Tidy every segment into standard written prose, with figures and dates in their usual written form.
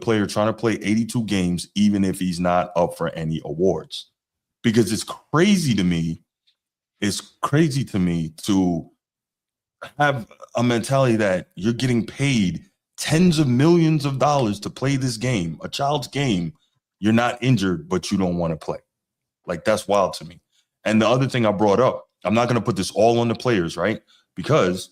player trying to play 82 games, even if he's not up for any awards. Because it's crazy to me. It's crazy to me to have a mentality that you're getting paid tens of millions of dollars to play this game, a child's game. You're not injured, but you don't want to play. Like, that's wild to me. And the other thing I brought up, I'm not going to put this all on the players, right? Because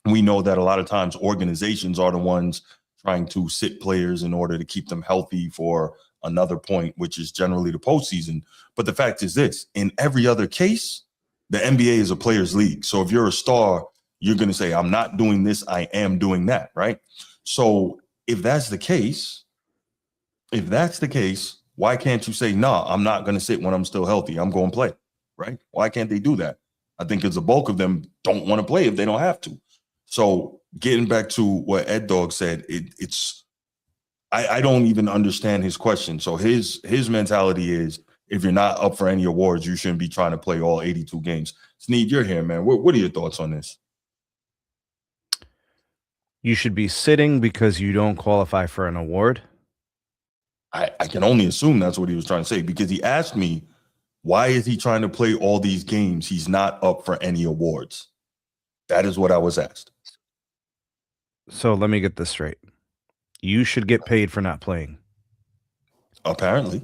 we know that a lot of times organizations are the ones trying to sit players in order to keep them healthy for another point, which is generally the postseason. But the fact is this, in every other case, the NBA is a players' league. So if you're a star, you're going to say, I'm not doing this, I am doing that, right? So if that's the case, why can't you say, no, I'm not going to sit when I'm still healthy. I'm going to play, right? Why can't they do that? I think it's a bulk of them don't want to play if they don't have to. So getting back to what Ed Dog said, I don't even understand his question. So his mentality is, if you're not up for any awards, you shouldn't be trying to play all 82 games. Sneed, you're here, man. What are your thoughts on this? You should be sitting because you don't qualify for an award. I can only assume that's what he was trying to say, because he asked me, why is he trying to play all these games? He's not up for any awards. That is what I was asked. So let me get this straight. You should get paid for not playing. Apparently.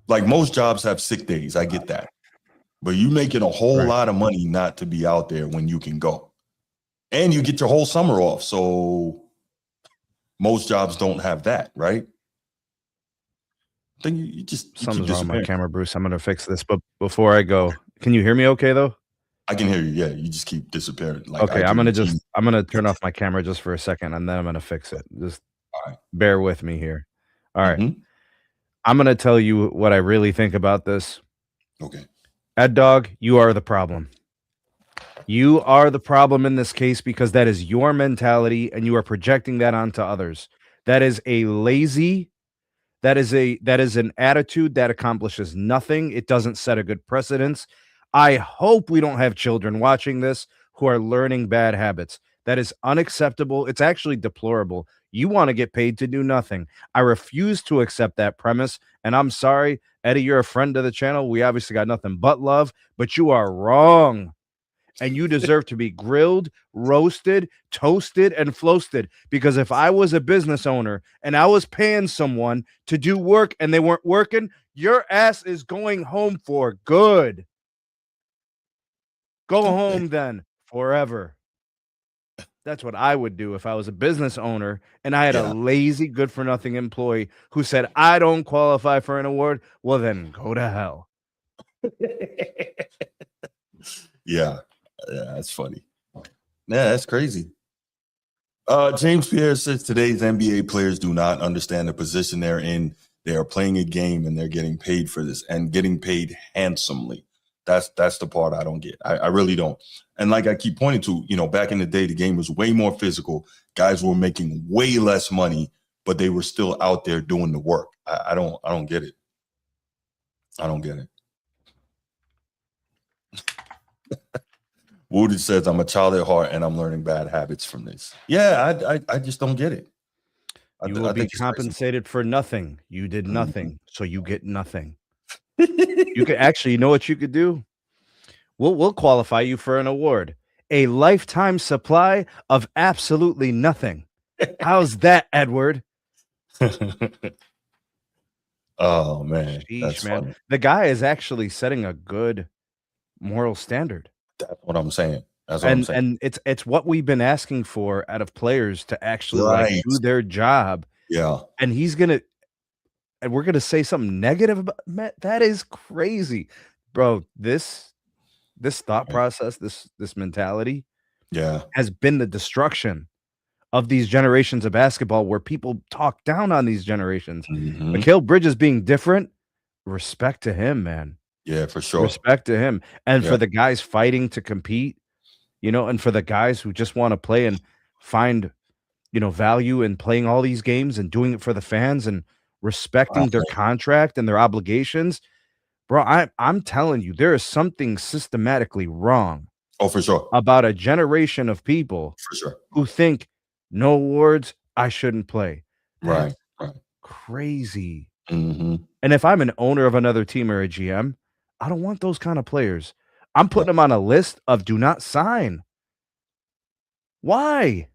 Like, most jobs have sick days. I get that. But you making a whole lot of money not to be out there when you can go. And you get your whole summer off. So most jobs don't have that, right? Then you just something's wrong with my camera, Bruce. I'm going to fix this. But before I go, can you hear me okay, though? I can hear you. Yeah, you just keep disappearing. Like, okay, I'm gonna turn off my camera just for a second, and then I'm gonna fix it. Just bear with me here. All right. I'm gonna tell you what I really think about this. Okay. Ed Dog, you are the problem. You are the problem in this case, because that is your mentality, and you are projecting that onto others. That is a lazy. That is an attitude that accomplishes nothing. It doesn't set a good precedence. I hope we don't have children watching this who are learning bad habits. That is unacceptable. It's actually deplorable. You want to get paid to do nothing. I refuse to accept that premise, and I'm sorry, Eddie, you're a friend of the channel. We obviously got nothing but love, but you are wrong, and you deserve to be grilled, roasted, toasted, and floasted, because if I was a business owner and I was paying someone to do work and they weren't working, your ass is going home for good. Go home then forever. That's what I would do if I was a business owner and I had a lazy, good-for-nothing employee who said, I don't qualify for an award. Well, then go to hell. Yeah, that's funny. Yeah, that's crazy. James Pierre says today's NBA players do not understand the position they're in. They are playing a game and they're getting paid for this, and getting paid handsomely. That's the part I don't get. I really don't. And like I keep pointing to, back in the day, the game was way more physical. Guys were making way less money, but they were still out there doing the work. I don't get it. I don't get it. Woody says, I'm a child at heart and I'm learning bad habits from this. Yeah, I just don't get it. You will be compensated for nothing. You did nothing, so you get nothing. You could actually, you know what you could do? We'll qualify you for an award. A lifetime supply of absolutely nothing. How's that, Edward? Oh, man. Sheesh, that's man. funny. The guy is actually setting a good moral standard. That's what I'm saying. That's what I'm saying. And it's what we've been asking for out of players to actually do their job. Yeah. And we're gonna say something negative about that. Is crazy, bro. This thought process, this mentality, has been the destruction of these generations of basketball, where people talk down on these generations. Mikal Bridges being different, respect to him, man. Yeah, for sure. Respect to him, and for the guys fighting to compete, and for the guys who just want to play and find, value in playing all these games and doing it for the fans and respecting their contract and their obligations, bro. I'm telling you, there is something systematically wrong. Oh, for sure. About a generation of people for sure who think no awards, I shouldn't play. Right. That's crazy. Mm-hmm. And if I'm an owner of another team or a GM, I don't want those kind of players. I'm putting them on a list of do not sign. Why?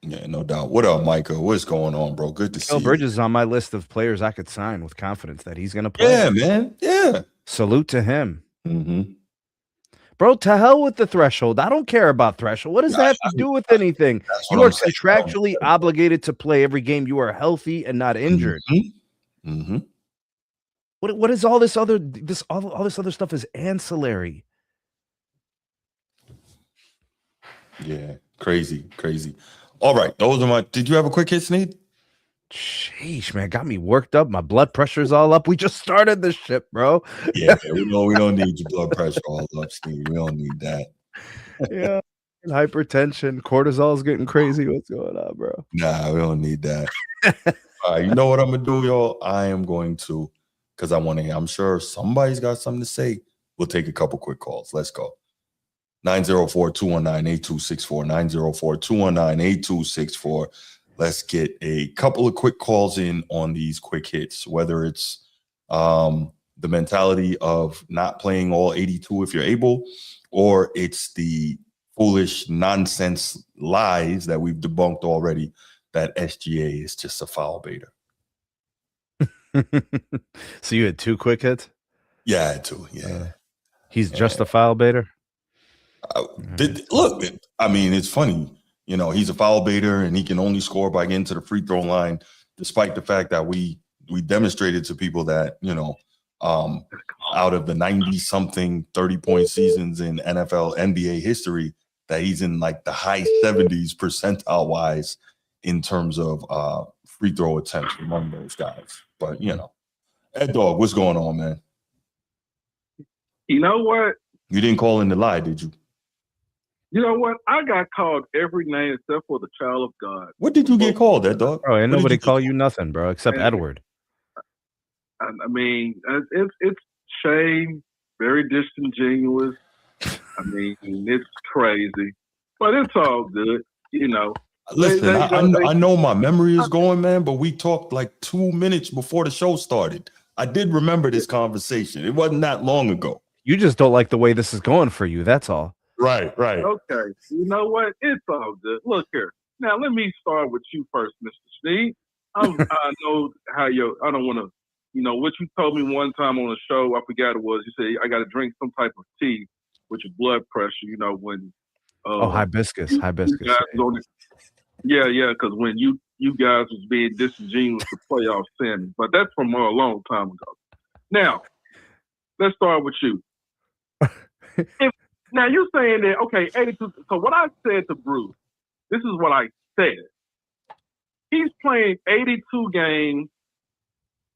Yeah, no doubt. What up, Micah? What's going on, bro? Good to see Mikael you. Bridges is on my list of players I could sign with confidence that he's going to play. Yeah, man. Yeah. Salute to him. Mm-hmm. Bro, to hell with the threshold. I don't care about threshold. What does that have to do with anything? You are contractually obligated to play every game you are healthy and not injured. Mm-hmm. Mm-hmm. What is all this other all this other stuff is ancillary. Yeah, crazy. All right, those are my. Did you have a quick hit, Sneed? Sheesh, man, got me worked up. My blood pressure's all up. We just started this shit, bro. Yeah, we don't need your blood pressure all up, Sneed. We don't need that. Yeah, hypertension, cortisol's getting crazy. What's going on, bro? Nah, we don't need that. All right, you know what I'm gonna do, y'all? I am going to, because I want to. I'm sure somebody's got something to say. We'll take a couple quick calls. Let's go. 904-219-8264. 904-219-8264. Let's get a couple of quick calls in on these quick hits, whether it's the mentality of not playing all 82 if you're able, or it's the foolish nonsense lies that we've debunked already that SGA is just a foul baiter. So you had 2 quick hits? Yeah, I had 2. Yeah. He's just a foul baiter? Look, I mean, it's funny. You know, he's a foul baiter and he can only score by getting to the free throw line, despite the fact that we demonstrated to people that, you know, out of the 90-something 30-point seasons in NFL, NBA history, that he's in like the high 70s percentile-wise in terms of free throw attempts among those guys. But, you know, Ed Dog, what's going on, man? You know what? You didn't call in the lie, did you? You know what? I got called every name except for the child of God. What did you get called, Ed Dog? Bro, ain't nobody call you nothing, bro, except Edward. I mean, it's shame, very disingenuous. I mean, it's crazy, but it's all good, you know. Listen, I know my memory is going, man, but we talked like 2 minutes before the show started. I did remember this conversation. It wasn't that long ago. You just don't like the way this is going for you. That's all. Right. Okay. You know what? It's all good. Look here. Now, let me start with you first, Mr. Steve. I know how I don't want to, you know, what you told me one time on a show, I forgot it was, you said I got to drink some type of tea with your blood pressure, you know, when. Hibiscus. Yeah, because when you guys was being disingenuous to playoff standing, but that's from a long time ago. Now, let's start with you. Now you're saying that, okay, 82. So what I said to Bruce, this is what I said. He's playing 82 games.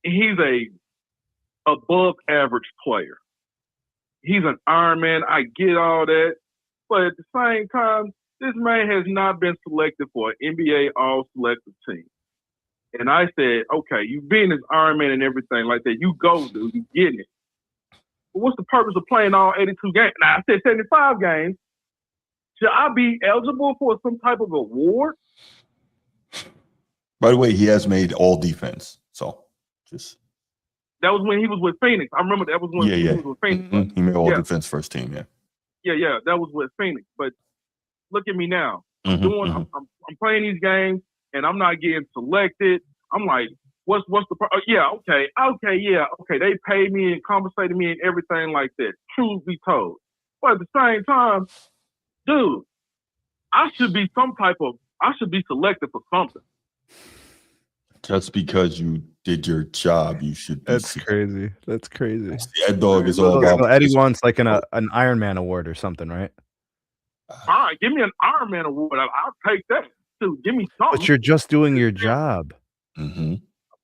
He's a above average player. He's an Iron Man. I get all that. But at the same time, this man has not been selected for an NBA all-selected team. And I said, okay, you being this Iron Man and everything like that, you go, dude, you getting it. But what's the purpose of playing all 82 games? Now, I said 75 games. Should I be eligible for some type of award? By the way, he has made all defense. So just. That was when he was with Phoenix. I remember that was when he was with Phoenix. Mm-hmm. He made all defense first team, yeah. Yeah, that was with Phoenix. But look at me now. I'm playing these games and I'm not getting selected. I'm like, what's the okay. They paid me and compensated me and everything like that. Truth be told. But at the same time, dude, I should be selected for something. Just because you did your job, you should be. That's crazy. That's crazy. Ed Dog is all about. So Eddie wants like an Iron Man award or something, right? All right, give me an Iron Man award. I'll take that too. Give me something. But you're just doing your job. Mm-hmm.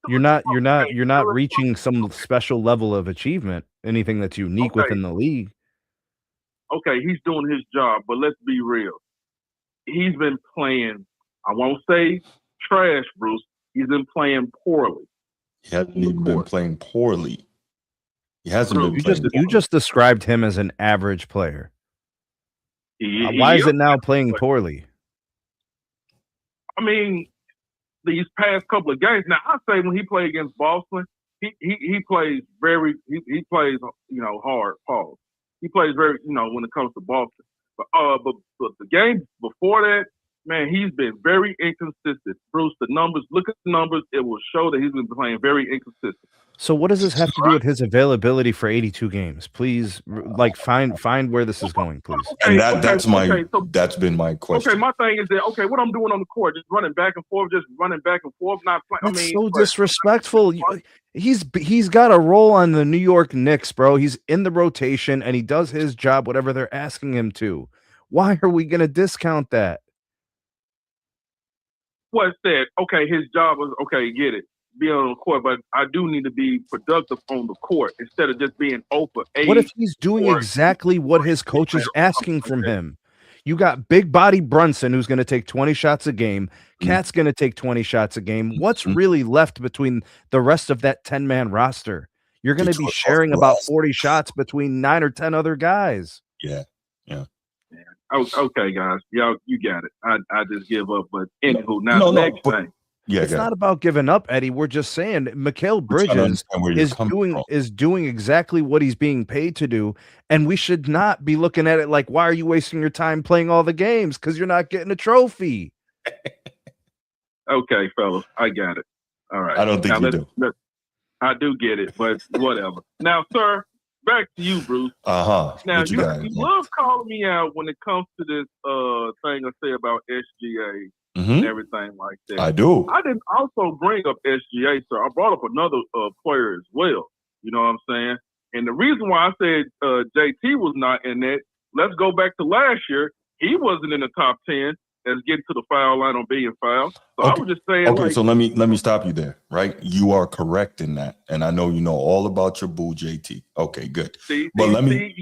You're not reaching some special level of achievement, anything that's unique within the league. Okay, he's doing his job, but let's be real. He's been playing, I won't say trash, Bruce. He's been playing poorly. He hasn't even been playing poorly. He hasn't been playing poorly. You just described him as an average player. Why is it now playing poorly? I mean, these past couple of games. Now, I say when he played against Boston, he plays he plays hard. Pause. He plays very when it comes to Boston. But the game before that, man, he's been very inconsistent. Bruce, the numbers. Look at the numbers. It will show that he's been playing very inconsistent. So what does this have to do with his availability for 82 games? Please, find where this is going, please. Okay, and that's been my question. Okay, my thing is that what I'm doing on the court, just running back and forth, not playing. That's so disrespectful. He's got a role on the New York Knicks, bro. He's in the rotation and he does his job, whatever they're asking him to. Why are we going to discount that? What said? Okay, his job was get it. Be on the court, but I do need to be productive on the court instead of just being open. What if he's doing exactly what his coach is asking from him? You got big body Brunson, who's going to take 20 shots a game. Cat's going to take 20 shots a game. What's really left between the rest of that 10-man roster? You're going to be sharing about 40 shots between 9 or 10 other guys. Yeah. Okay, guys. Y'all, you got it. I just give up. But anywho, now the next thing. Yeah, it's not about giving up, Eddie. We're just saying Mikal Bridges is doing exactly what he's being paid to do, and we should not be looking at it like, why are you wasting your time playing all the games? Because you're not getting a trophy. Okay, fellas, I got it. All right. I don't think you do. I do get it, but whatever. Now, sir, back to you, Bruce. Now you love calling me out when it comes to this thing I say about SGA. And everything like that. I do. I didn't also bring up SGA, sir. I brought up another player as well. You know what I'm saying? And the reason why I said JT was not in that, let's go back to last year. He wasn't in the top 10 as getting to the foul line on being fouled. So I was just saying. Okay, so let me stop you there, right? You are correct in that. And I know you know all about your boo, JT. Okay, good. See what I'm saying?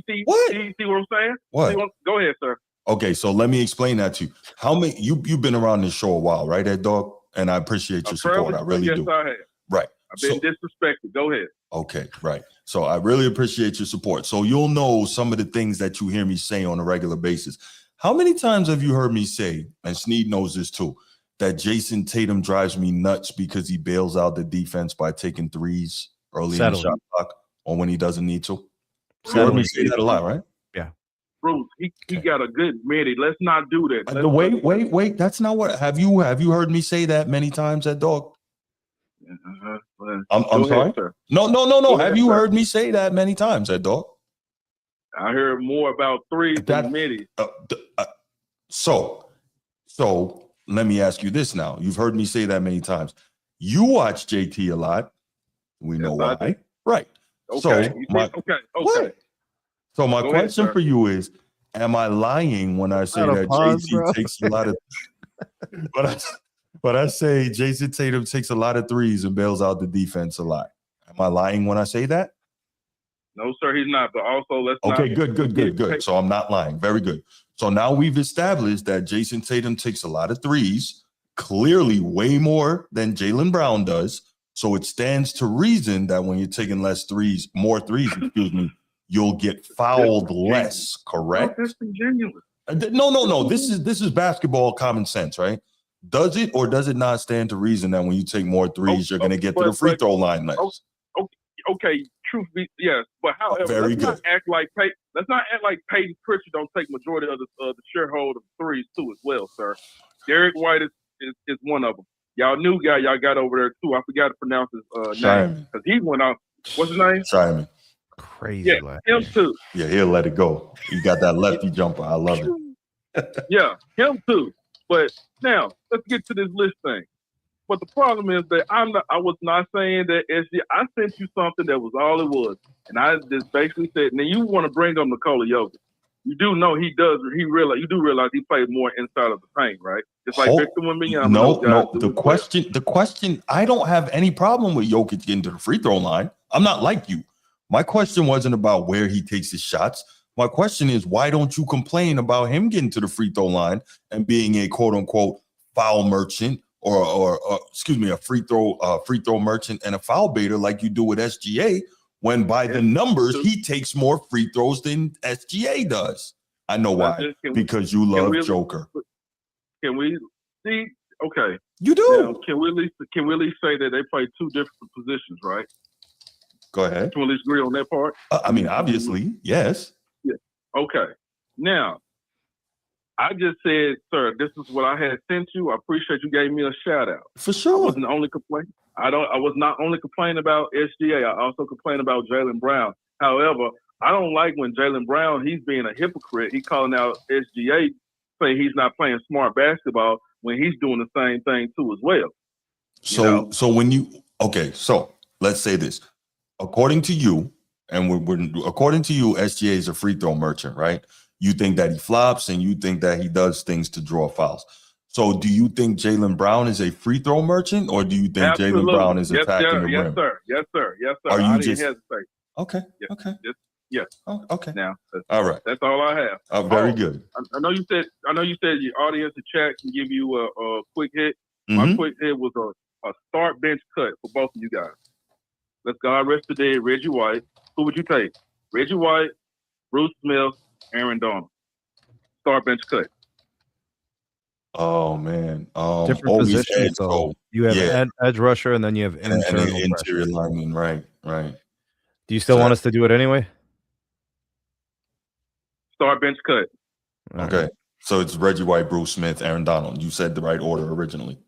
What? Go ahead, sir. Okay, so let me explain that to you. How many you've been around this show a while, right, Ed Dog? And I appreciate your support. I really do. Yes, I have. Right. I've been disrespected. Go ahead. Okay, right. So I really appreciate your support. So you'll know some of the things that you hear me say on a regular basis. How many times have you heard me say, and Sneed knows this too, that Jason Tatum drives me nuts because he bails out the defense by taking threes early in the shot clock or when he doesn't need to? You heard me say that a lot, right? Bruce, he got a good minute. Let's not do that. Wait. That's not what. Have you heard me say that many times, Ed Dog? I'm sorry. Ahead, no. Have you heard me say that many times, Ed Dog? I heard more about threes than many. So let me ask you this now. You've heard me say that many times. You watch JT a lot. We know why, right? Okay. What? So my question for you is, am I lying when I say that JT takes a lot of but I say Jason Tatum takes a lot of threes and bails out the defense a lot? Am I lying when I say that? No, sir, he's not. But also, let's good. So I'm not lying. Very good. So now we've established that Jason Tatum takes a lot of threes, clearly way more than Jaylen Brown does. So it stands to reason that when you're taking more threes, you'll get fouled less, correct? That's ingenuous. No. This is basketball common sense, right? Does it or does it not stand to reason that when you take more threes, you're going to get to the free throw line less? Okay, truth be yes, but however, let's not act like Peyton Pritchard don't take majority of the shareholder threes too as well, sir. Derek White is one of them. Y'all new guy, y'all got over there too. I forgot to pronounce his name because he went out. What's his name? Simon. Crazy. Yeah, him too. Yeah, he'll let it go. You got that lefty jumper. I love it. Yeah, him too. But now let's get to this list thing. But the problem is that I was not saying that SG. I sent you something that was all it was, and I just basically said. Now you want to bring up Nikola Jokic. You do know he does. You do realize he played more inside of the paint, right? Just like Victor Wembanyama. No. The question. I don't have any problem with Jokic getting to the free throw line. I'm not like you. My question wasn't about where he takes his shots. My question is, why don't you complain about him getting to the free throw line and being a quote unquote foul merchant or a free throw merchant and a foul baiter like you do with SGA, when by the numbers he takes more free throws than SGA does? I know why. Because you love Joker. Can we see? Okay. You do. Now, can we at least say that they play two different positions, right? Go ahead. Can we at least agree on that part? I mean, obviously, yes. Yeah. Okay. Now, I just said, sir, this is what I had sent you. I appreciate you gave me a shout out. For sure. I wasn't only complaining. I was not only complaining about SGA. I also complained about Jaylen Brown. However, I don't like when Jaylen Brown, he's being a hypocrite. He's calling out SGA, saying he's not playing smart basketball when he's doing the same thing too as well. So so let's say this. According to you, and according to you, SGA is a free throw merchant, right? You think that he flops and you think that he does things to draw fouls. So do you think Jaylen Brown is a free throw merchant, or do you think Jaylen Brown is attacking the rim? Yes, sir. Yes, sir. Yes, sir. Are you I just didn't hesitate. okay? Yes. Okay. Yes. Oh, okay. Now, all right. That's all I have. Very good. I know you said your audience in chat can give you a quick hit. Mm-hmm. My quick hit was a start bench cut for both of you guys. Let's God rest the dead, Reggie White. Who would you take? Reggie White, Bruce Smith, Aaron Donald. Start bench cut. Oh man, different positions. So you have edge rusher, and then you have interior lineman. Right. Do you still want us to do it anyway? Start bench cut. Okay. Right. So it's Reggie White, Bruce Smith, Aaron Donald. You said the right order originally.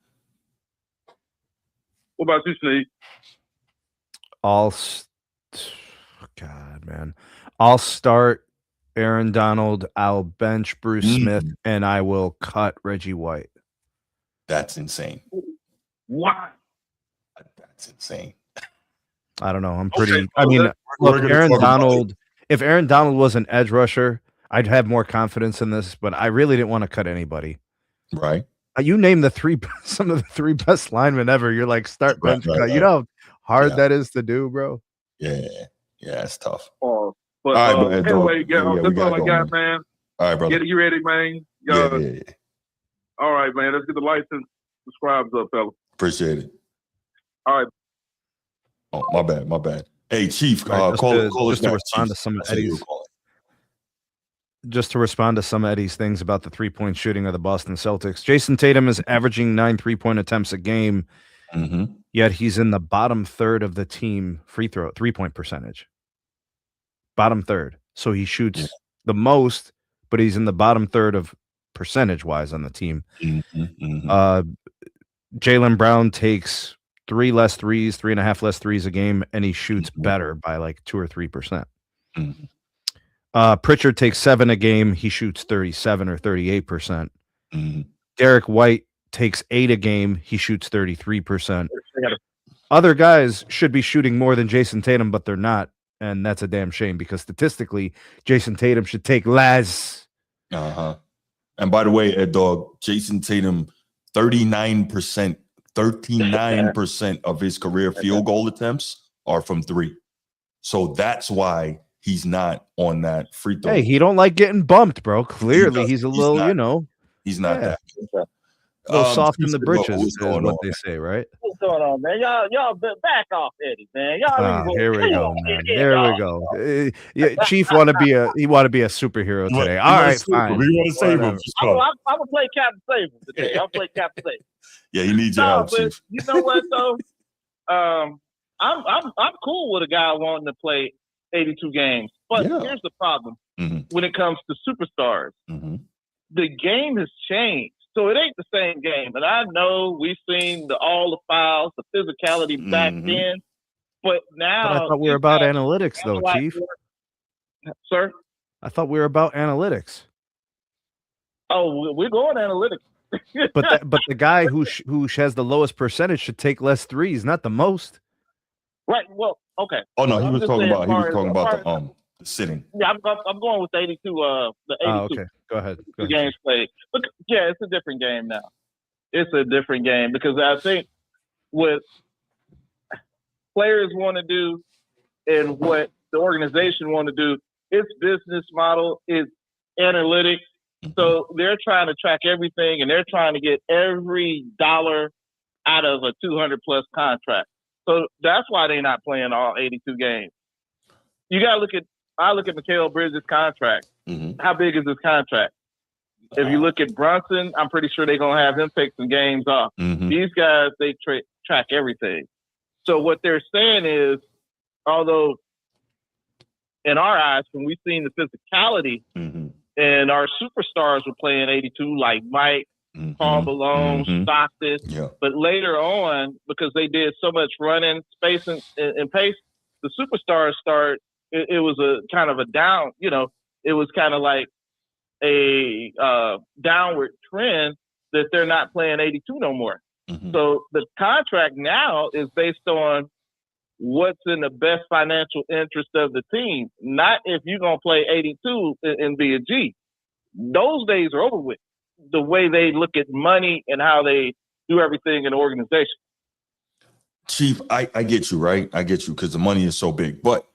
What about you, Sneak? I'll start Aaron Donald. I'll bench Bruce Smith, and I will cut Reggie White. That's insane. Why? That's insane. I don't know. I'm pretty. Okay, I mean, look, if Aaron Donald was an edge rusher, I'd have more confidence in this. But I really didn't want to cut anybody. Right. You name some of the three best linemen ever. You're like start bench cut. Right. You know how hard that is to do, bro. Yeah, it's tough. But anyway, that's all I got, man. All right, brother. Get you ready, man. Yeah. All right, man. Let's get the license subscribes up, fella. Appreciate it. All right. Oh, my bad. Hey, Chief, call us to respond to some of Eddie's. Just to respond to some of Eddie's things about the 3-point shooting of the Boston Celtics. Jason Tatum is averaging 9 3-point attempts a game, yet he's in the bottom third of the team 3-point percentage. Bottom third. So he shoots the most, but he's in the bottom third of percentage-wise on the team. Jaylen Brown takes 3.5 less threes a game, and he shoots better by like 2 or 3%. Pritchard takes 7 a game. He shoots 37 or 38%. Derek White takes 8 a game. He shoots 33%. Other guys should be shooting more than Jason Tatum, but they're not. And that's a damn shame because statistically, Jason Tatum should take less. And by the way, Ed Dog, Jason Tatum, 39% of his career field goal attempts are from 3. So that's why he's not on that free throw. Hey, he don't like getting bumped, bro. Clearly, he's a little, he's not that. A little soft in the britches is what they say, right? What's going on, man? Y'all back off, Eddie, man. Here we go, man. There we go. Chief want to be a superhero today. All right, fine. We want to save him. I'm gonna play Captain Save him today. I'll play Captain Save. Yeah, you need your help, Chief. You know what though? I'm cool with a guy wanting to play 82 games, but here's the problem when it comes to superstars. The game has changed. So it ain't the same game. And I know we've seen all the fouls, the physicality back then, but now. But I thought we were about analytics, though, Chief. Sir? I thought we were about analytics. Oh, we're going analytics. but the guy who has the lowest percentage should take less threes, not the most. Right. Well, okay. Oh no, he was talking about the sitting. Yeah, I'm going with the 82. The 82. Oh, okay. Go ahead. Games played. But yeah, it's a different game now. It's a different game because I think what players want to do and what the organization want to do, it's business model, it's analytics. So they're trying to track everything and they're trying to get every dollar out of a 200+ contract. So that's why they're not playing all 82 games. You got to I look at Mikal Bridges' contract. How big is his contract? If you look at Brunson, I'm pretty sure they're going to have him take some games off. Mhm. These guys, they track everything. So what they're saying is, although in our eyes, when we've seen the physicality Mhm. and our superstars were playing 82, like Mike, Mhm. Paul Malone, Mhm. Stockton, Yeah. but later on, because they did so much running, space, and pace, the superstars it was a kind of a down, it was kind of like a downward trend that they're not playing 82 no more. Mhm. So the contract now is based on what's in the best financial interest of the team, not if you're going to play 82 and be a G. Those days are over with. The way they look at money and how they do everything in the organization. Chief, I get you, right? I get you because the money is so big, but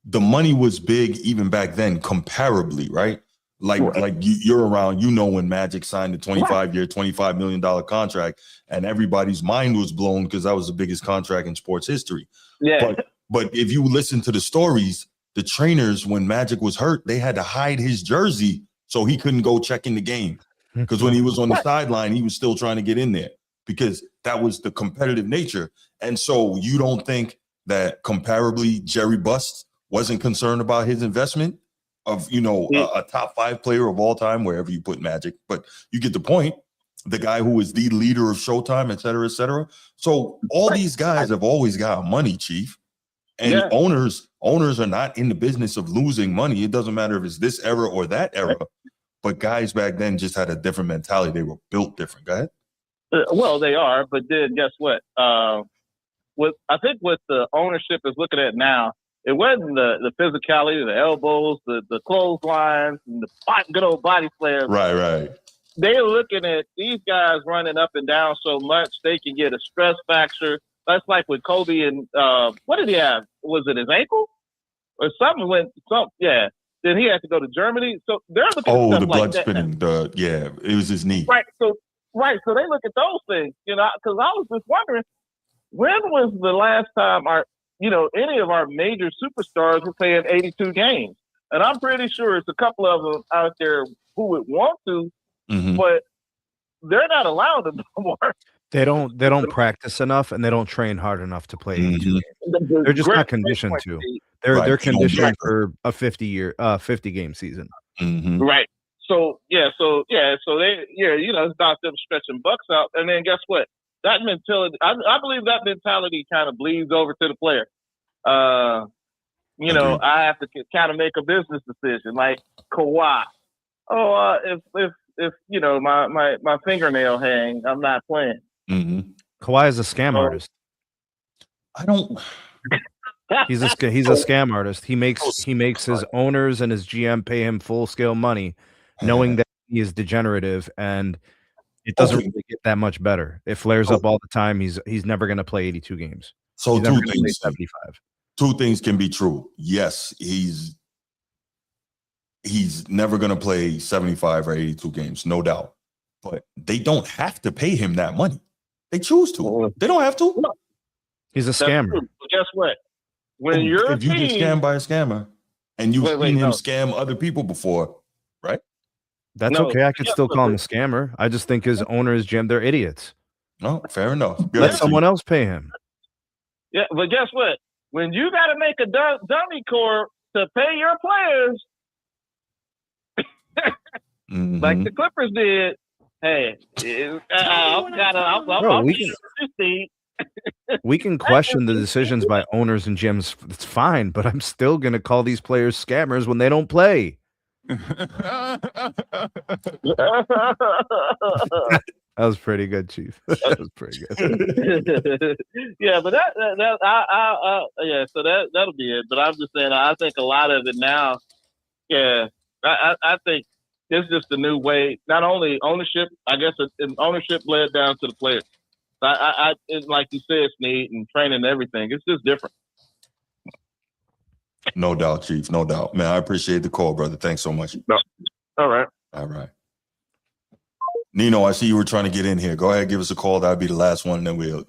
the money was big even back then, comparably, right? Like you're around, when Magic signed the 25-year, $25 million contract, and everybody's mind was blown because that was the biggest contract in sports history. Yeah. But if you listen to the stories, the trainers, when Magic was hurt, they had to hide his jersey so he couldn't go check in the game. Because when he was on the sideline, he was still trying to get in there because that was the competitive nature. And so you don't think that comparably Jerry Buss wasn't concerned about his investment of, a top 5 player of all time, wherever you put Magic, but you get the point. The guy who is the leader of Showtime, et cetera, et cetera. So all these guys have always got money, Chief. And owners are not in the business of losing money. It doesn't matter if it's this era or that era. But guys back then just had a different mentality. They were built different. Go ahead. Well, they are, but then guess what? I think what the ownership is looking at now, it wasn't the physicality, the elbows, the clotheslines, and the good old body slams. Right. They're looking at these guys running up and down so much they can get a stress fracture. That's like with Kobe and what did he have? Was it his ankle or something? Then he had to go to Germany. So they're looking at stuff the blood like that. spinning. It was his knee. Right. So they look at those things, because I was just wondering, when was the last time any of our major superstars were playing 82 games? And I'm pretty sure it's a couple of them out there who would want to, but they're not allowed to no more. They don't practice enough and they don't train hard enough to play 82 games. They're just not conditioned to. They're conditioned for a 50 game season. Mm-hmm. Right. So they it's about them stretching bucks out, and then guess what? That mentality, I believe that mentality kind of bleeds over to the player. I have to kind of make a business decision, like Kawhi. If my fingernail hang, I'm not playing. Mm-hmm. Kawhi is a scam artist. I don't. He's a scam artist. He makes his owners and his GM pay him full scale money, knowing that he is degenerative, and it doesn't really get that much better. It flares up all the time. He's never going to play 82 games. So he's never going to play 75. Two things can be true. Yes, he's never going to play 75 or 82 games, no doubt. But they don't have to pay him that money. They choose to. They don't have to. He's a scammer. But guess what? When you get scammed by a scammer, and you've seen him scam other people before, right? That's okay. I could still call him a scammer. I just think his owners, Jim, they're idiots. No, fair enough. Let someone else pay him. Yeah, but guess what? When you got to make a dummy core to pay your players, like the Clippers did, hey, we can question the decisions by owners and gyms. It's fine, but I'm still going to call these players scammers when they don't play. That was pretty good, Chief. That was pretty good. Yeah, but so that'll be it. But I'm just saying, I think a lot of it now, I think it's just a new way. Not only ownership, I guess ownership led down to the players. It's like you said, Snead, and training and everything. It's just different. No doubt, Chief. No doubt. Man, I appreciate the call, brother. Thanks so much. No. All right. Nino, I see you were trying to get in here. Go ahead, give us a call. That'll be the last one, and then we'll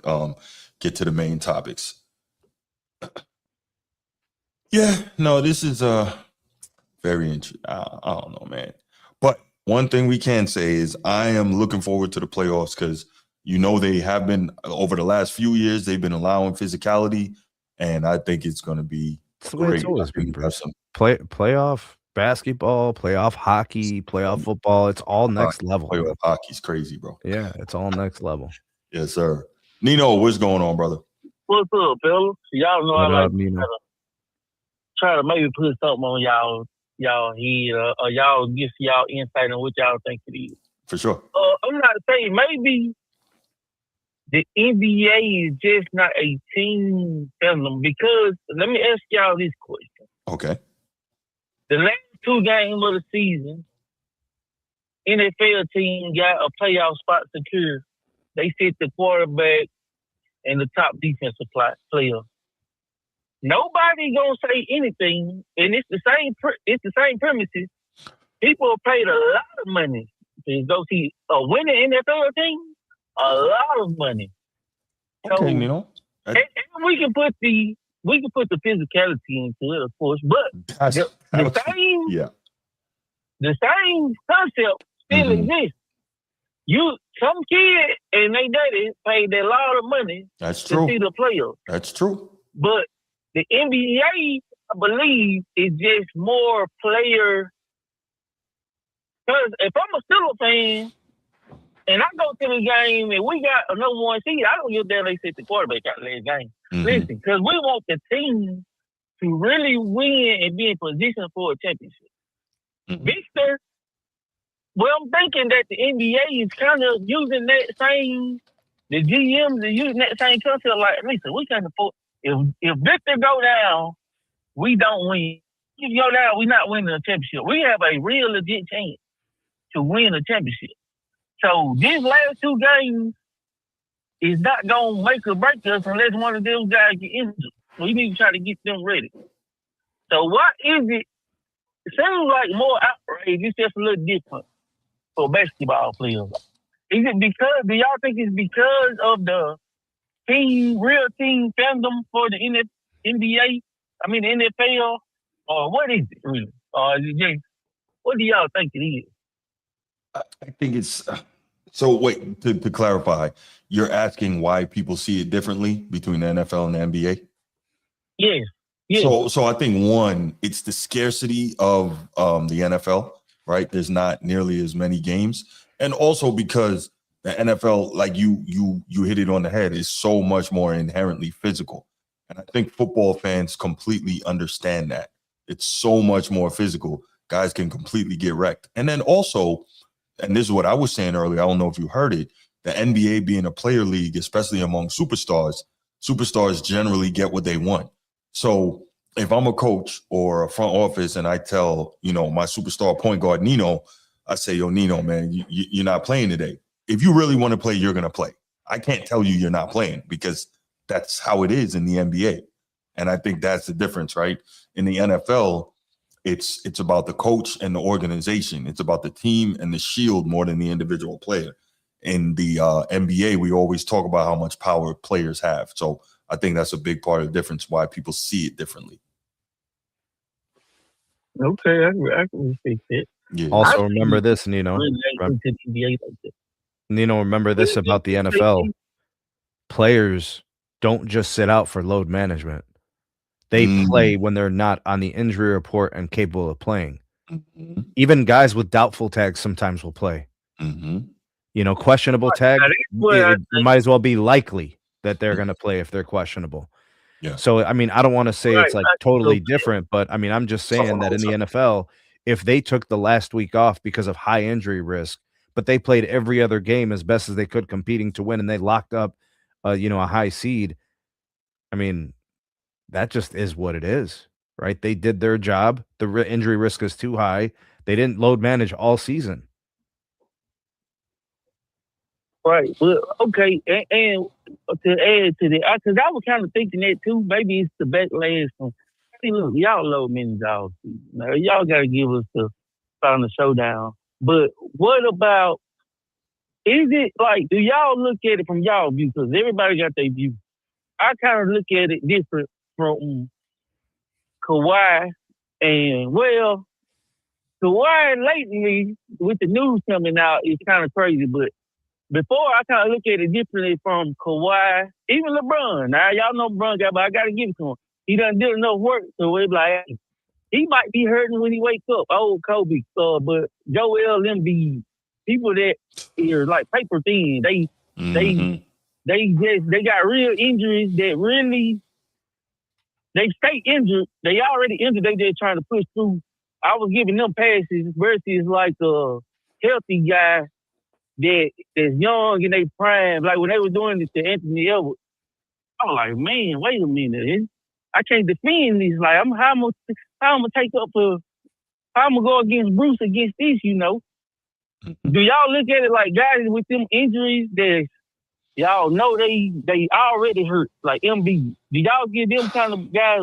get to the main topics. Yeah, no, this is very interesting. I don't know, man. But one thing we can say is I am looking forward to the playoffs because they have been over the last few years. They've been allowing physicality, and I think it's going to be It's the way great. it's always I been, think bro. there's some- Playoff basketball, playoff hockey, playoff football. It's all next level. Playoff Bro. hockey's crazy, bro. Yeah, it's all next level. Yes, sir. Nino, what's going on, brother? What's up, fellas? Y'all know What I like up, Nino? try to maybe put something on y'all head or y'all give y'all insight on what y'all think it is. For sure. I'm not saying maybe the NBA is just not a team fandom because let me ask y'all this question. Okay. The last 2 games of the season, NFL team got a playoff spot secured. They sit the quarterback and the top defensive player. Nobody gonna say anything, and it's the same premises. People paid a lot of money to go see a winning NFL team. A lot of money. Okay, So, Nino. and we can put the physicality into it, of course, but the same concept still exists. Some kid and they daddy paid a lot of money That's to true. see the players. That's true. But the NBA, I believe, is just more player. Because if I'm a Steelers fan and I go to the game and we got a number 1 seed, I don't give a damn they sit the quarterback out last game. Mhm. Listen, because we want the team to really win and be in position for a championship. Mhm. Victor, well, I'm thinking that the NBA is kind of using that same, the GMs are using that same concept. Like, listen, we can't afford, if Victor go down, we don't win. If you go down, we're not winning a championship. We have a real legit chance to win a championship. So these last 2 games is not going to make or break us unless one of them guys get injured. We need to try to get them ready. So what is it? It seems like more outrage. It's just a little different for basketball players. Is it because, do y'all think it's because of the real team fandom for the NBA? I mean, the NFL? Or what is it really? Or is it just, what do y'all think it is? I think it's so. Wait, to clarify, you're asking why people see it differently between the NFL and the NBA? Yes. Yes. So I think one, it's the scarcity of the NFL, right? There's not nearly as many games, and also because the NFL, like you hit it on the head, is so much more inherently physical, and I think football fans completely understand that it's so much more physical. Guys can completely get wrecked, and then also. And this is what I was saying earlier. I don't know if you heard it. The NBA being a player league, especially among superstars generally get what they want. So if I'm a coach or a front office and I tell, my superstar point guard, Nino, I say, yo, Nino, man, you're not playing today. If you really want to play, you're going to play. I can't tell you you're not playing because that's how it is in the NBA. And I think that's the difference, right? In the NFL, it's about the coach and the organization. It's about the team and the shield more than the individual player. In the NBA, we always talk about how much power players have. So I think that's a big part of the difference why people see it differently. Okay, I can respect that. Yeah. Also, remember this, Nino. Nino, remember this about the NFL. Players don't just sit out for load management. They play when they're not on the injury report and capable of playing. Mm-hmm. Even guys with doubtful tags sometimes will play. Mm-hmm. Questionable tag, it might as well be likely that they're going to play if they're questionable. Yeah. So, I mean, I don't want to say it's like totally different, but I mean, I'm just saying that in the NFL, if they took the last week off because of high injury risk, but they played every other game as best as they could competing to win, and they locked up, a high seed, I mean, that just is what it is, right? They did their job. The injury risk is too high. They didn't load manage all season. Right. Well, okay. And to add to that, because I was kind of thinking that too. Maybe it's the backlash from, hey, look, y'all load manage all season. Now, y'all got to give us the final showdown. But what about, is it like, do y'all look at it from y'all view? Because everybody got their view. I kind of look at it different from Kawhi, and well, Kawhi lately, with the news coming out, is kind of crazy. But before, I kind of look at it differently from Kawhi, even LeBron. Now, y'all know LeBron guy, but I got to give it to him. He done did enough work, so it's like, hey, he might be hurting when he wakes up. Old Kobe, but Joel Embiid, people that are like paper thin, they got real injuries that really, they stay injured. They already injured. They just trying to push through. I was giving them passes versus like a healthy guy that's young in their prime. Like when they were doing it to Anthony Edwards, I was like, man, wait a minute. I can't defend this. Like, how I'm gonna take up for, how I'm gonna go against Bruce against this, you know? Do y'all look at it like guys with them injuries that y'all know they already hurt, like MB? Do y'all give them kind of guys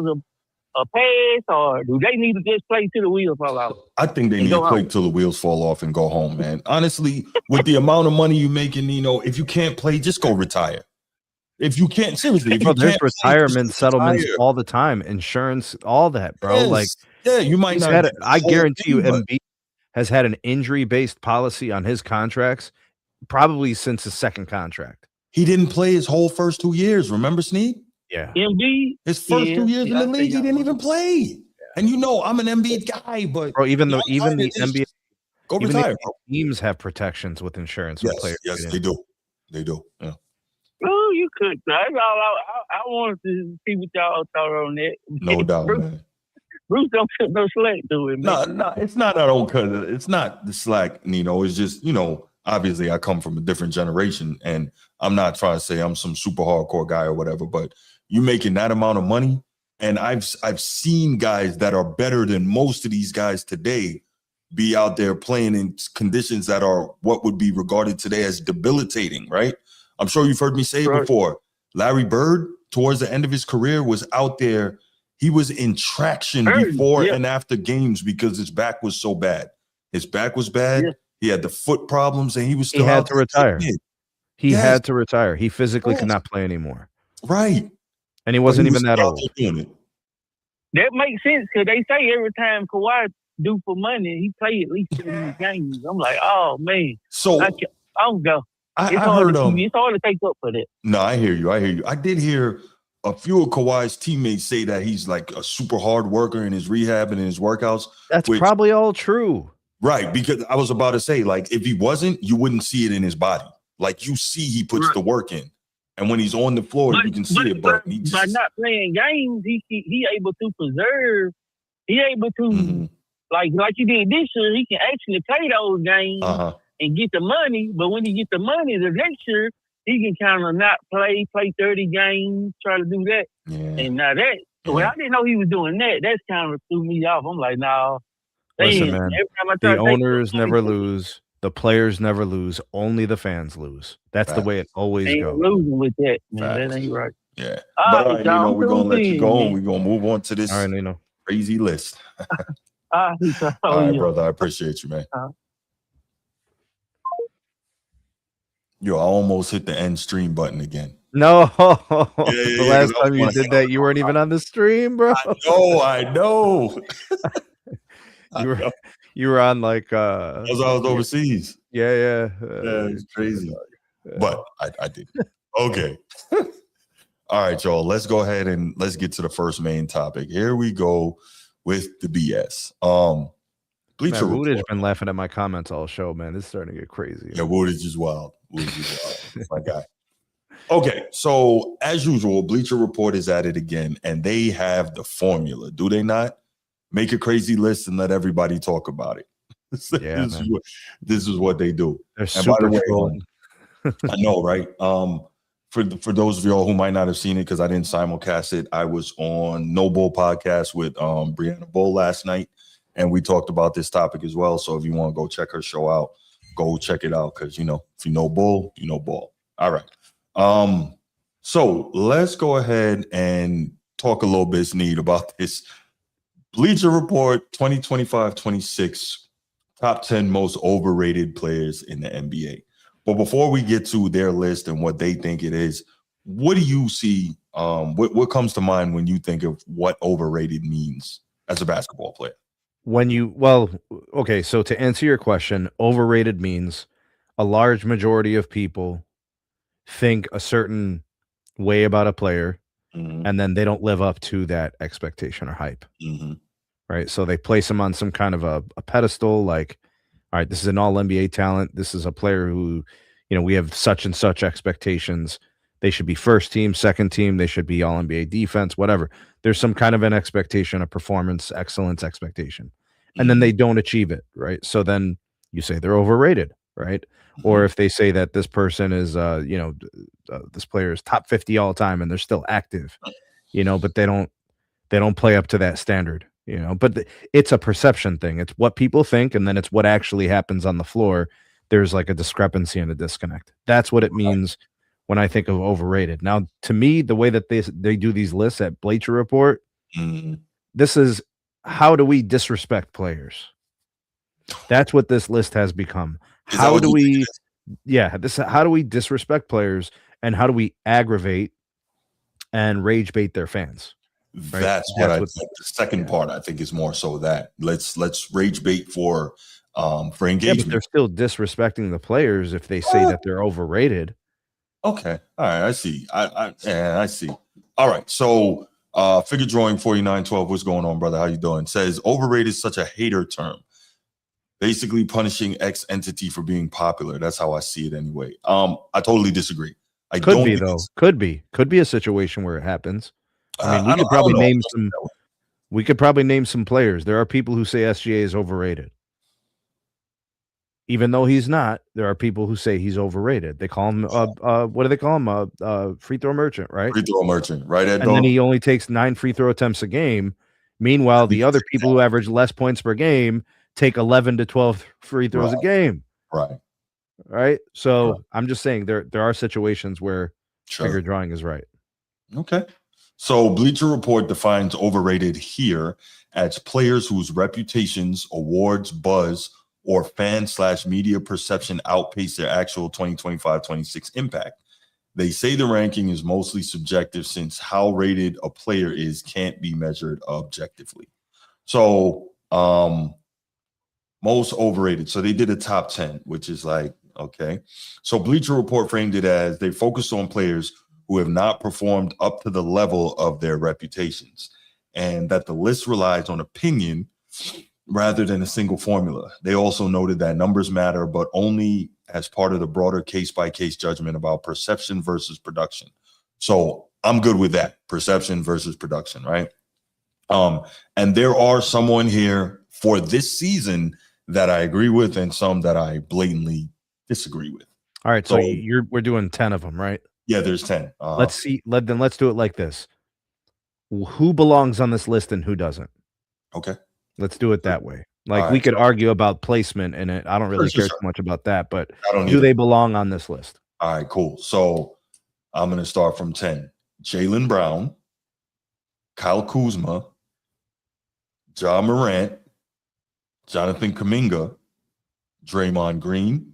a pass, or do they need to just play till the wheels fall out? I think they need to play till the wheels fall off and go home, man. Honestly, with the amount of money you making, if you can't play, just go retire. If you can't, seriously, if you there's can't retirement settlements retire. all the time, insurance, all that, bro. Yes. Like, yeah, you might not. I guarantee you, Embiid has had an injury-based policy on his contracts probably since his second contract. He didn't play his whole first 2 years. Remember, Snead? Yeah. Embiid? His first 2 years in the league, he didn't even play. And I'm an Embiid guy, but bro, even the NBA, go even retire, the teams have protections with insurance. Yes, with players yes, they do. They do. Yeah. Oh, you could. That's all I wanted to see what y'all thought on that. No doubt, man. Bruce don't put no slack to it, man. No, it's not. I don't cut it. It's not the slack, Nino. It's just, obviously I come from a different generation, and I'm not trying to say I'm some super hardcore guy or whatever, but you making that amount of money, and I've seen guys that are better than most of these guys today be out there playing in conditions that are what would be regarded today as debilitating, right? I'm sure you've heard me say it before. Larry Bird, towards the end of his career, was out there. He was in traction before and after games because his back was so bad. His back was bad. Yeah. He had the foot problems, and he was still had to retire. He had to retire. He physically could not play anymore. Right. And he wasn't even that old. That makes sense because they say every time Kawhi do for money, he play at least 30 games. I'm like, oh, man. So I don't go. I heard it's hard to take up for that. No, I hear you. I did hear a few of Kawhi's teammates say that he's like a super hard worker in his rehab and in his workouts. That's probably all true. Right. Because I was about to say, like, if he wasn't, you wouldn't see it in his body. Like, you see he puts the work in. And when he's on the floor, you can see it. But by not playing games, he able to preserve. He able to, like he did this year, he can actually play those games. And get the money, but when he get the money the next year, he can kind of not play 30 games, try to do that. Yeah. And now that, when I didn't know he was doing that, that's kind of threw me off. I'm like, no. Listen, man, the owners never lose. The players never lose. Only the fans lose. That's the way it always goes. Losing with that, man. That ain't right. Yeah. But we're going to let you go, and we're going to move on to this crazy list. All right, brother. I appreciate you, man. Yo, I almost hit the end stream button again. No, the last time you did that, you weren't even on the stream, bro. I know. You were on like as I was overseas. Yeah, it's crazy. But I did. Okay. All right, y'all. Let's go ahead and let's get to the first main topic. Here we go with the BS. Bleacher Report. Woodage been laughing at my comments all show, man. This is starting to get crazy. Yeah, Woodage is wild. My guy. Okay, so as usual, Bleacher Report is at it again, and they have the formula, do they not? Make a crazy list and let everybody talk about it. This is what they do. They're super trolling. I know, right? For those of y'all who might not have seen it because I didn't simulcast it, I was on No Bull podcast with Brianna Bull last night, and we talked about this topic as well. So if you want to go check her show out, go check it out because, if you know Bull, you know Ball. All right. So let's go ahead and talk a little bit, Snead, about this Bleacher Report 2025-26 top 10 most overrated players in the NBA. But before we get to their list and what they think it is, what do you see? What comes to mind when you think of what overrated means as a basketball player? Okay, so to answer your question, overrated means a large majority of people think a certain way about a player, and then they don't live up to that expectation or hype, right? So they place him on some kind of a pedestal, like, all right, this is an all NBA talent. This is a player who, we have such and such expectations. They should be first team, second team. They should be all NBA defense, whatever. There's some kind of an expectation, a performance excellence expectation, and then they don't achieve it, right? So then you say they're overrated, right? Or if they say that this person is, this player is top 50 all time and they're still active, but they don't play up to that standard, but it's a perception thing. It's what people think, and then it's what actually happens on the floor. There's like a discrepancy and a disconnect. That's what it means when I think of overrated. Now, to me, the way that they do these lists at Bleacher Report, this is how do we disrespect players? That's what this list has become. How do we disrespect players, and how do we aggravate and rage bait their fans? Right? That's what I think. The second part, I think, is more so that let's rage bait for engagement. Yeah, but they're still disrespecting the players if they say that they're overrated. Okay, all right, I see. I see. All right, so figure drawing 4912. What's going on, brother? How you doing? Says overrated is such a hater term. Basically punishing X entity for being popular. That's how I see it anyway. I totally disagree. Could be a situation where it happens. I mean, we could probably name some players. There are people who say SGA is overrated. Even though he's not, there are people who say he's overrated. They call him what do they call him? Free throw merchant, right? Free throw merchant, right? And then he only takes 9 free throw attempts a game. Meanwhile, the other people who average less points per game take 11 to 12 free throws a game. Right. So I'm just saying there are situations where figure drawing is right. Okay. So Bleacher Report defines overrated here as players whose reputations, awards, buzz, or fan/media perception outpace their actual 2025-26 impact. They say the ranking is mostly subjective since how rated a player is can't be measured objectively. So most overrated. So they did a top 10, which is like, okay. So Bleacher Report framed it as they focused on players who have not performed up to the level of their reputations, and that the list relies on opinion rather than a single formula. They also noted that numbers matter, but only as part of the broader case-by-case judgment about perception versus production. So I'm good with that, perception versus production, right? And there are someone here for this season that I agree with and some that I blatantly disagree with. All right, so we're doing 10 of them, right? Yeah, there's 10. Let's see. Let's do it like this. Who belongs on this list and who doesn't? Okay. Let's do it that way. Like we could argue about placement in it. I don't really care too much about that, but do they belong on this list? All right, cool. So I'm going to start from 10. Jaylen Brown, Kyle Kuzma, Ja Morant, Jonathan Kuminga, Draymond Green,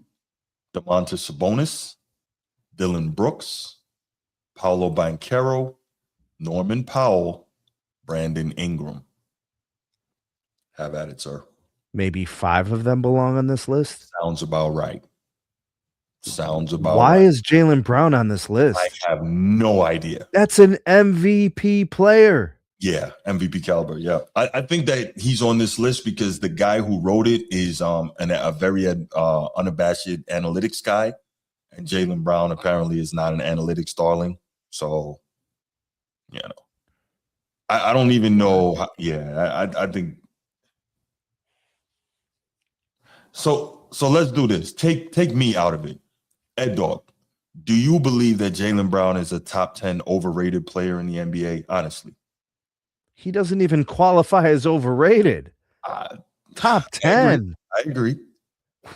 Domantas Sabonis, Dylan Brooks, Paolo Banchero, Norman Powell, Brandon Ingram. Have at it, sir. Maybe 5 of them belong on this list? Sounds about right. Why is Jaylen Brown on this list? I have no idea. That's an MVP player. Yeah, MVP caliber. Yeah, I think that he's on this list because the guy who wrote it is a very unabashed analytics guy, and Jaylen Brown apparently is not an analytics darling. So, I don't even know. I think. So let's do this. Take me out of it. Ed Dog, do you believe that Jaylen Brown is a top 10 overrated player in the NBA? Honestly. He doesn't even qualify as overrated. Top 10. I agree.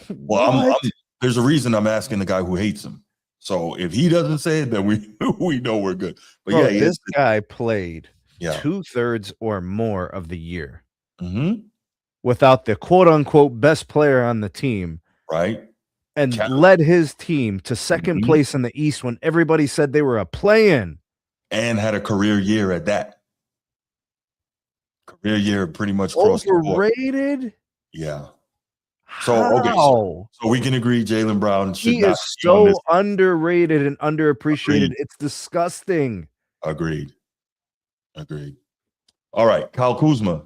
Well, there's a reason I'm asking the guy who hates him. So if he doesn't say it, then we know we're good. But bro, this guy played 2/3 or more of the year without the quote unquote best player on the team. Right. And led his team to second place in the East when everybody said they were a play-in. And had a career year at that. Career year pretty much across the board. Overrated? Yeah. So okay, How? so we can agree Jaylen Brown should He not is be on this. so underrated and underappreciated. Agreed. It's disgusting. Agreed. All right, Kyle Kuzma.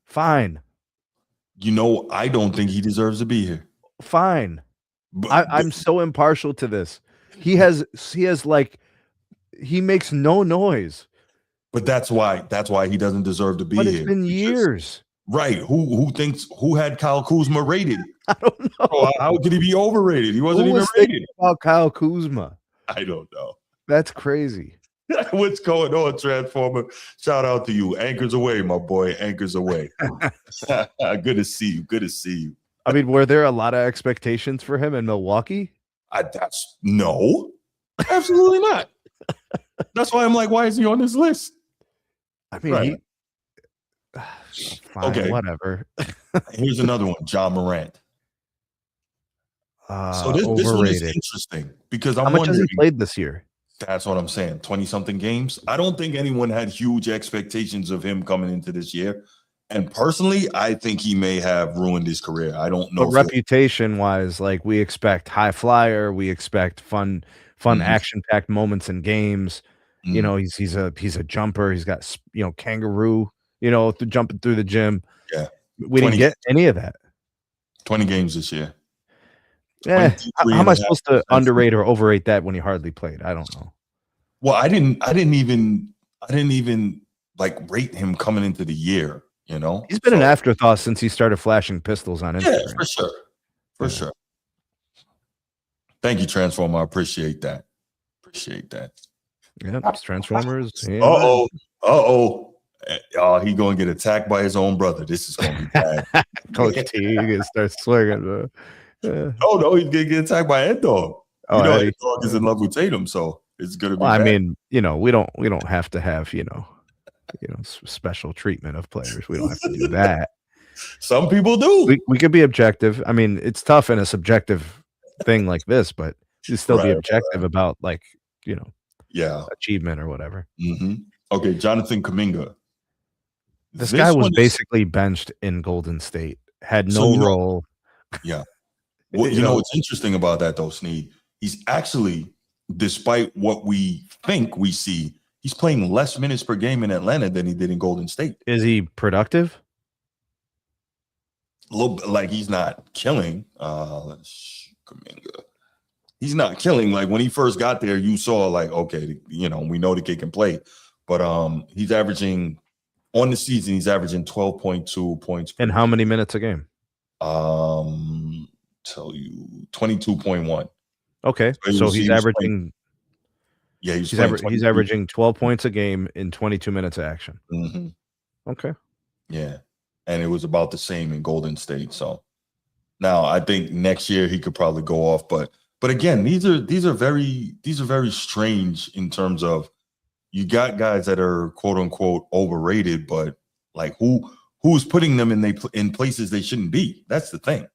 Fine. I don't think he deserves to be here. Fine. But, I'm so impartial to this. He makes no noise. but that's why he doesn't deserve to be But here. it's been Because- years. Right. Who had Kyle Kuzma rated? I don't know. Oh, how could he be overrated? He wasn't Who even was thinking rated. about Kyle Kuzma? I don't know. That's crazy. What's going on, Transformer? Shout out to you. Anchors away, my boy. Anchors away. Good to see you. I mean, were there a lot of expectations for him in Milwaukee? No, absolutely not. That's why I'm like, why is he on this list? I mean, Right. fine, Okay. whatever. Here's another one, John Morant. So this one is Overrated. interesting because How I'm much has wondering. he played this year? That's what I'm saying. 20-something games. I don't think anyone had huge expectations of him coming into this year. And personally, I think he may have ruined his career. I don't know. But reputation wise, like we expect high flyer, we expect fun, Mhm. action-packed moments in games. Mhm. You know, he's a jumper. He's got kangaroo. Jumping through the gym. Yeah. We 20 didn't get any of that. 20 games this year. Yeah. 23 How and am a I half supposed to percent. underrate or overrate that when he hardly played? I don't know. Well, I didn't even like rate him coming into the year. He's been an afterthought since he started flashing pistols on Instagram. Yeah, for sure. Thank you, Transformer. I appreciate that. Yeah, it's Transformers. Yeah. Oh, he gonna get attacked by his own brother. This is gonna be bad. Coach T, you gonna start swinging. Bro. Yeah. Oh no, he's gonna get attacked by Ed Dog. Oh, Eddie. Ed Dog is in love with Tatum, so it's gonna be. Well, I bad. mean, we don't have to have special treatment of players. We don't have to do that. Some people do. We could be objective. I mean, it's tough in a subjective thing like this, but you still be Right, objective about Yeah. achievement or whatever. Mm-hmm. Okay, Jonathan Kuminga. This guy was one is- basically benched in Golden State. Had So, no role. Yeah. Well, you know what's interesting about that though, Sneed? He's actually, despite what we think we see, he's playing less minutes per game in Atlanta than he did in Golden State. Is he productive? A little bit, like he's not killing. Kuminga. He's not killing. Like when he first got there, you saw like, okay, we know the kid can play, but he's averaging on the season. He's averaging 12.2 points. And how many minutes a game? Tell you 22.1. Okay, so he's averaging. Yeah, He's averaging 12 points a game in 22 minutes of action. Mm-hmm. Okay. Yeah, and it was about the same in Golden State. So now I think next year he could probably go off, but again, these are very strange in terms of you got guys that are quote unquote overrated, but like who's putting them in places they shouldn't be? That's the thing.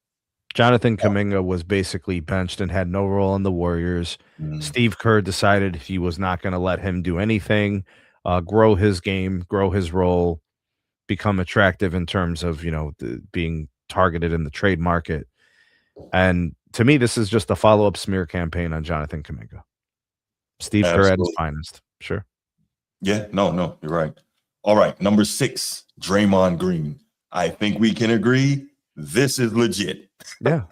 Jonathan Kuminga was basically benched and had no role in the Warriors. Mm. Steve Kerr decided he was not going to let him do anything, grow his game, grow his role, become attractive in terms of, being targeted in the trade market. And to me, this is just a follow-up smear campaign on Jonathan Kuminga. Steve Kerr at his finest. Sure. Yeah, no, you're right. All right, number 6, Draymond Green. I think we can agree this is legit. Yeah.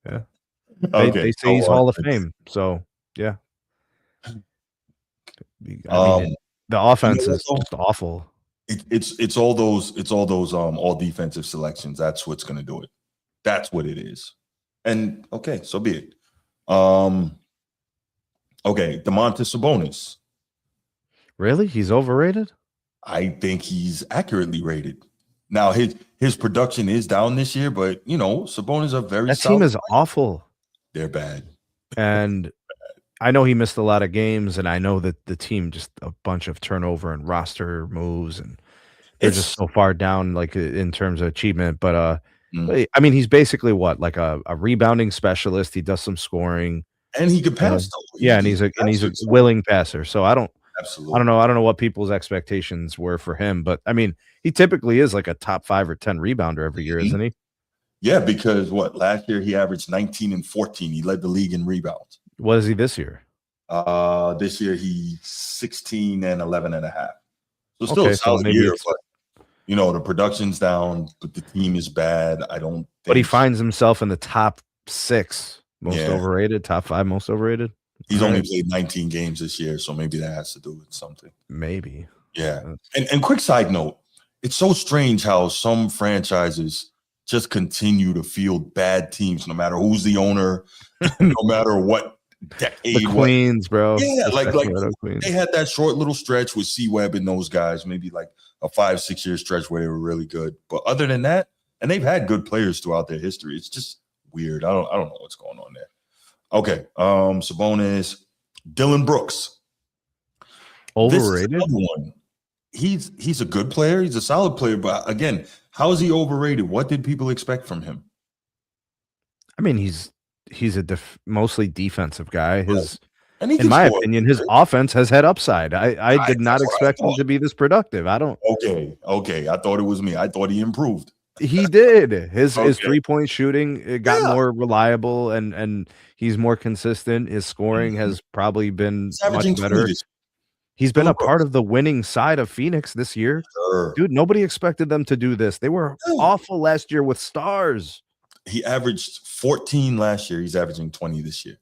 Okay. They say he's Hall of Fame. So, yeah. I mean, the offense is just awful. It's all those all defensive selections. That's what's going to do it. That's what it is. And okay, so be it. Okay, Domantas Sabonis. Really? He's overrated? I think he's accurately rated. Now his production is down this year, but Sabonis are very that solid team is player. awful. They're bad. And I know he missed a lot of games, and I know that the team just a bunch of turnover and roster moves, and they're just so far down, like in terms of achievement. But I mean, he's basically what, like a rebounding specialist. He does some scoring, and he could pass. and he's a willing passer. So I don't Absolutely. I don't know what people's expectations were for him, but I mean, he typically is like a top 5 or 10 rebounder every year, isn't he? Yeah, because last year he averaged 19 and 14. He led the league in rebounds. What is he this year? This year he's 16 and 11 and a half. So still Okay, a so solid maybe year, it's- but the production's down, but the team is bad. I don't think But he finds himself in the top 6 most Yeah. overrated, top 5 most overrated. he's All only right. played 19 games this year, so maybe that has to do with something. Maybe. Yeah. And quick side note, it's so strange how some franchises just continue to field bad teams, no matter who's the owner, no matter what decade. The Queens, bro. Yeah, The like Sacramento Queens. they had that short little stretch with C-Webb and those guys, maybe like a 5-6 year stretch where they were really good. But other than that, and they've had good players throughout their history. It's just weird. I don't know what's going on there. Okay. Sabonis, Dylan Brooks. Overrated. This is another one. He's a good player. He's a solid player. But again, how is he overrated? What did people expect from him? I mean, he's a mostly defensive guy. And he In can my score. opinion, his offense has had upside. I did not that's what I expect him thought. to be this productive. I don't. Okay. I thought it was me. I thought he improved. He did. His Okay. 3-point shooting it got more reliable and he's more consistent. His scoring has probably been He's averaging much 20 better. this He's been Dylan a part of the winning side of Phoenix this year. year. Dude, nobody expected them to do this. They were awful last year with stars. He averaged 14 last year. He's averaging 20 this year.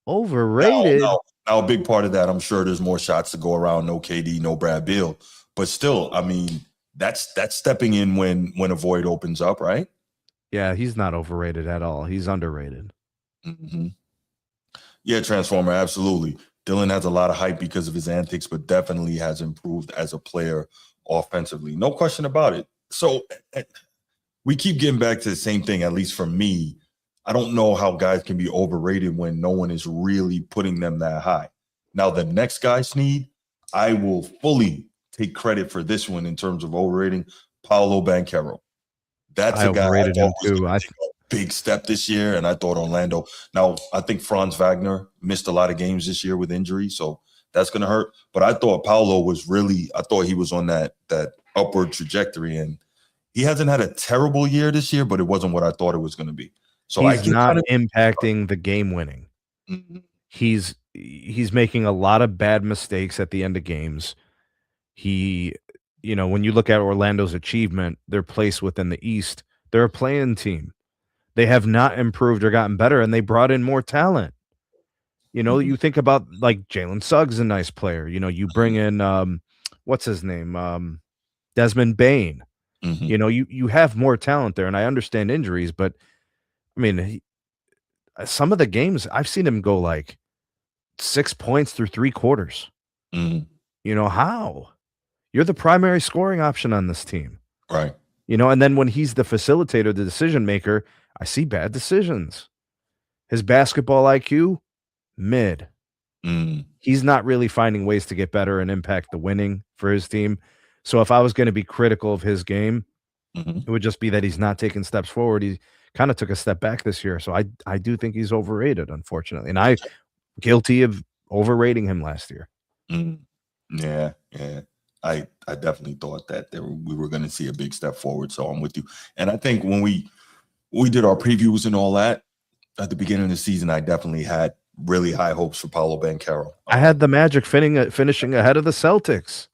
Overrated. Now, a big part of that, I'm sure there's more shots to go around. No KD, no Brad Beal. But still, I mean, that's stepping in when a void opens up, right? Yeah, he's not overrated at all. He's underrated. Mm-hmm. Yeah, Transformer, absolutely. Dylan has a lot of hype because of his antics, but definitely has improved as a player offensively. No question about it. So we keep getting back to the same thing, at least for me. I don't know how guys can be overrated when no one is really putting them that high. Now, the next guy, Sneed, I will fully take credit for this one in terms of overrating, Paolo Banchero. That's a guy I overrated him thought was too. going to take a big step this year, and I thought Orlando. Now, I think Franz Wagner missed a lot of games this year with injury, so that's going to hurt. But I thought Paolo was I thought he was on that upward trajectory, and he hasn't had a terrible year this year, but it wasn't what I thought it was going to be. So he's not impacting the game winning. Mm-hmm. He's making a lot of bad mistakes at the end of games. When you look at Orlando's achievement, their place within the East, they're a play-in team. They have not improved or gotten better, and they brought in more talent. You think about like Jalen Suggs, a nice player. You bring in what's his name, Desmond Bain. Mm-hmm. You have more talent there, and I understand injuries, but I mean, some of the games I've seen him go like 6 points through 3 quarters. Mm-hmm. How? You're the primary scoring option on this team, right? And then when he's the facilitator, the decision maker, I see bad decisions. His basketball IQ, mid. He's not really finding ways to get better and impact the winning for his team. So if I was going to be critical of his game, it would just be that he's not taking steps forward. He kind of took a step back this year. So I do think he's overrated, unfortunately. And I'm guilty of overrating him last year. Yeah. I definitely thought that we were going to see a big step forward. So I'm with you. And I think when we did our previews and all that at the beginning of the season, I definitely had really high hopes for Paolo Banchero. I had the Magic finishing ahead of the Celtics.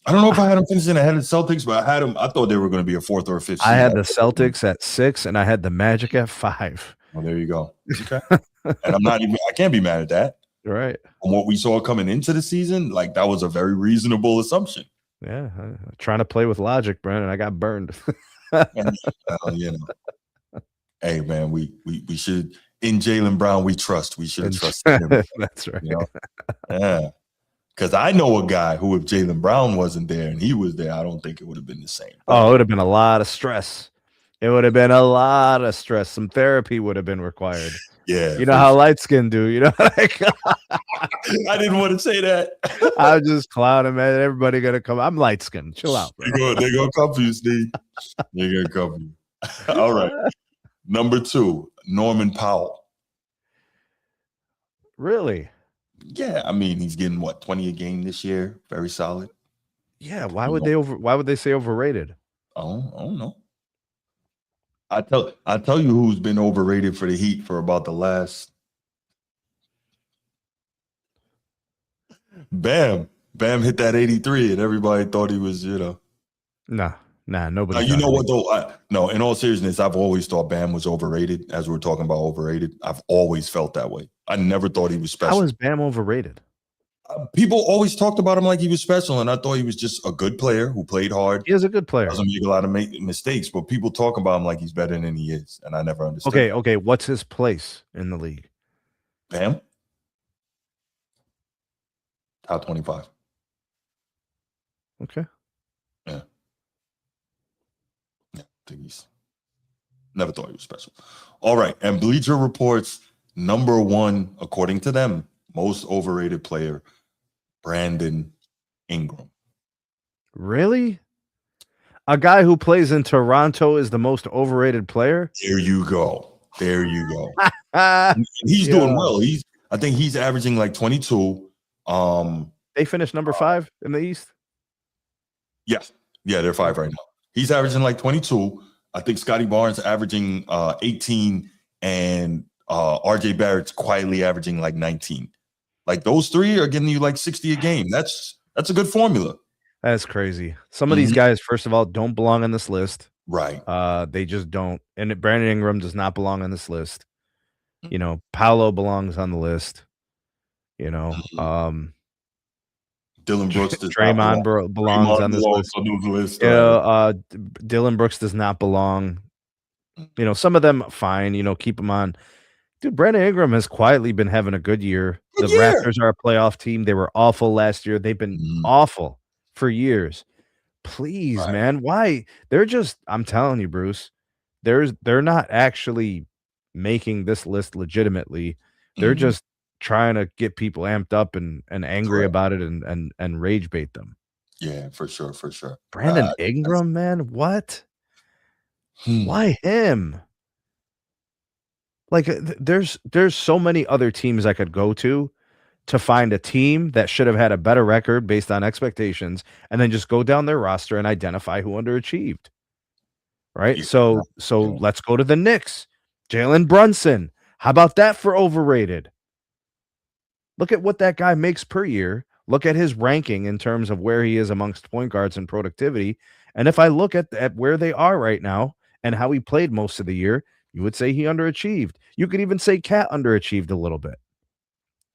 I don't know if I had them finishing ahead of the Celtics, but I thought they were going to be a 4th or a 5th seed. I had the Celtics at 6, and I had the Magic at 5. Well, there you go. Okay. And I can't be mad at that. Right. From what we saw coming into the season, like that was a very reasonable assumption. Yeah. Trying to play with logic, Brandon. I got burned. Hey, man, we should, in Jaylen Brown, we trust. We should have trusted him. That's right. Yeah. Because I know a guy who, if Jaylen Brown wasn't there and he was there, I don't think it would have been the same. Oh, it would have been a lot of stress. Some therapy would have been required. Yeah. You know how light skin do, like, I didn't want to say that. I was just clowning, man. Everybody gonna come. I'm light skinned. Chill out, bro. They're gonna come for you, Steve. They're gonna come for you. All right. Number 2, Norman Powell. Really? Yeah, I mean, he's getting what, 20 a game this year. Very solid. Yeah, why would they say overrated? I don't know. I tell you who's been overrated for the Heat for about the last. Bam hit that 83, and everybody thought he was, Nah, nobody. You know what though? No, in all seriousness, I've always thought Bam was overrated. As we're talking about overrated, I've always felt that way. I never thought he was special. How is Bam overrated? People always talked about him like he was special, and I thought he was just a good player who played hard. He is a good player. Doesn't make a lot of mistakes, but people talk about him like he's better than he is, and I never understood. Okay. What's his place in the league? Bam, top 25. Okay. Yeah. I think he's never thought he was special. All right, and Bleacher reports number one, according to them, most overrated player, Brandon Ingram. Really? A guy who plays in Toronto is the most overrated player? There you go. He's doing well. I think he's averaging like 22. They finished number 5 in the East? Yes. Yeah, they're 5 right now. He's averaging like 22. I think Scotty Barnes averaging 18, and RJ Barrett's quietly averaging like 19. Like those three are getting you like 60 a game. That's a good formula. That's crazy. Some of these guys, first of all, don't belong on this list. Right. They just don't. And Brandon Ingram does not belong on this list. You know, Paolo belongs on the list. You know, Dylan Brooks does Draymond belongs on this list. Dylan Brooks does not belong. You know, some of them fine, you know, keep them on. Dude, Brandon Ingram has quietly been having a good year. Raptors are a playoff team. They were awful last year. They've been awful for years. Please, man. Why? I'm telling you, Bruce, they're not actually making this list legitimately. They're just trying to get people amped up and angry about it and rage bait them. Yeah, for sure. Brandon Ingram, man, what? Why him? Like, there's so many other teams I could go to find a team that should have had a better record based on expectations, and then just go down their roster and identify who underachieved. Right? Yeah. So let's go to the Knicks. Jalen Brunson. How about that for overrated? Look at what that guy makes per year. Look at his ranking in terms of where he is amongst point guards and productivity. And if I look at where they are right now and how he played most of the year, you would say he underachieved. You could even say Cat underachieved a little bit.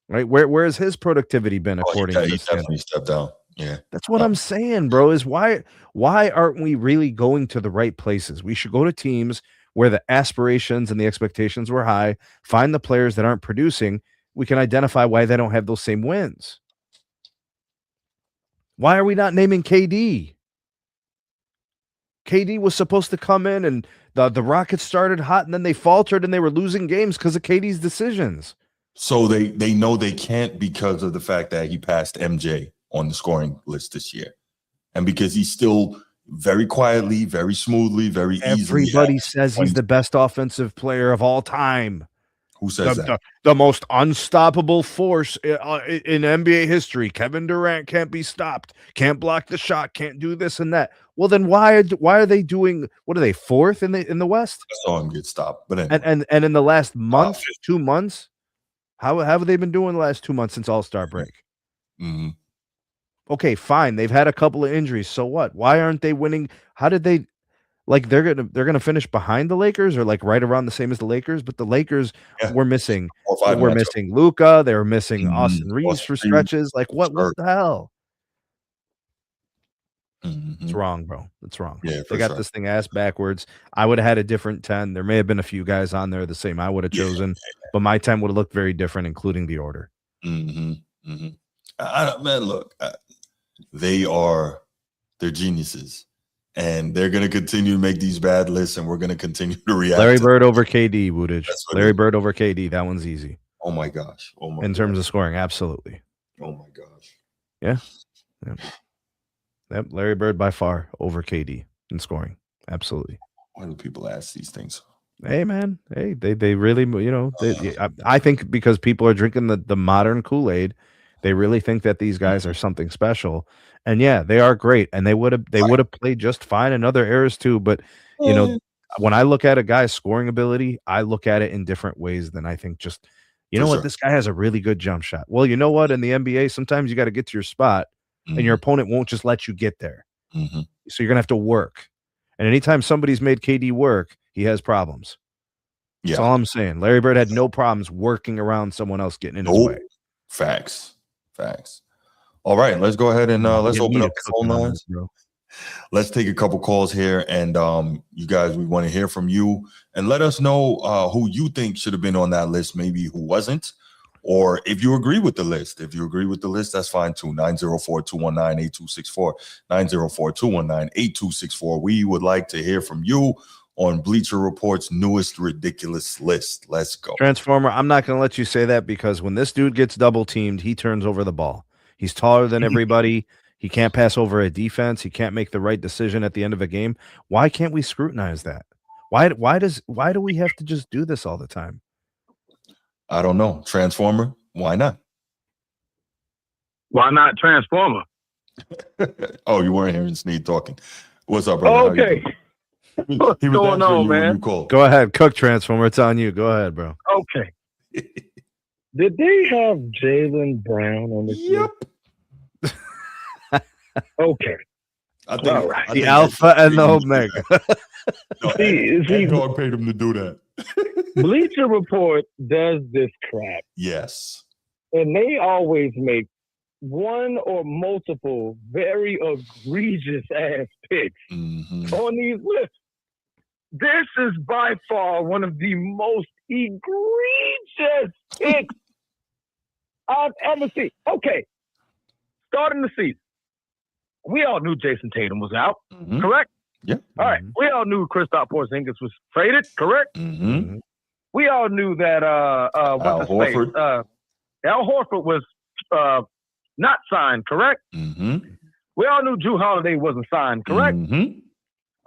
Right? Where has his productivity been according to this? He definitely stepped down. Yeah. That's what I'm saying, bro, is why aren't we really going to the right places? We should go to teams where the aspirations and the expectations were high, find the players that aren't producing. We can identify why they don't have those same wins. Why are we not naming KD? KD was supposed to come in, and the Rockets started hot, and then they faltered, and they were losing games because of KD's decisions. So they know they can't because of the fact that he passed MJ on the scoring list this year. And because he's still very quietly, very smoothly, very easily. Everybody says he's the best offensive player of all time. Who says that? The most unstoppable force in NBA history. Kevin Durant can't be stopped. Can't block the shot. Can't do this and that. Well, then why are they doing? What are they, 4th in the West? I saw him get stopped. But anyway. and in the last month, 2 months, how have they been doing the last 2 months since All-Star break? Mm-hmm. Okay, fine. They've had a couple of injuries. So what? Why aren't they winning? How did they? Like, they're gonna finish behind the Lakers, or like right around the same as the Lakers, but the Lakers were missing. We're missing Luka. They were missing Austin Reeves for stretches. Like, what the hell? It's wrong, bro. It's wrong. Yeah, they got this thing ass backwards. I would have had a different 10. There may have been a few guys on there the same I would have chosen, but my 10 would have looked very different, including the order. Man, look, they're geniuses. And they're going to continue to make these bad lists, and we're going to continue to react. Larry Bird over KD, Woodage. Larry Bird over KD. That one's easy. Oh, my gosh. In terms of scoring, absolutely. Oh, my gosh. Yeah. Yep. Larry Bird by far over KD in scoring. Absolutely. Why do people ask these things? Hey man, hey, they really, I think because people are drinking the modern Kool-Aid, they really think that these guys are something special. And yeah, they are great, and they would have played just fine in other eras too. But when I look at a guy's scoring ability, I look at it in different ways than I think just, you know what, this guy has a really good jump shot. Well, you know what, in the NBA, sometimes you got to get to your spot, and your opponent won't just let you get there. So you're gonna have to work. And anytime somebody's made KD work, he has problems. That's all I'm saying. Larry Bird had no problems working around someone else getting in his way. Facts. All right, let's go ahead and let's open up the phone lines, bro. Let's take a couple calls here, and you guys, we want to hear from you, and let us know who you think should have been on that list, maybe who wasn't, or if you agree with the list. If you agree with the list, that's fine too. 904-219-8264, 904-219-8264. We would like to hear from you on Bleacher Report's newest ridiculous list. Let's go. Transformer, I'm not going to let you say that, because when this dude gets double teamed, he turns over the ball. He's taller than everybody. He can't pass over a defense. He can't make the right decision at the end of a game. Why can't we scrutinize that? Why do we have to just do this all the time? I don't know. Transformer, why not? Why not Transformer? Oh, you weren't hearing Sneed talking. What's up, brother? Okay. What's going on, man? Go ahead, cook Transformer. It's on you. Go ahead, bro. Okay. Did they have Jaylen Brown on this list? Okay. I think, the Alpha and the Omega. See, dog paid him to do that. Bleacher Report does this crap. Yes. And they always make one or multiple very egregious ass picks on these lists. This is by far one of the most egregious picks I've ever seen. Okay. Starting the season, we all knew Jason Tatum was out, correct? Yeah. All right. We all knew Kristaps Porzingis was traded, correct? We all knew that Al Horford. Al Horford was not signed, correct? We all knew Jrue Holiday wasn't signed, correct?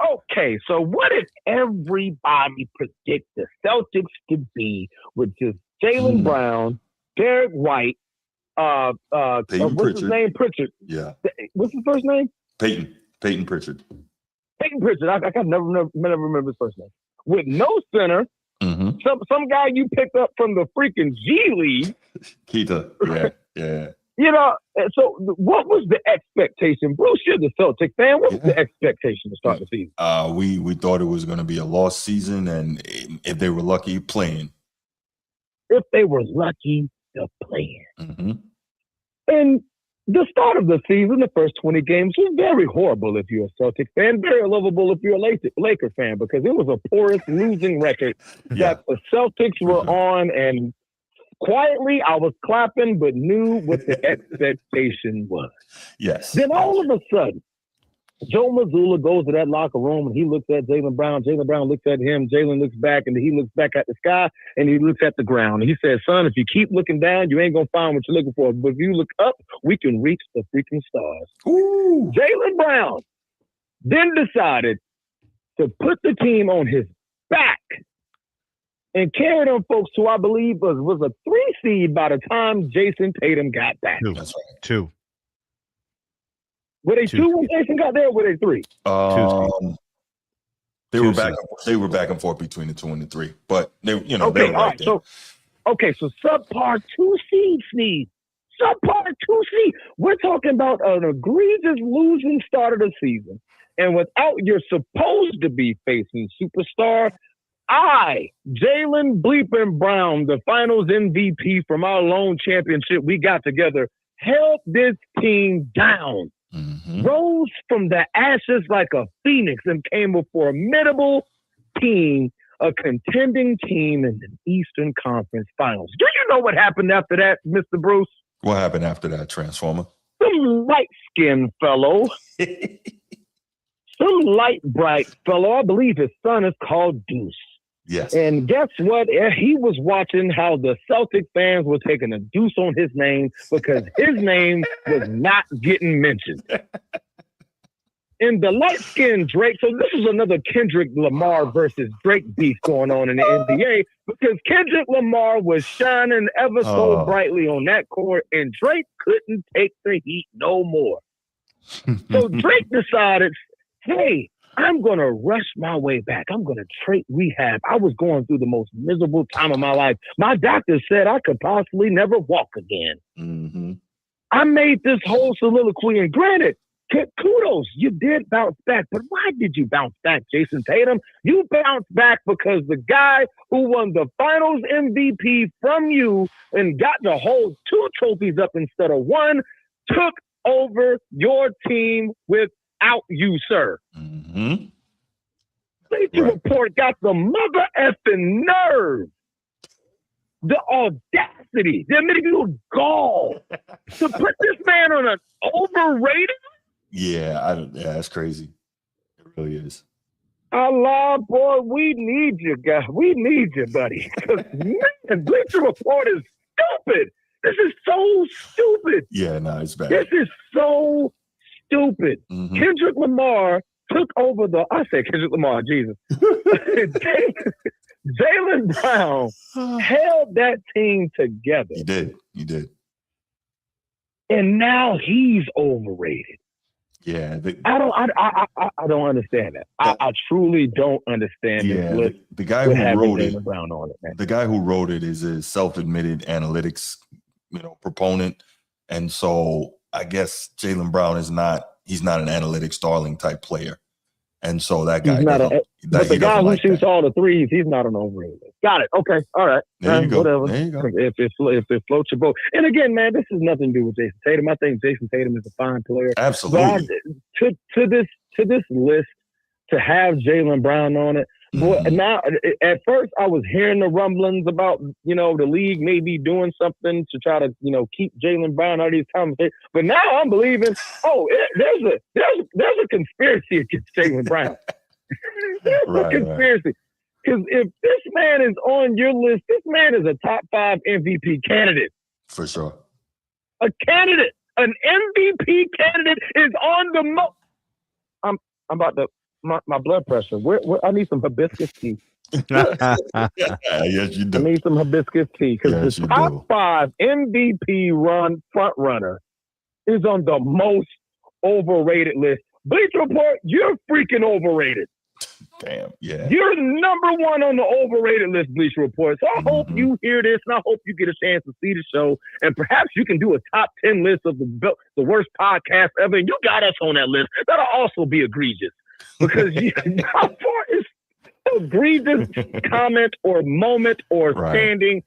Okay, so what did everybody predict the Celtics to be with just Jaylen Brown, Derek White, what's his name? Pritchard. Yeah. What's his first name? Peyton Pritchard. Peyton Pritchard. I can never remember his first name. With no center, some guy you picked up from the freaking G League. Keita. Yeah. You know, so what was the expectation? Bruce, you're the Celtic fan. What was the expectation to start the season? We thought it was going to be a lost season, and if they were lucky, playing. If they were lucky, they're playing. And the start of the season, the first 20 games, was very horrible if you're a Celtic fan, very lovable if you're a Laker fan, because it was a porous losing record that the Celtics were on, and quietly, I was clapping, but knew what the expectation was. Yes. Then all of a sudden, Joe Mazzulla goes to that locker room and he looks at Jaylen Brown. Jaylen Brown looks at him. Jaylen looks back and he looks back at the sky and he looks at the ground. And he says, son, if you keep looking down, you ain't going to find what you're looking for. But if you look up, we can reach the freaking stars. Jaylen Brown then decided to put the team on his back and carry them folks who I believe was a 3 seed by the time Jason Tatum got back. Two. Were they 2 when Jason got there, or were they 3? They were back and forth between the 2 and the 3. But they were all right there. So subpar 2 seed sneeze. Subpar 2 seed. We're talking about an egregious losing start of the season. And without your supposed to be facing superstar, Jaylen Bleepin Brown, the finals MVP from our lone championship we got together, held this team down, rose from the ashes like a phoenix, and came a formidable team, a contending team in the Eastern Conference Finals. Do you know what happened after that, Mr. Bruce? What happened after that, Transformer? Some light-skinned fellow. Some light, bright fellow. I believe his son is called Deuce. Yes. And guess what? He was watching how the Celtic fans were taking a deuce on his name because his name was not getting mentioned. in the light-skinned Drake. So this is another Kendrick Lamar versus Drake beef going on in the NBA because Kendrick Lamar was shining ever so brightly on that court, and Drake couldn't take the heat no more. So Drake decided, hey, I'm going to rush my way back. I'm going to trade rehab. I was going through the most miserable time of my life. My doctor said I could possibly never walk again. Mm-hmm. I made this whole soliloquy, and granted, kudos, you did bounce back. But why did you bounce back, Jason Tatum? You bounced back because the guy who won the finals MVP from you and got to hold 2 trophies up instead of 1 took over your team without you, sir. Mm-hmm. Bleacher Report got the mother effing nerve, the audacity, the medieval gall to put this man on an overrated. Yeah, that's crazy. It really is. Allah, boy, we need you, guys. We need you, buddy. Because, man, Bleacher Report is stupid. This is so stupid. Yeah, no, it's bad. This is so stupid. Mm-hmm. Kendrick Lamar took over I said Kendrick Lamar, Jesus. Jaylen Brown held that team together. He did. And now he's overrated. Yeah. I don't understand that. I truly don't understand this. The guy who wrote it, Brown on it, man. the guy who wrote it is a self-admitted analytics, proponent. And so I guess Jaylen Brown he's not an analytics darling type player. And so that guy, but the guy who shoots all the threes, he's not an overrated. Got it. Okay. All right. There you go. Whatever. There you go. If it floats your boat. And again, man, this has nothing to do with Jason Tatum. I think Jason Tatum is a fine player. Absolutely. But to this list, to have Jaylen Brown on it, boy, now at first I was hearing the rumblings about the league maybe doing something to try to keep Jaylen Brown out of these conversations. But now I'm believing, there's a conspiracy against Jaylen Brown. There's a conspiracy. Because if this man is on your list, this man is a top 5 MVP candidate. For sure. A candidate, an MVP candidate is on the I'm about to. My blood pressure. Where I need some hibiscus tea. Yes, you do. I need some hibiscus tea because the top 5 MVP front runner is on the most overrated list. Bleacher Report, you're freaking overrated. Damn, yeah. You're number 1 on the overrated list, Bleacher Report. So I hope you hear this, and I hope you get a chance to see the show, and perhaps you can do a top 10 list of the worst podcast ever, and you got us on that list. That'll also be egregious. Because how far is egregious comment or moment or standing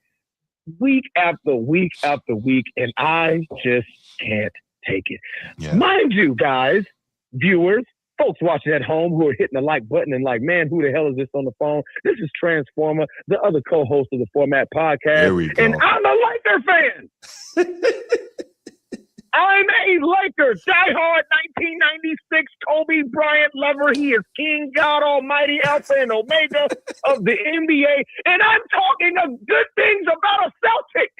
week after week after week, and I just can't take it. Yeah. Mind you, guys, viewers, folks watching at home who are hitting the like button and like, man, who the hell is this on the phone? This is Transformer, the other co-host of the Format Podcast. There we go. And I'm a Laker fan. I'm a Laker, diehard 1996 Kobe Bryant lover. He is King, God Almighty, Alpha and Omega of the NBA. And I'm talking of good things about a Celtic.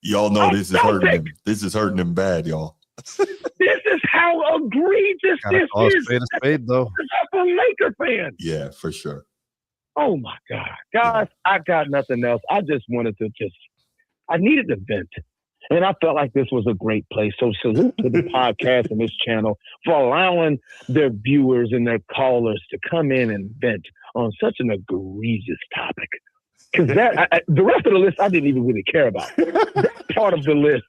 Y'all know this is hurting him. This is hurting him bad, y'all. This is how egregious this is. Spade a spade, though. I'm a Laker fan. Yeah, for sure. Oh, my God. Guys, I got nothing else. I just wanted to I needed to vent. And I felt like this was a great place. So salute to the podcast and this channel for allowing their viewers and their callers to come in and vent on such an egregious topic. Because the rest of the list I didn't even really care about. That part of the list,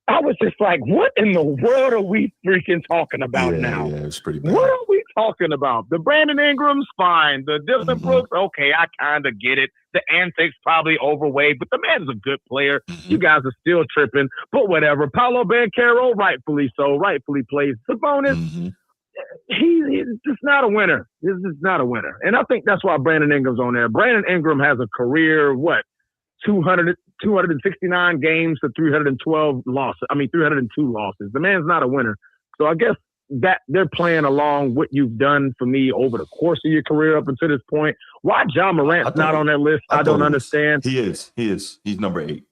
I was just like, what in the world are we freaking talking about now? Yeah, it's pretty bad. What are we talking about? The Brandon Ingram's fine. The Dylan Brooks, okay, I kind of get it. The antics probably overweight, but the man is a good player. You guys are still tripping, but whatever. Paolo Banchero, rightfully so, rightfully plays. Sabonis, he's just not a winner. This is not a winner. And I think that's why Brandon Ingram's on there. Brandon Ingram has a career, 269 games to 312 losses. 302 losses. The man's not a winner. So I guess that they're playing along what you've done for me over the course of your career up until this point. Why John Morant's not on that list, I don't understand. He is. He's number 8.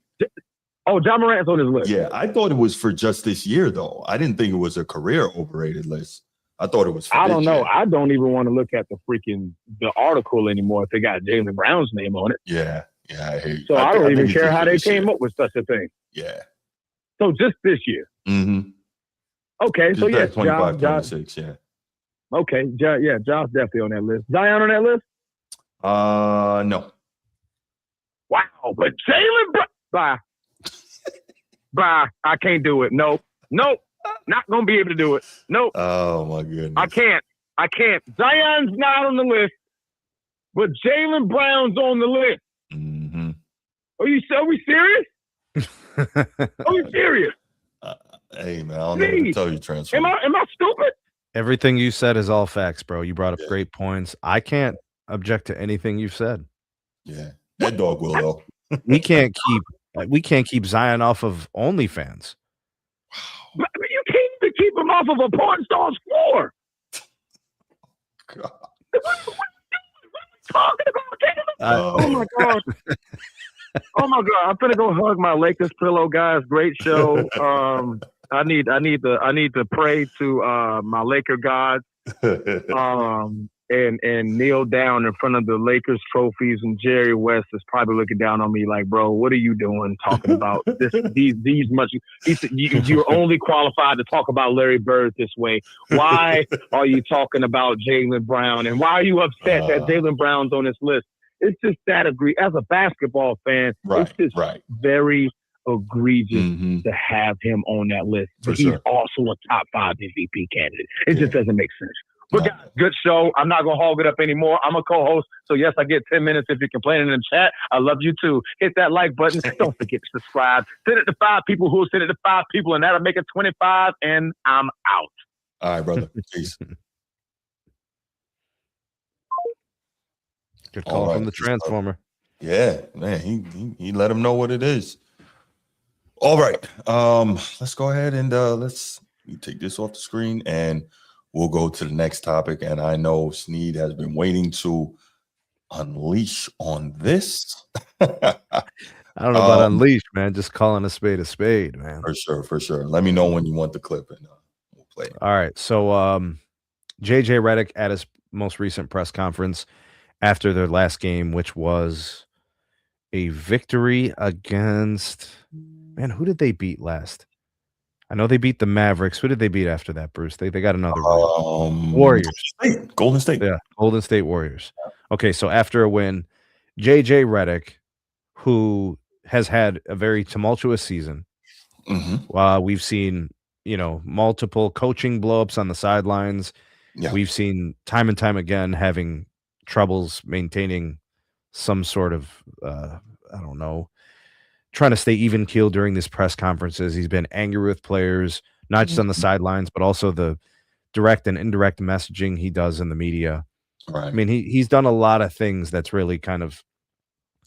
Oh, John Morant's on his list. Yeah, I thought it was for just this year, though. I didn't think it was a career overrated list. I thought it was for I this don't know. year. I don't even want to look at the article anymore if they got Jaylen Brown's name on it. Yeah, I hate. So I don't even care how they came came up with such a thing. Yeah. So just this year. Mm-hmm. Okay, so yes, 25, Josh. 26, yeah. Okay, yeah, Josh definitely on that list. Zion on that list? No. Wow, but Jaylen Brown. Bye. I can't do it. Nope. Not gonna be able to do it. Nope. Oh my goodness. I can't. Zion's not on the list, but Jaylen Brown's on the list. Mm-hmm. Are we serious? Are we serious? Hey man, I don't know what to tell you, Transfer. Am I stupid? Everything you said is all facts, bro. You brought up Yeah. great points. I can't object to anything you've said. Yeah, that dog will though. We can't keep Zion off of OnlyFans. But you can't even keep him off of a porn star's floor. God. What are you talking about, Jaylen? Oh my god. Oh my god. I'm gonna go hug my Lakers pillow, guys. Great show. I need to pray to my Laker gods. And kneel down in front of the Lakers trophies, and Jerry West is probably looking down on me like, bro, what are you doing talking about these much? You're only qualified to talk about Larry Bird this way. Why are you talking about Jaylen Brown? And why are you upset that Jaylen Brown's on this list? It's just that as a basketball fan, it's just very egregious to have him on that list. But he's also a top 5 MVP candidate. It just doesn't make sense. But guys, good show. I'm not going to hog it up anymore. I'm a co-host. So yes, I get 10 minutes if you're complaining in the chat. I love you too. Hit that like button. Don't forget to subscribe. Send it to 5 people who will send it to 5 people, and that'll make it 25, and I'm out. All right, brother. Peace. Good call from the Transformer. Yeah, man. He let him know what it is. All right. Let's go ahead and let's take this off the screen and we'll go to the next topic. And I know Sneed has been waiting to unleash on this. I don't know about unleash, man. Just calling a spade, man. For sure. Let me know when you want the clip and we'll play it. All right. So JJ Redick at his most recent press conference after their last game, which was a victory against, man, who did they beat last? I know they beat the Mavericks. Who did they beat after that, Bruce? They got another Warriors. Golden State. Yeah, Golden State Warriors. Okay, so after a win, JJ Redick, who has had a very tumultuous season, we've seen, multiple coaching blowups on the sidelines. Yeah. We've seen time and time again having troubles maintaining some sort of, trying to stay even keel during these press conferences. He's been angry with players, not just on the sidelines, but also the direct and indirect messaging he does in the media. Right. I mean, he's done a lot of things that's really kind of,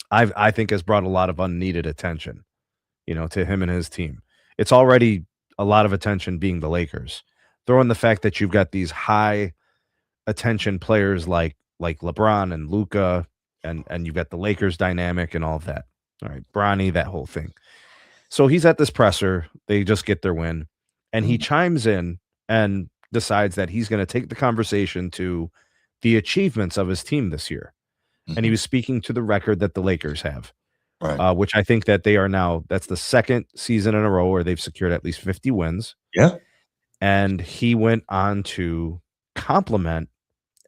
I think, has brought a lot of unneeded attention, to him and his team. It's already a lot of attention being the Lakers. Throw in the fact that you've got these high attention players like LeBron and Luka, and you've got the Lakers dynamic and all of that. All right, Bronny, that whole thing. So he's at this presser. They just get their win. And he chimes in and decides that he's going to take the conversation to the achievements of his team this year. And he was speaking to the record that the Lakers have, which I think that they are now, that's the second season in a row where they've secured at least 50 wins. Yeah. And he went on to compliment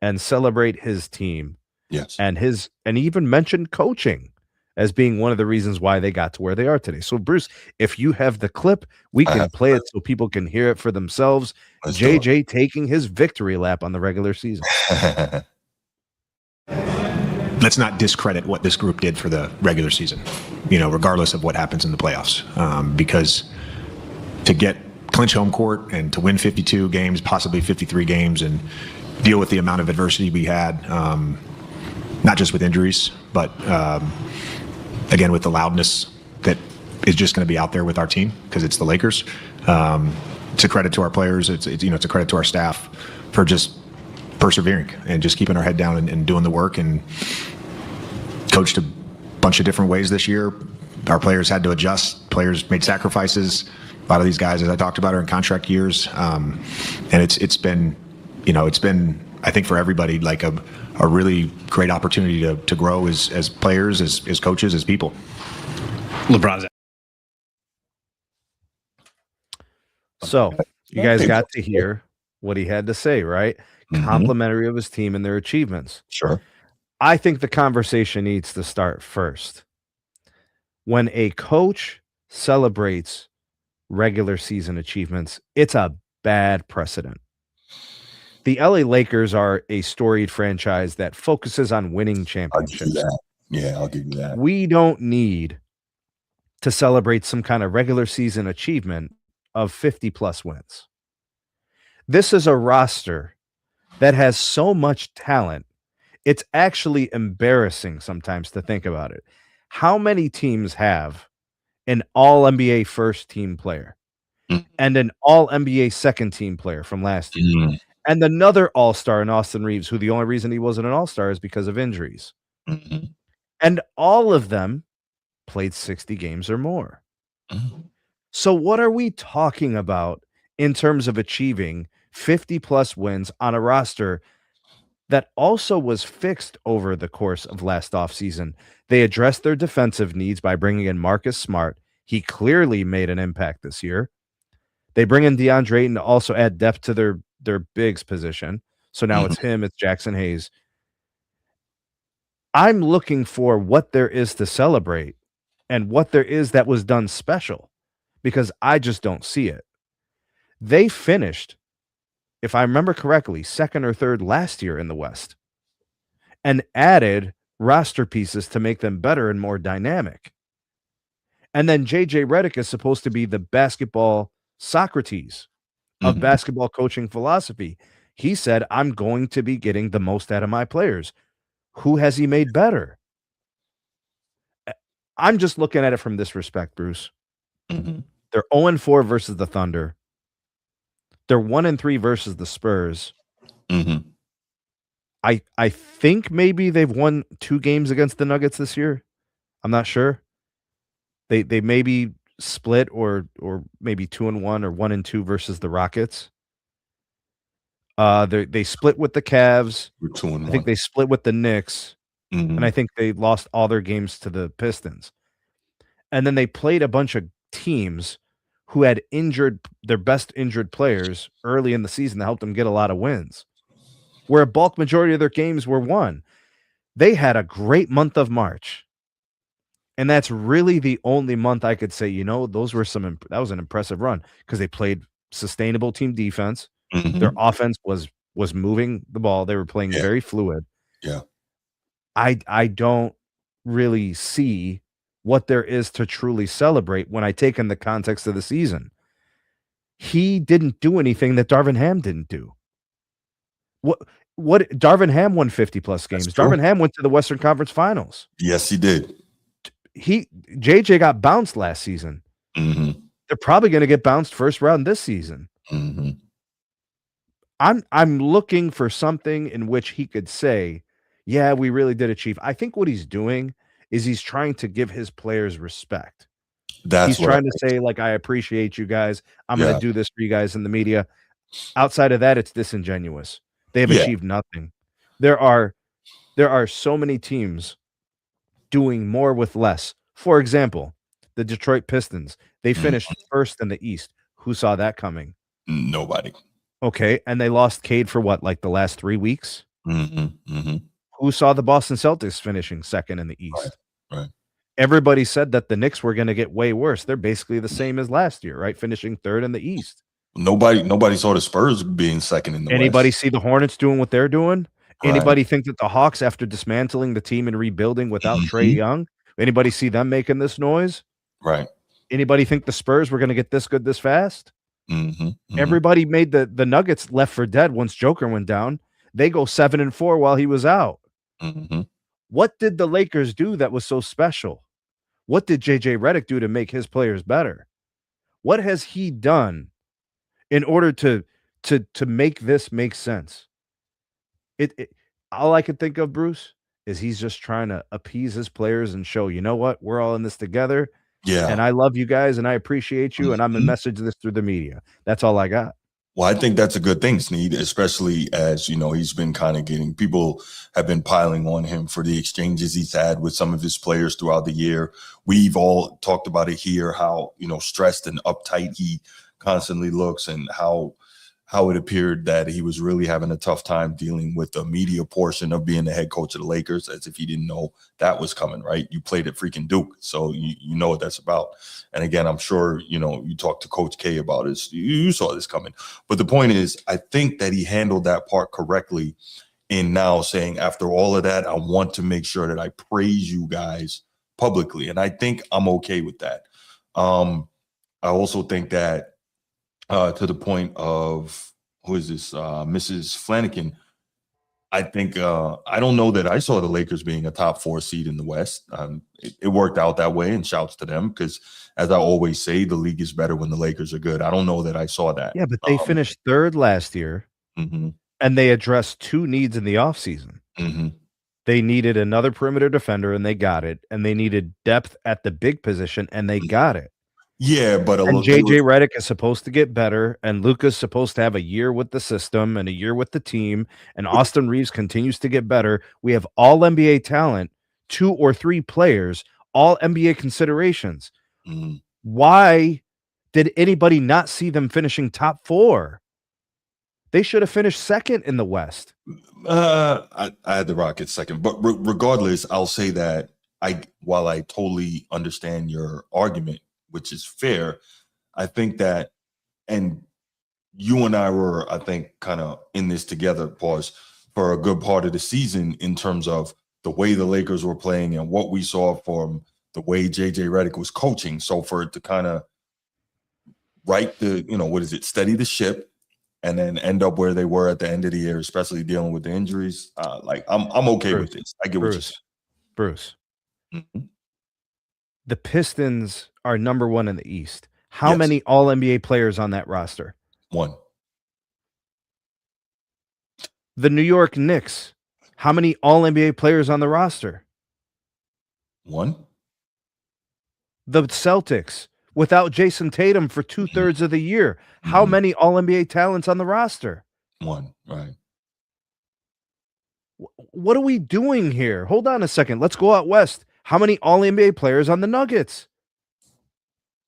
and celebrate his team. Yes. And he even mentioned coaching as being one of the reasons why they got to where they are today. So, Bruce, if you have the clip, we can play it so people can hear it for themselves. JJ taking his victory lap on the regular season. Let's not discredit what this group did for the regular season, regardless of what happens in the playoffs. Because to clinch home court and to win 52 games, possibly 53 games, and deal with the amount of adversity we had, not just with injuries, but again, with the loudness that is just going to be out there with our team because it's the Lakers. It's a credit to our players. It's a credit to our staff for just persevering and just keeping our head down and doing the work, and coached a bunch of different ways this year, our players had to adjust. Players made sacrifices. A lot of these guys, as I talked about, are in contract years, and it's been, I think for everybody, like a really great opportunity to grow as players, as coaches, as people. LeBron's. So you guys got to hear what he had to say, right? Complimentary of his team and their achievements. Sure. I think the conversation needs to start first. When a coach celebrates regular season achievements, it's a bad precedent. The LA Lakers are a storied franchise that focuses on winning I'll give championships. you that. Yeah, I'll give you that. We don't need to celebrate some kind of regular season achievement of 50-plus wins. This is a roster that has so much talent, it's actually embarrassing sometimes to think about it. How many teams have an all-NBA first-team player and an all-NBA second-team player from last year and another all-star in Austin Reeves, who the only reason he wasn't an all-star is because of injuries? And all of them played 60 games or more. So what are we talking about in terms of achieving 50-plus wins on a roster that also was fixed over the course of last offseason? They addressed their defensive needs by bringing in Marcus Smart. He clearly made an impact this year. They bring in DeAndre Ayton to also add depth to their bigs position. So now it's him, it's Jackson Hayes. I'm looking for what there is to celebrate and what there is that was done special, because I just don't see it. They finished, if I remember correctly, second or third last year in the West and added roster pieces to make them better and more dynamic. And then JJ Redick is supposed to be the basketball Socrates of basketball coaching philosophy. He said, I'm going to be getting the most out of my players. Who has he made better? I'm just looking at it from this respect, Bruce. They're 0-4 versus the Thunder. They're 1-3 versus the Spurs. I think maybe they've won 2 games against the Nuggets this year. I'm not sure. They maybe split or maybe 2-1 or 1-2 versus the Rockets. They split with the Cavs. We're 2-1. I think they split with the Knicks. And I think they lost all their games to the Pistons. And then they played a bunch of teams who had injured their best injured players early in the season to help them get a lot of wins, where a bulk majority of their games were won. They had a great month of March. And that's really the only month I could say, those were that was an impressive run, because they played sustainable team defense. Their offense was moving the ball. They were playing very fluid. Yeah. I don't really see what there is to truly celebrate when I take in the context of the season. He didn't do anything that Darvin Ham didn't do. What Darvin Ham won 50-plus games. Darvin Ham went to the Western Conference Finals. Yes, he did. JJ got bounced last season. They're probably going to get bounced first round this season. I'm looking for something in which he could say, yeah, we really did achieve. I think what he's doing is he's trying to give his players respect. He's trying to say, like, I appreciate you guys. I'm going to do this for you guys in the media. Outside of that, it's disingenuous. They have achieved nothing. There are so many teams doing more with less. For example, the Detroit Pistons, they finished first in the East. Who saw that coming? Nobody. Okay, and they lost Cade for what, like the last 3 weeks? Who saw the Boston Celtics finishing second in the East? Right. Everybody said that the Knicks were going to get way worse. They're basically the same as last year, right? Finishing third in the East. Nobody saw the Spurs being second in the Anybody West. see the Hornets doing what they're doing? Right. Anybody think that the Hawks, after dismantling the team and rebuilding without Trae Young, anybody see them making this noise? Right. Anybody think the Spurs were going to get this good this fast? Everybody made the Nuggets left for dead once Joker went down. They go 7-4 while he was out. What did the Lakers do that was so special? What did JJ Redick do to make his players better? What has he done in order to make this make sense? All I could think of, Bruce, is he's just trying to appease his players and show, you know what, we're all in this together. Yeah. And I love you guys and I appreciate you. And I'm gonna Mhm. message this through the media. That's all I got. Well, I think that's a good thing, Sneed, especially as, he's been kind of getting, people have been piling on him for the exchanges he's had with some of his players throughout the year. We've all talked about it here, how, stressed and uptight he constantly looks, and how it appeared that he was really having a tough time dealing with the media portion of being the head coach of the Lakers, as if he didn't know that was coming, right? You played at freaking Duke, so you know what that's about. And again, I'm sure, you talked to Coach K about it. You saw this coming. But the point is, I think that he handled that part correctly in now saying, after all of that, I want to make sure that I praise you guys publicly. And I think I'm okay with that. I also think that to the point of, who is this, Mrs. Flanagan, I think, I don't know that I saw the Lakers being a top 4 seed in the West. It worked out that way, and shouts to them, because as I always say, the league is better when the Lakers are good. I don't know that I saw that. Yeah, but they finished 3rd last year, and they addressed 2 needs in the offseason. They needed another perimeter defender, and they got it. And they needed depth at the big position, and they got it. Yeah, but and JJ Redick is supposed to get better, and Luka's supposed to have a year with the system and a year with the team, and Austin Reeves continues to get better. We have all NBA talent, 2 or 3 players, all NBA considerations. Why did anybody not see them finishing top 4? They should have finished 2nd in the West. I had the Rockets 2nd, but regardless, I'll say that while I totally understand your argument, which is fair, I think that, and you and I were, I think, kind of in this together, for a good part of the season, in terms of the way the Lakers were playing and what we saw from the way JJ Redick was coaching. So for it to kind of steady the ship and then end up where they were at the end of the year, especially dealing with the injuries, I'm okay with this. I get what you're saying. Bruce. The Pistons are number 1 in the East. How many All-NBA players on that roster? 1. The New York Knicks. How many All-NBA players on the roster? 1. The Celtics, without Jason Tatum for 2/3 of the year. How many All-NBA talents on the roster? 1, right. What are we doing here? Hold on a second. Let's go out west. How many All-NBA players on the Nuggets?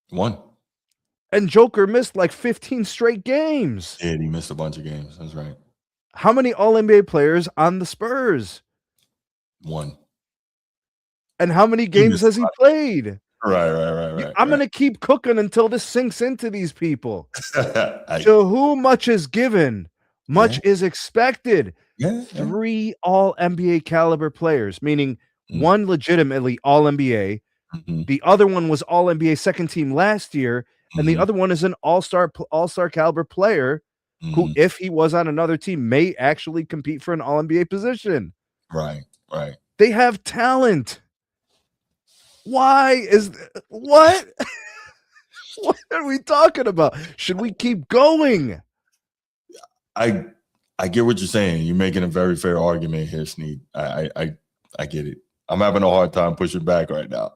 1. And Joker missed like 15 straight games. Yeah, he missed a bunch of games. That's right. How many All-NBA players on the Spurs? 1. And how many games has he played? Right. I'm going to keep cooking until this sinks into these people. To whom much is given, much is expected. 3 All-NBA caliber players, meaning one legitimately All-NBA. The other one was All-NBA second team last year, and the other one is an all-star caliber player who, if he was on another team, may actually compete for an All-NBA position. Right. They have talent. Why is what? What are we talking about? Should we keep going? I get what you're saying. You're making a very fair argument here, Sneed. I get it. I'm having a hard time pushing back right now.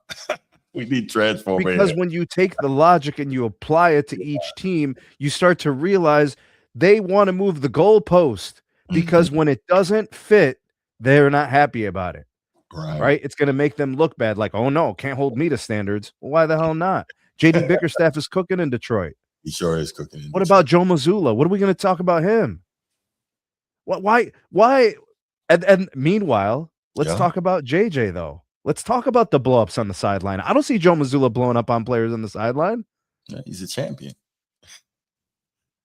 We need transform. Because when you take the logic and you apply it to each team, you start to realize they want to move the goalpost, because when it doesn't fit, they're not happy about it. Right? It's going to make them look bad. Like, oh no, can't hold me to standards. Well, why the hell not? JD Bickerstaff is cooking in Detroit. He sure is cooking. What about Joe Mazzulla? What are we going to talk about him? Why? And meanwhile, let's talk about JJ though. Let's talk about the blow-ups on the sideline. I don't see Joe Mazzulla blowing up on players on the sideline. Yeah, he's a champion.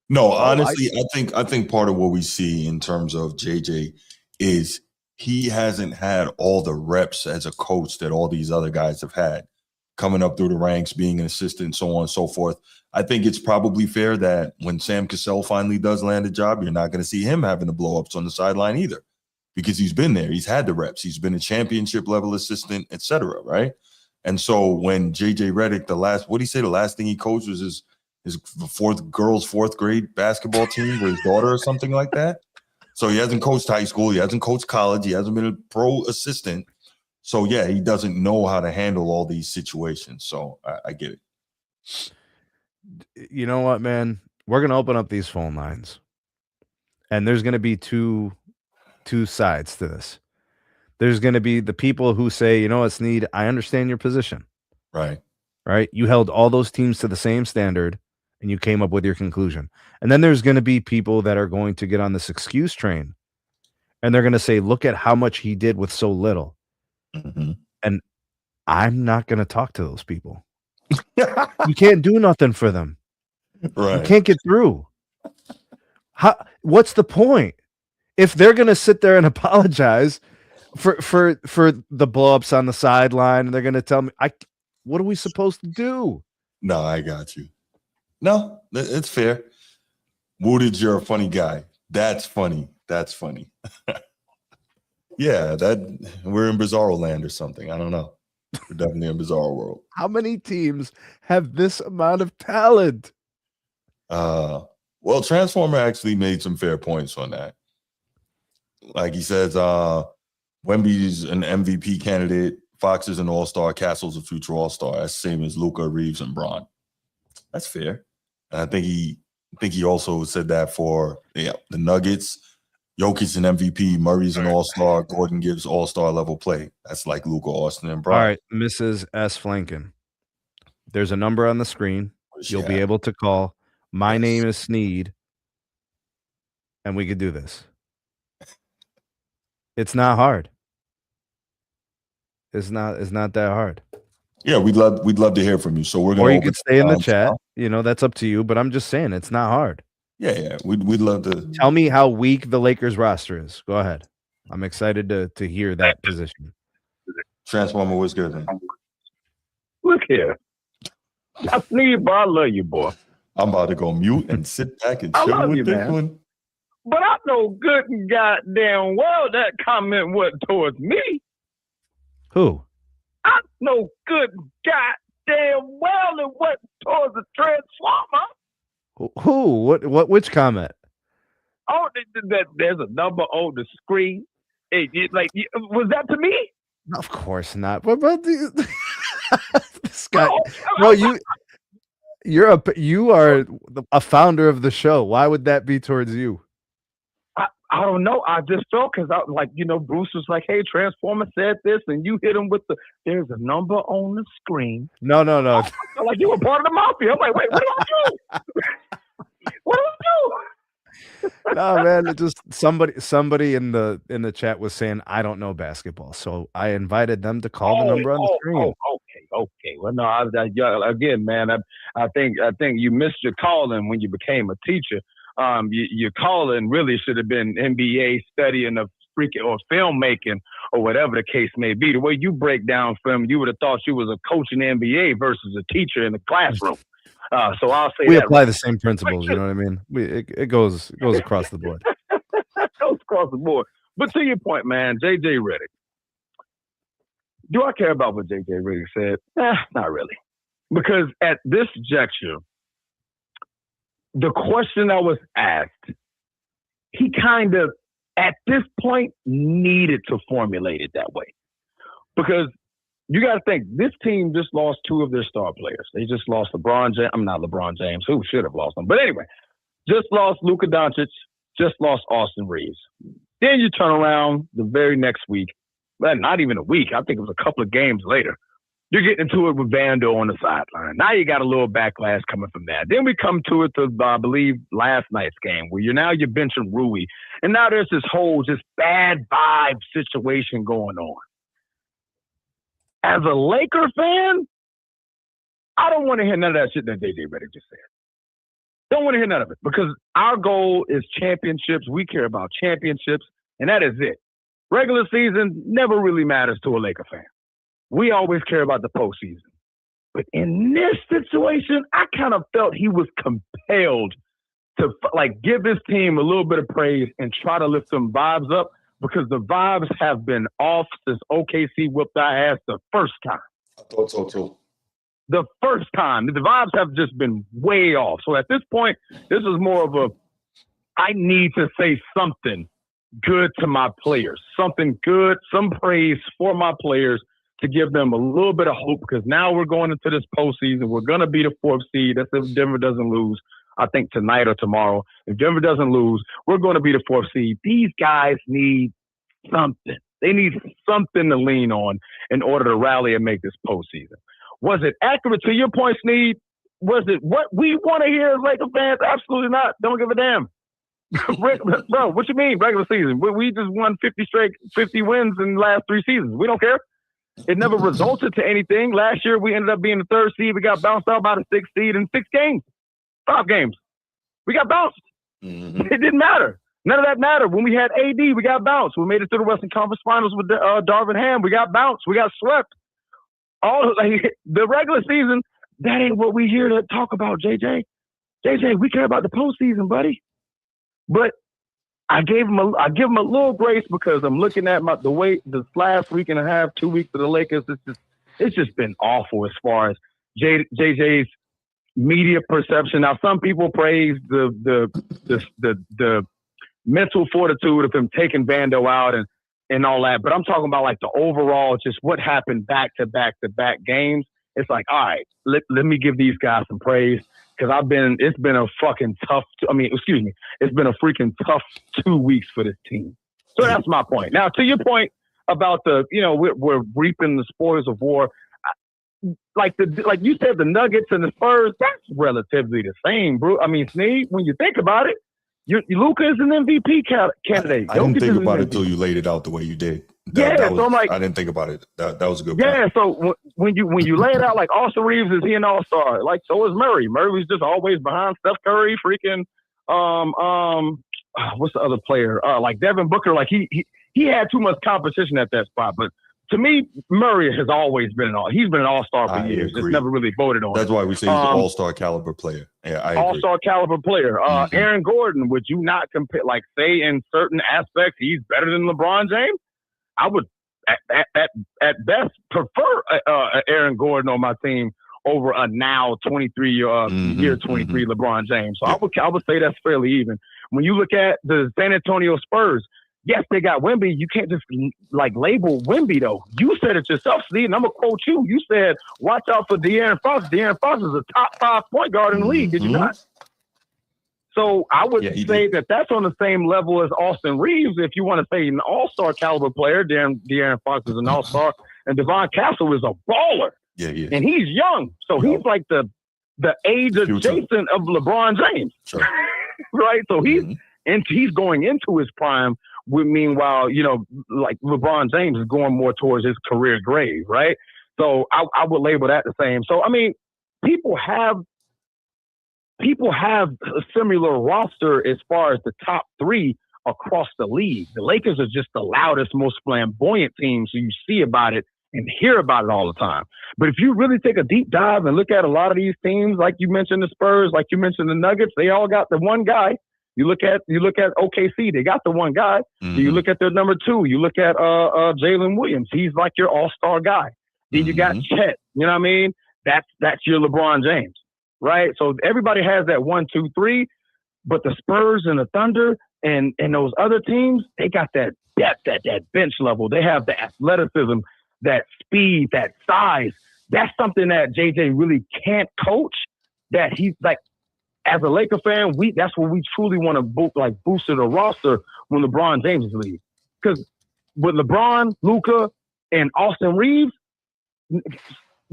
No, honestly, I think part of what we see in terms of JJ is he hasn't had all the reps as a coach that all these other guys have had, coming up through the ranks, being an assistant, so on and so forth. I think it's probably fair that when Sam Cassell finally does land a job, you're not going to see him having the blow-ups on the sideline either, because he's been there. He's had the reps. He's been a championship level assistant, et cetera, right? And so when JJ Redick, the last thing he coached was his girls' fourth grade basketball team with his daughter or something like that. So he hasn't coached high school. He hasn't coached college. He hasn't been a pro assistant. So, yeah, he doesn't know how to handle all these situations. So I get it. You know what, man? We're going to open up these phone lines. And there's going to be two sides to this. There's going to be the people who say, you know what, Sneed, I understand your position. Right. Right? You held all those teams to the same standard, and you came up with your conclusion. And then there's going to be people that are going to get on this excuse train, and they're going to say, look at how much he did with so little. Mm-hmm. And I'm not going to talk to those people. You can't do nothing for them. Right. You can't get through. What's the point? If they're going to sit there and apologize for the blow-ups on the sideline, and they're going to tell me, what are we supposed to do? No, I got you. No, it's fair. Woodage, you're a funny guy. That's funny. That's funny. Yeah, we're in Bizarro land or something. I don't know. We're definitely in Bizarro world. How many teams have this amount of talent? Well, Transformer actually made some fair points on that. Like he says, Wemby's an MVP candidate, Fox is an all-star, Castle's a future all-star. That's the same as Luka, Reeves, and Bron. That's fair. And I think he also said that for the Nuggets. Jokic's an MVP, Murray's an all-star, Gordon gives all-star level play. That's like Luka, Austin, and Bron. All right, Mrs. S. Flanken. There's a number on the screen. You'll be able to call. My name is Sneed, and we could do this. It's not hard. It's not that hard. Yeah, we'd love to hear from you. So we're gonna. Or you could stay in the chat. You know, that's up to you. But I'm just saying, it's not hard. Yeah, we'd love to. Tell me how weak the Lakers roster is. Go ahead. I'm excited to hear that position. Transformer was good. Man. Look here. I Sneed, bro. I love you, boy. I'm about to go mute and sit back and I chill love with you, this man. one. But I know good and goddamn well that comment wasn't towards me. Who? I know good and goddamn well it wasn't towards the Transformer. Who? What? Which comment? Oh, there's a number on the screen. Was that to me? Of course not. What about this guy? No, you are a founder of the show. Why would that be towards you? I don't know. I just felt because I like, Bruce was like, hey, Transformer said this, and you hit him with there's a number on the screen. No. I felt like you were part of the mafia. I'm like, wait, what do I do? What do I do? No, man, it just somebody in the chat was saying I don't know basketball, so I invited them to call the number on the screen. Okay. Well, no, again, man, I think you missed your calling when you became a teacher. Your calling really should have been NBA studying of freaking or filmmaking or whatever the case may be. The way you break down film, you would have thought you was a coach in the NBA versus a teacher in the classroom. So I'll say we that apply the same principles. You know what I mean? It goes across the board. It goes across the board. But to your point, man, JJ Redick. Do I care about what JJ Redick said? Not really. Because at this juncture, the question I was asked, he kind of, at this point, needed to formulate it that way. Because you got to think, this team just lost two of their star players. They just lost LeBron James. I'm not LeBron James, who should have lost them. But anyway, just lost Luka Doncic, just lost Austin Reeves. Then you turn around the very next week, well, not even a week, I think it was a couple of games later, you're getting into it with Vando on the sideline. Now you got a little backlash coming from that. Then we come to it to, I believe, last night's game where you're benching Rui. And now there's this whole just bad vibe situation going on. As a Laker fan, I don't want to hear none of that shit that JJ Redick just said. Don't want to hear none of it because our goal is championships. We care about championships, and that is it. Regular season never really matters to a Laker fan. We always care about the postseason. But in this situation, I kind of felt he was compelled to give his team a little bit of praise and try to lift some vibes up because the vibes have been off since OKC whipped our ass the first time. I thought so too. The first time. The vibes have just been way off. So at this point, this is more of I need to say something good to my players, something good, some praise for my players to give them a little bit of hope, because now we're going into this postseason. We're going to be the 4th seed. That's if Denver doesn't lose, I think tonight or tomorrow. If Denver doesn't lose, we're going to be the 4th seed. These guys need something. They need something to lean on in order to rally and make this postseason. Was it accurate to your point, Sneed? Was it what we want to hear as Lakers fans? Absolutely not. Don't give a damn. Bro, what you mean regular season? We just won 50 wins in the last 3 seasons. We don't care. It never resulted to anything. Last year, we ended up being the 3rd seed. We got bounced out by the 6th seed in 6 games. 5 games. We got bounced. It didn't matter. None of that mattered. When we had AD, we got bounced. We made it to the Western Conference Finals with Darvin Ham. We got bounced. We got swept. The regular season, that ain't what we here to talk about, JJ. JJ, we care about the postseason, buddy. But I give him a little grace, because I'm looking at the way this last week and a half, 2 weeks for the Lakers. It's just been awful as far as JJ's media perception. Now, some people praise the mental fortitude of him taking Vando out and all that, but I'm talking about like the overall, just what happened back to back games. It's like, all right, let me give these guys some praise. Because it's been a freaking tough 2 weeks for this team. So that's my point. Now, to your point about we're reaping the spoils of war. Like you said, the Nuggets and the Spurs, that's relatively the same, bro. I mean, Sneed, when you think about it, Luka is an MVP candidate. I didn't think about it until you laid it out the way you did. So I'm like, I didn't think about it. That was a good point. Yeah, so when you lay it out, like Austin Reeves, is he an all-star? Like, so is Murray. Murray was just always behind Steph Curry, freaking what's the other player? Like Devin Booker, like he had too much competition at that spot. But to me, Murray has always been he's been an all-star for years. It's never really voted on. That's why we say he's an all-star caliber player. Yeah, I agree. All-star caliber player. Aaron Gordon, would you not compare, like, say in certain aspects he's better than LeBron James? I would at best prefer Aaron Gordon on my team over a now 23 year 23 LeBron James. So I would say that's fairly even. When you look at the San Antonio Spurs, yes, they got Wemby. You can't just like label Wemby though. You said it yourself, Steve, and I'm gonna quote you. You said, "Watch out for De'Aaron Fox." De'Aaron Fox is a top 5 point guard in the league. Did you not? So I would say that that's on the same level as Austin Reeves. If you want to say an all-star caliber player, De'Aaron Fox is an all-star, and Devon Castle is a baller. Yeah. And he's young, so he's like the age adjacent of LeBron James, right? So he's going into his prime. Meanwhile, like LeBron James is going more towards his career grave, right? So I would label that the same. So I mean, people have a similar roster as far as the top 3 across the league. The Lakers are just the loudest, most flamboyant team, so you see about it and hear about it all the time. But if you really take a deep dive and look at a lot of these teams, like you mentioned the Spurs, like you mentioned the Nuggets, they all got the one guy. You look at OKC, they got the one guy. You look at their number 2, you look at Jalen Williams, he's like your all-star guy. Then you got Chet, you know what I mean? That's your LeBron James. Right? So everybody has that 1, 2, 3, but the Spurs and the Thunder and those other teams, they got that depth at that bench level. They have the athleticism, that speed, that size. That's something that JJ really can't coach. That he's like, as a Laker fan, that's what we truly want to boost to the roster when LeBron James leaves. Because with LeBron, Luka, and Austin Reeves,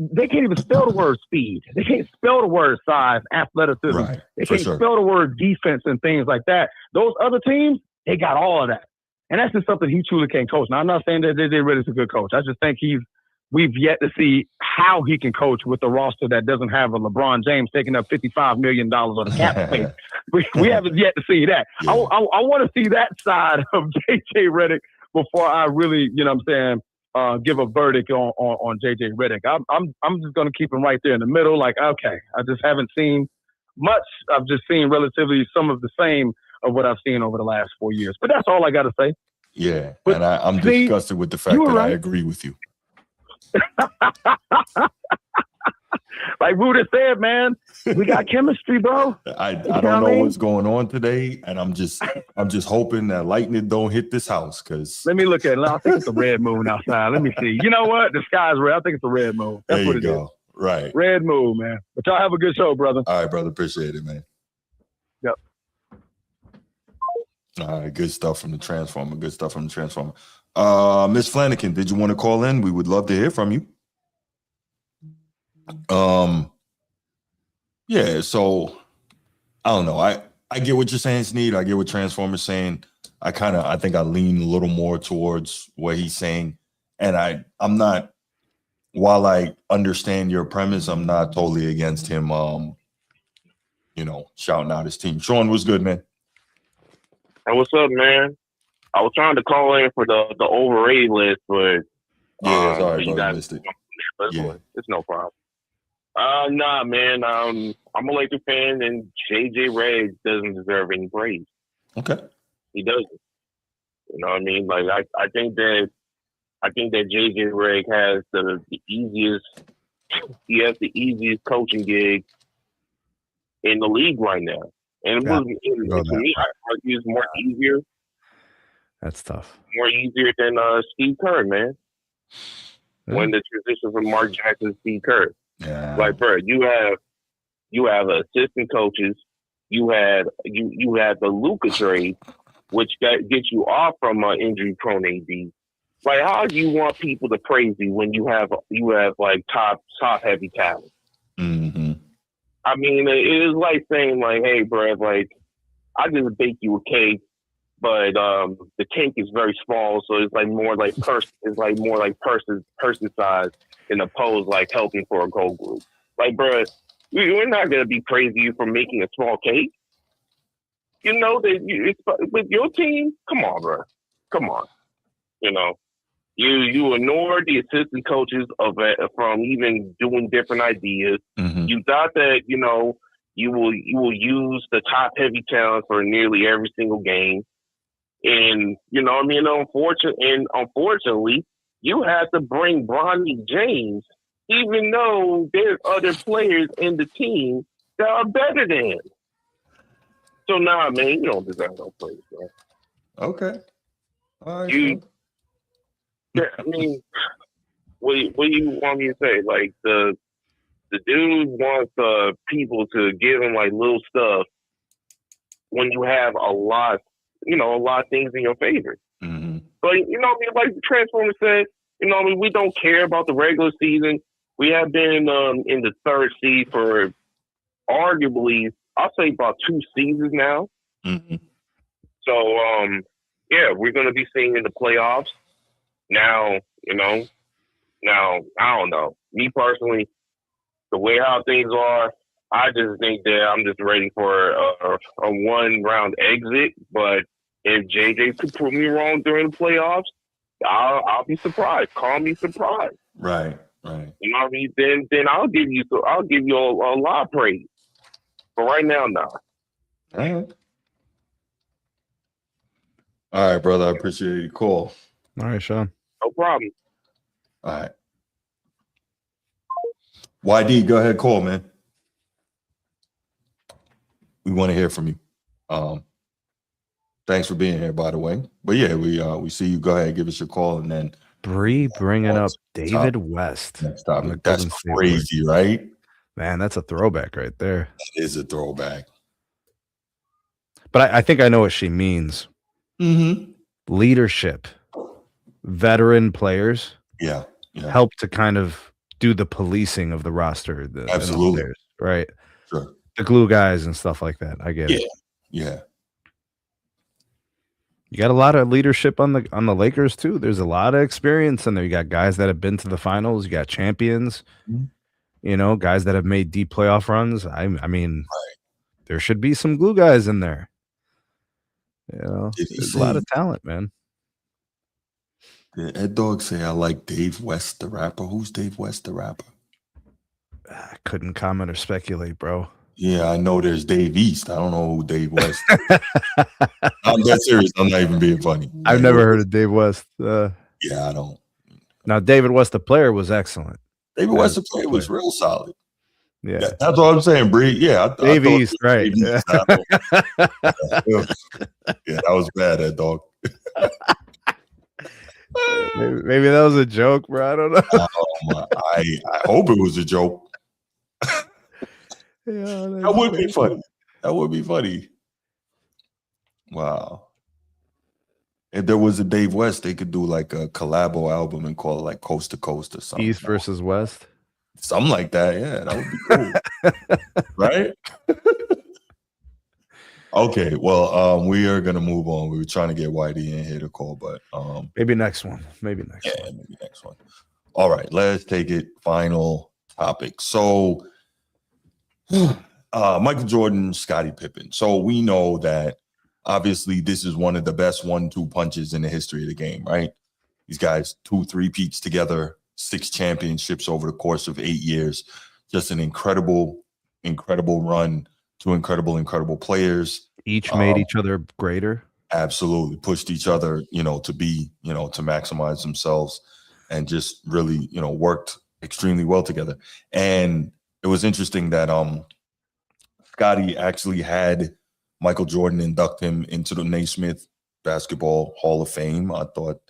they can't even spell the word speed. They can't spell the word size, athleticism. Right, they can't spell the word defense and things like that. Those other teams, they got all of that. And that's just something he truly can't coach. Now, I'm not saying that JJ Redick's a good coach. I just think we've yet to see how he can coach with a roster that doesn't have a LeBron James taking up $55 million on the cap space. We haven't yet to see that. Yeah. I want to see that side of JJ Redick before I really, give a verdict on JJ Redick. I'm just going to keep him right there in the middle. Like, okay, I just haven't seen much. I've just seen relatively some of the same of what I've seen over the last 4 years. But that's all I got to say. Yeah, but and I'm disgusted with the fact that I agree with you. Like Rudy said, man, we got chemistry, bro. I don't know what's going on today, and I'm just hoping that lightning don't hit this house. Cause Let me look at it. I think it's a red moon outside. Let me see. You know what? The sky's red. I think it's a red moon. That's there what you it go. is. Right. Red moon, man. But y'all have a good show, brother. All right, brother. Appreciate it, man. Yep. All right, good stuff from the Transformer. Good stuff from the Transformer. Miss Flanagan, did you want to call in? We would love to hear from you. Yeah, so I don't know. I get what you're saying, Sneed. I get what Transformer's saying. I think I lean a little more towards what he's saying. And I'm not, while I understand your premise, I'm not totally against him shouting out his team. Sean, what's good, man? Hey, what's up, man? I was trying to call in for the overrated list, but yeah, sorry, you bro, guys missed it. Yeah. It's no problem. Nah, man. I'm a Lakers fan, and JJ Redick doesn't deserve any praise. Okay. He doesn't. You know what I mean? Like I think that JJ Redick has the easiest. He has the easiest coaching gig in the league right now, and to me, I argue it's more easier. That's tough. More easier than Steve Kerr, man. When the transition from Mark Jackson to Steve Kerr. Yeah. Like, bro, you have assistant coaches. You had the Luka trade, which gets you off from injury-prone AD. Like, how do you want people to praise you when you have like top heavy talent? Mm-hmm. I mean, it is like saying like, hey, bro, like I just bake you a cake, but the cake is very small, so it's like more like person size, in opposed like helping for a goal group. Like, bro, we're not gonna be praising you for making a small cake. You know that it's with your team. Come on, bro. Come on. You know, you ignore the assistant coaches from even doing different ideas. Mm-hmm. You thought that you will use the top heavy talent for nearly every single game. And, unfortunately, you have to bring Bronny James, even though there's other players in the team that are better than him. So, nah, man, you don't deserve no praise, man. Okay. All right. I mean, what do you want me to say? Like, the dude wants people to give him, like, little stuff when you have a lot of things in your favor. Mm-hmm. But, like the Transformer said, we don't care about the regular season. We have been in the third seed for arguably, I'll say about 2 seasons now. Mm-hmm. So, we're going to be seeing in the playoffs. Now, I don't know. Me personally, the way how things are, I just think that I'm just ready for a 1-round exit. But if JJ could prove me wrong during the playoffs, I'll be surprised. Call me surprised. Right. You know what I mean? Then I'll give you a lot of praise. But right now, no. All right, brother. I appreciate your call. All right, Sean. No problem. All right. YD, go ahead, call, man. We want to hear from you. Thanks for being here, by the way. But yeah, we see you. Go ahead, give us your call, and then Bree bringing up David West. Next topic. That's crazy, right? Man, that's a throwback right there. That is a throwback. But I think I know what she means. Mm-hmm. Leadership, veteran players, help to kind of do the policing of the roster. Absolutely, players, right? Sure. The glue guys and stuff like that. I get it. Yeah. You got a lot of leadership on the Lakers too. There's a lot of experience in there. You got guys that have been to the finals. You got champions. Mm-hmm. Guys that have made deep playoff runs. I mean, there should be some glue guys in there. There's a lot of talent, man. Did Ed Dog say I like Dave West, the rapper? Who's Dave West, the rapper? I couldn't comment or speculate, bro. Yeah, I know there's Dave East. I don't know who Dave West is. I'm that serious. I'm not even being funny. I've never heard of Dave West. Yeah, I don't. Now, David West, the player, was excellent. David West, the player, was real solid. Yeah. That's what I'm saying, Bree. Yeah, I thought Dave it was East, right. Dave East. Yeah, that was bad, that dog. Maybe that was a joke, bro. I don't know. I hope it was a joke. Yeah, That would be funny. That would be funny. Wow. If there was a Dave West, they could do like a collabo album and call it like Coast to Coast or something. East versus West. Something like that. Yeah, that would be cool. Right? Okay, well, we are gonna move on. We were trying to get YD in here to call, but maybe next one. Maybe next one. Yeah, maybe next one. All right, let's take it. Final topic. So Michael Jordan, Scottie Pippen. So we know that obviously this is one of the best 1-2 punches in the history of the game, right? These guys, 2 3-peats together, 6 championships over the course of 8 years. Just an incredible, incredible run. 2 incredible players. Each made each other greater. Absolutely. Pushed each other, to be, to maximize themselves and just really, worked extremely well together. And it was interesting that Scottie actually had Michael Jordan induct him into the Naismith Basketball Hall of Fame. I thought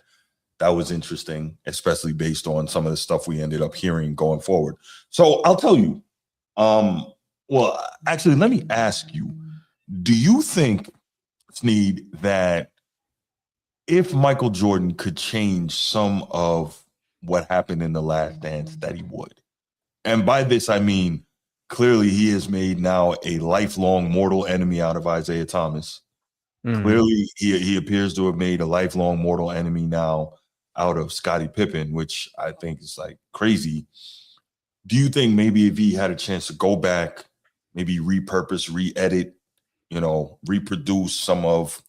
that was interesting, especially based on some of the stuff we ended up hearing going forward. So I'll tell you, well, actually, let me ask you, do you think, Sneed, that if Michael Jordan could change some of what happened in The Last Dance, that he would? And by this, I mean, clearly he has made now a lifelong mortal enemy out of Isaiah Thomas. Mm-hmm. Clearly, he appears to have made a lifelong mortal enemy now out of Scottie Pippen, which I think is like crazy. Do you think maybe if he had a chance to go back, maybe repurpose, re-edit, reproduce some of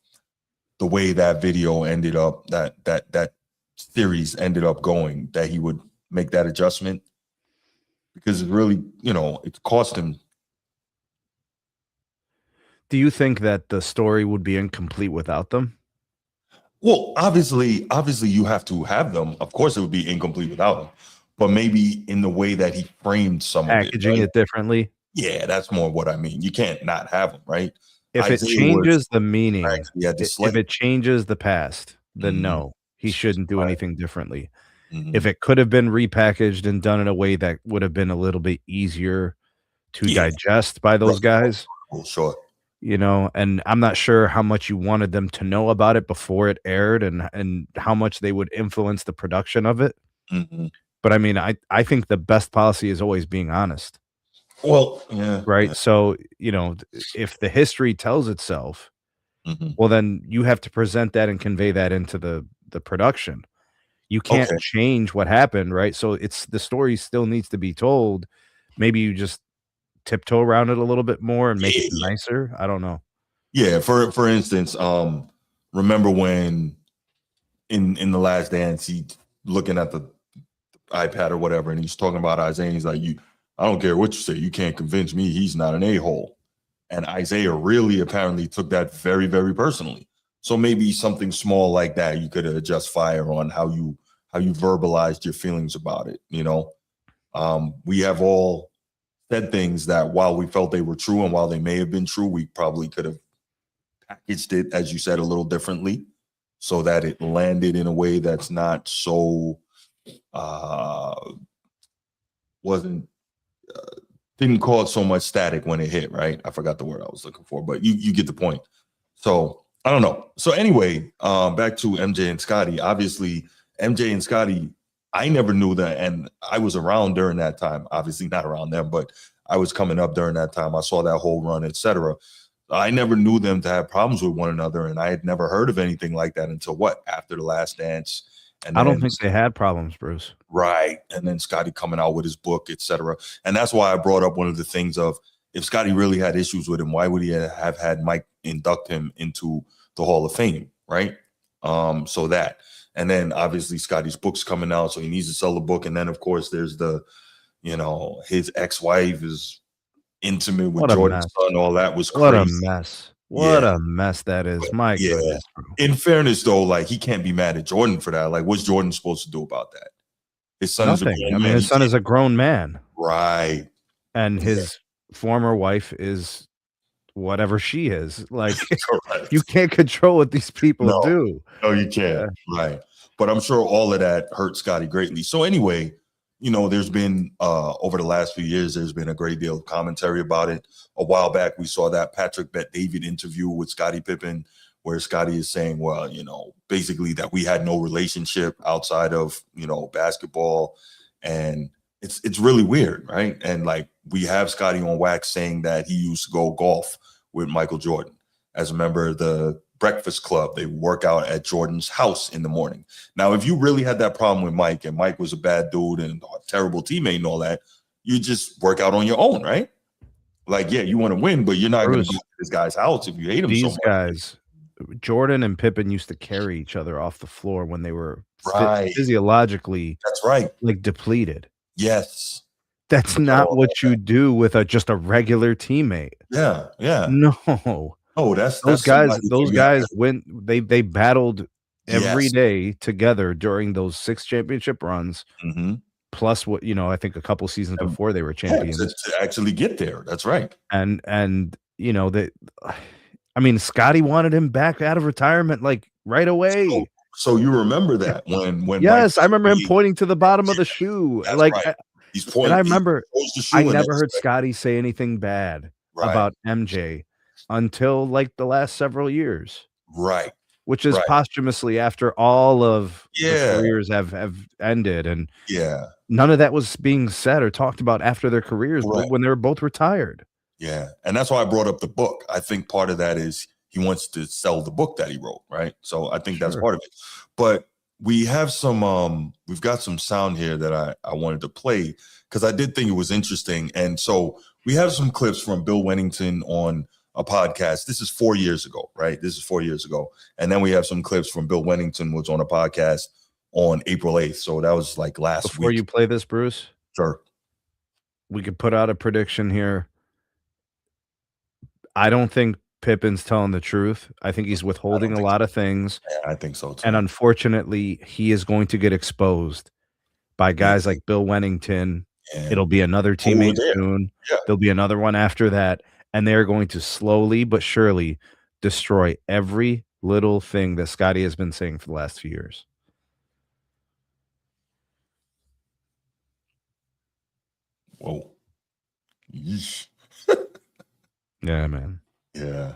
the way that video ended up, that series ended up going, that he would make that adjustment? Because it's really, it's cost him. Do you think that the story would be incomplete without them? Well, obviously you have to have them. Of course it would be incomplete without them. But maybe in the way that he framed some packaging of it, right? it differently. Yeah, that's more what I mean. You can't not have them, right? If it changes the meaning, if it changes the past, then no, he shouldn't do anything differently. If it could have been repackaged and done in a way that would have been a little bit easier to digest by those guys, sure. And I'm not sure how much you wanted them to know about it before it aired and how much they would influence the production of it. Mm-hmm. But I mean, I think the best policy is always being honest. Well, yeah. Right. Yeah. So, if the history tells itself, well, then you have to present that and convey that into the production. You can't change what happened, right? So the story still needs to be told. Maybe you just tiptoe around it a little bit more and make it nicer. I don't know. Yeah. For instance, remember when in The Last Dance, he looking at the iPad or whatever, and he's talking about Isaiah, and he's like, I don't care what you say, you can't convince me he's not an a-hole. And Isaiah really apparently took that very, very personally. So maybe something small like that, you could adjust fire on how you verbalized your feelings about it. We have all said things that while we felt they were true and while they may have been true, we probably could have packaged it, as you said, a little differently so that it landed in a way that's not so didn't cause so much static when it hit, right? I forgot the word I was looking for, but you get the point. So I don't know. So anyway, back to MJ and Scottie. Obviously, MJ and Scottie, I never knew that, and I was around during that time. Obviously not around them, but I was coming up during that time. I saw that whole run, etc. I never knew them to have problems with one another, and I had never heard of anything like that until after The Last Dance. And I don't think they had problems, Bruce. Right. And then Scottie coming out with his book, etc. And that's why I brought up one of the things of, if Scottie really had issues with him, why would he have had Mike induct him into the Hall of Fame, right? So that. And then obviously Scottie's book's coming out, so he needs to sell the book. And then, of course, there's his ex-wife is intimate with Jordan's son. All that was crazy. What a mess. What a mess that is. My goodness, bro. In fairness, though, like, he can't be mad at Jordan for that. Like, what's Jordan supposed to do about that? His son is a grown man. His son is a grown man. Right. and his former wife is whatever she is. Like, Correct. you can't control what these people No. do. No, you can't. Right. But I'm sure all of that hurt Scotty greatly. So anyway, there's been over the last few years, there's been a great deal of commentary about it. A while back, we saw that Patrick Bet-David interview with Scottie Pippen, where Scotty is saying, well, basically that we had no relationship outside of, basketball. And it's really weird, right? And like, we have Scotty on wax saying that he used to go golf with Michael Jordan as a member of the Breakfast Club. They work out at Jordan's house in the morning. Now, if you really had that problem with Mike and Mike was a bad dude and a terrible teammate and all that, you just work out on your own, right? Like, yeah, you want to win, but you're not going to go to this guy's house if you hate him so much. These guys, Jordan and Pippen used to carry each other off the floor when they were physiologically That's right. like depleted. Yes. That's not what you do with just a regular teammate. Yeah, yeah. No. Oh, that's those guys went. They battled every day together during those 6 championship runs. Mm-hmm. Plus, what I think a couple seasons before they were champions to actually get there. That's right. And Scotty wanted him back out of retirement like right away. So you remember that when yes, I remember him pointing to the bottom of the shoe. Like right. He's pointing. And I remember I never heard like, Scotty say anything bad about MJ until like the last several years. Right. Which is posthumously after all of the careers have ended. And none of that was being said or talked about after their careers when they were both retired. Yeah. And that's why I brought up the book. I think part of that is he wants to sell the book that he wrote, right? So I think that's part of it. But we have we've got some sound here that I wanted to play because I did think it was interesting. And so we have some clips from Bill Wennington on a podcast. This is 4 years ago, right? This is 4 years ago. And then we have some clips from Bill Wennington, was on a podcast on April 8th. So that was like last week. Before you play this, Bruce? Sure. We could put out a prediction here. I don't think Pippen's telling the truth. I think he's withholding a lot of things. Yeah, I think so too. And unfortunately, he is going to get exposed by guys like Bill Wennington. It'll be another teammate soon. Yeah. There'll be another one after that. And they're going to slowly but surely destroy every little thing that Scotty has been saying for the last few years. Whoa. Yeesh. Yeah, man. Yeah.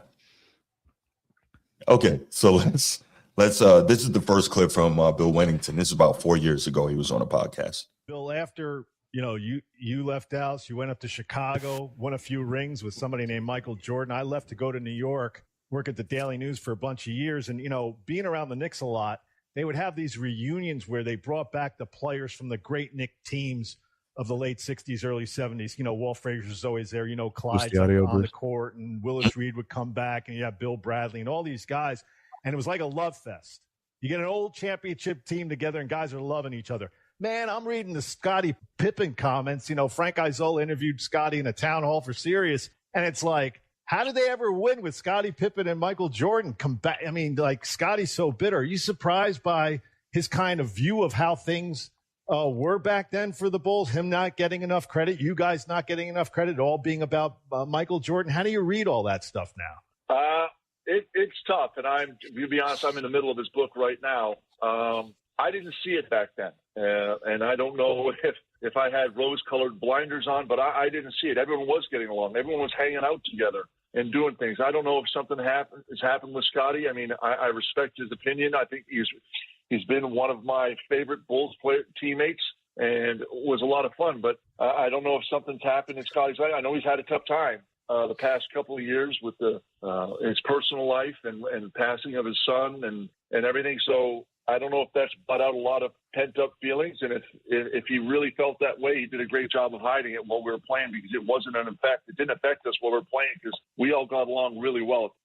Okay, so let's this is the first clip from Bill Wennington. This is about 4 years ago. He was on a podcast. Bill, after you left Dallas, you went up to Chicago, won a few rings with somebody named Michael Jordan. I left to go to New York, work at the Daily News for a bunch of years, and being around the Knicks a lot, they would have these reunions where they brought back the players from the great Knicks teams of the late 60s, early 70s. Walt Frazier was always there. Clyde's on the court, and Willis Reed would come back, and you have Bill Bradley and all these guys. And it was like a love fest. You get an old championship team together, and guys are loving each other. Man, I'm reading the Scottie Pippen comments. Frank Isola interviewed Scotty in a town hall for Sirius, and it's like, how did they ever win with Scottie Pippen and Michael Jordan come back? I mean, like, Scotty's so bitter. Are you surprised by his kind of view of how things were back then for the Bulls, him not getting enough credit, you guys not getting enough credit, all being about Michael Jordan? How do you read all that stuff now? It's tough, and to be honest, I'm in the middle of this book right now. I didn't see it back then, and I don't know if I had rose-colored blinders on, but I didn't see it. Everyone was getting along. Everyone was hanging out together and doing things. I don't know if something has happened with Scotty. I mean, I respect his opinion. I think he's been one of my favorite Bulls teammates, and it was a lot of fun. But I don't know if something's happened in Scotty's life. I know he's had a tough time the past couple of years with his personal life and passing of his son and everything. So I don't know if that's brought out a lot of pent-up feelings. And if he really felt that way, he did a great job of hiding it while we were playing, because it wasn't an effect. It didn't affect us while we were playing because we all got along really well.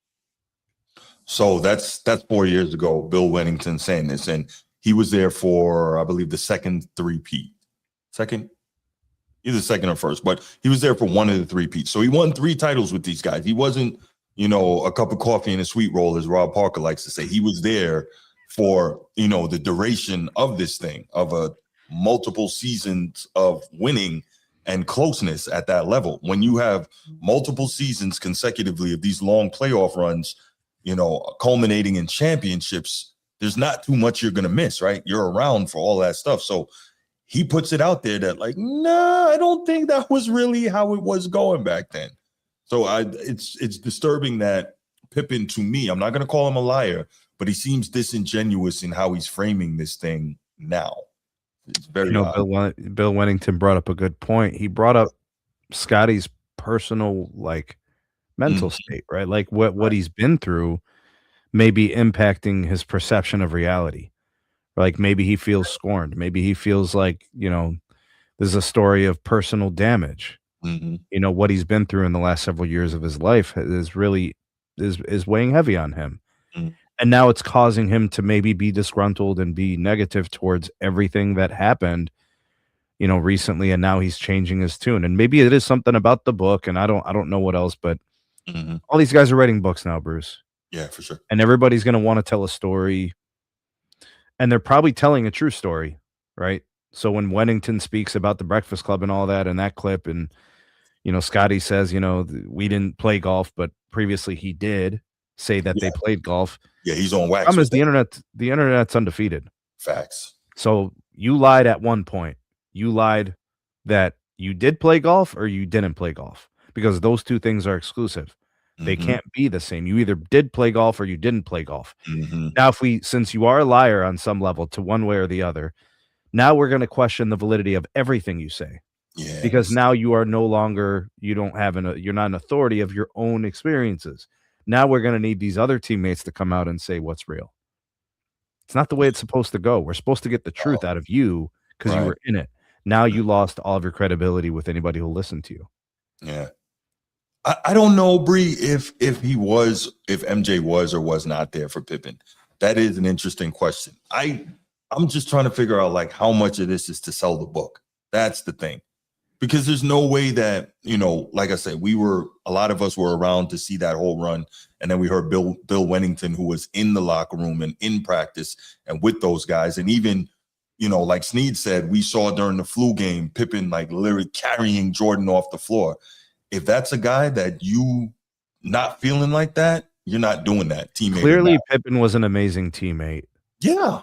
So that's 4 years ago, Bill Wennington saying this, and he was there for, I believe, the second three-peat. Either second or first, but he was there for one of the three-peats. So he won 3 titles with these guys. He wasn't, a cup of coffee and a sweet roll, as Rob Parker likes to say. He was there for, the duration of this thing, of a multiple seasons of winning and closeness at that level. When you have multiple seasons consecutively of these long playoff runs, you know, culminating in championships, there's not too much you're going to miss, right? You're around for all that stuff. So he puts it out there that like, nah, I don't think that was really how it was going back then. So it's disturbing that Pippen, to me, I'm not going to call him a liar, but he seems disingenuous in how he's framing this thing now. It's very odd. Bill Wennington brought up a good point. He brought up Scotty's personal like mental state, right? Like what he's been through may be impacting his perception of reality. Like maybe he feels scorned. Maybe he feels like, you know, there's a story of personal damage. Mm-hmm. You know, what he's been through in the last several years of his life is really is weighing heavy on him. Mm-hmm. And now it's causing him to maybe be disgruntled and be negative towards everything that happened, you know, recently. And now he's changing his tune. And maybe it is something about the book. And I don't know what else, but all these guys are writing books now, Bruce. Yeah, for sure. And everybody's going to want to tell a story. And they're probably telling a true story, right? So when Wennington speaks about the Breakfast Club and all that in that clip, and, you know, Scotty says, you know, we didn't play golf, but previously he did say that they played golf. Yeah, he's on wax. Problem is the internet's undefeated. Facts. So you lied at one point. You lied that you did play golf or you didn't play golf, because those two things are exclusive. They can't be the same. You either did play golf or you didn't play golf. Now, since you are a liar on some level to one way or the other, now we're going to question the validity of everything you say. Yeah. Because now you are no longer, you're not an authority of your own experiences. Now we're going to need these other teammates to come out and say what's real. It's not the way it's supposed to go. We're supposed to get the truth out of you because you were in it. Now you lost all of your credibility with anybody who'll listen to you. Yeah. I don't know, Bree, if MJ was or was not there for Pippen. That is an interesting question. I'm just trying to figure out like how much of this is to sell the book. That's the thing. Because there's no way that, you know, like I said, a lot of us were around to see that whole run. And then we heard Bill Wennington, who was in the locker room and in practice and with those guys. And even, you know, like Snead said, we saw during the flu game, Pippen like literally carrying Jordan off the floor. If that's a guy that you not feeling like that, you're not doing that. Teammate. Clearly, Pippen was an amazing teammate. Yeah.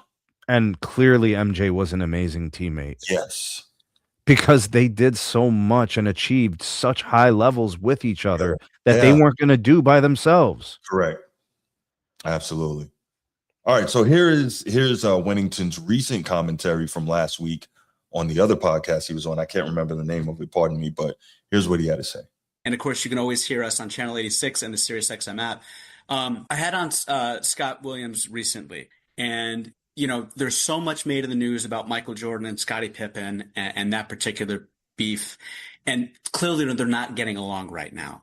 And clearly, MJ was an amazing teammate. Yes. Because they did so much and achieved such high levels with each other that they weren't going to do by themselves. Correct. Absolutely. All right. So here's Wennington's recent commentary from last week on the other podcast he was on. I can't remember the name of it, pardon me, but here's what he had to say. And of course, you can always hear us on Channel 86 and the SiriusXM app. I had on Scott Williams recently, and you know, there's so much made in the news about Michael Jordan and Scottie Pippen and that particular beef, and clearly they're not getting along right now.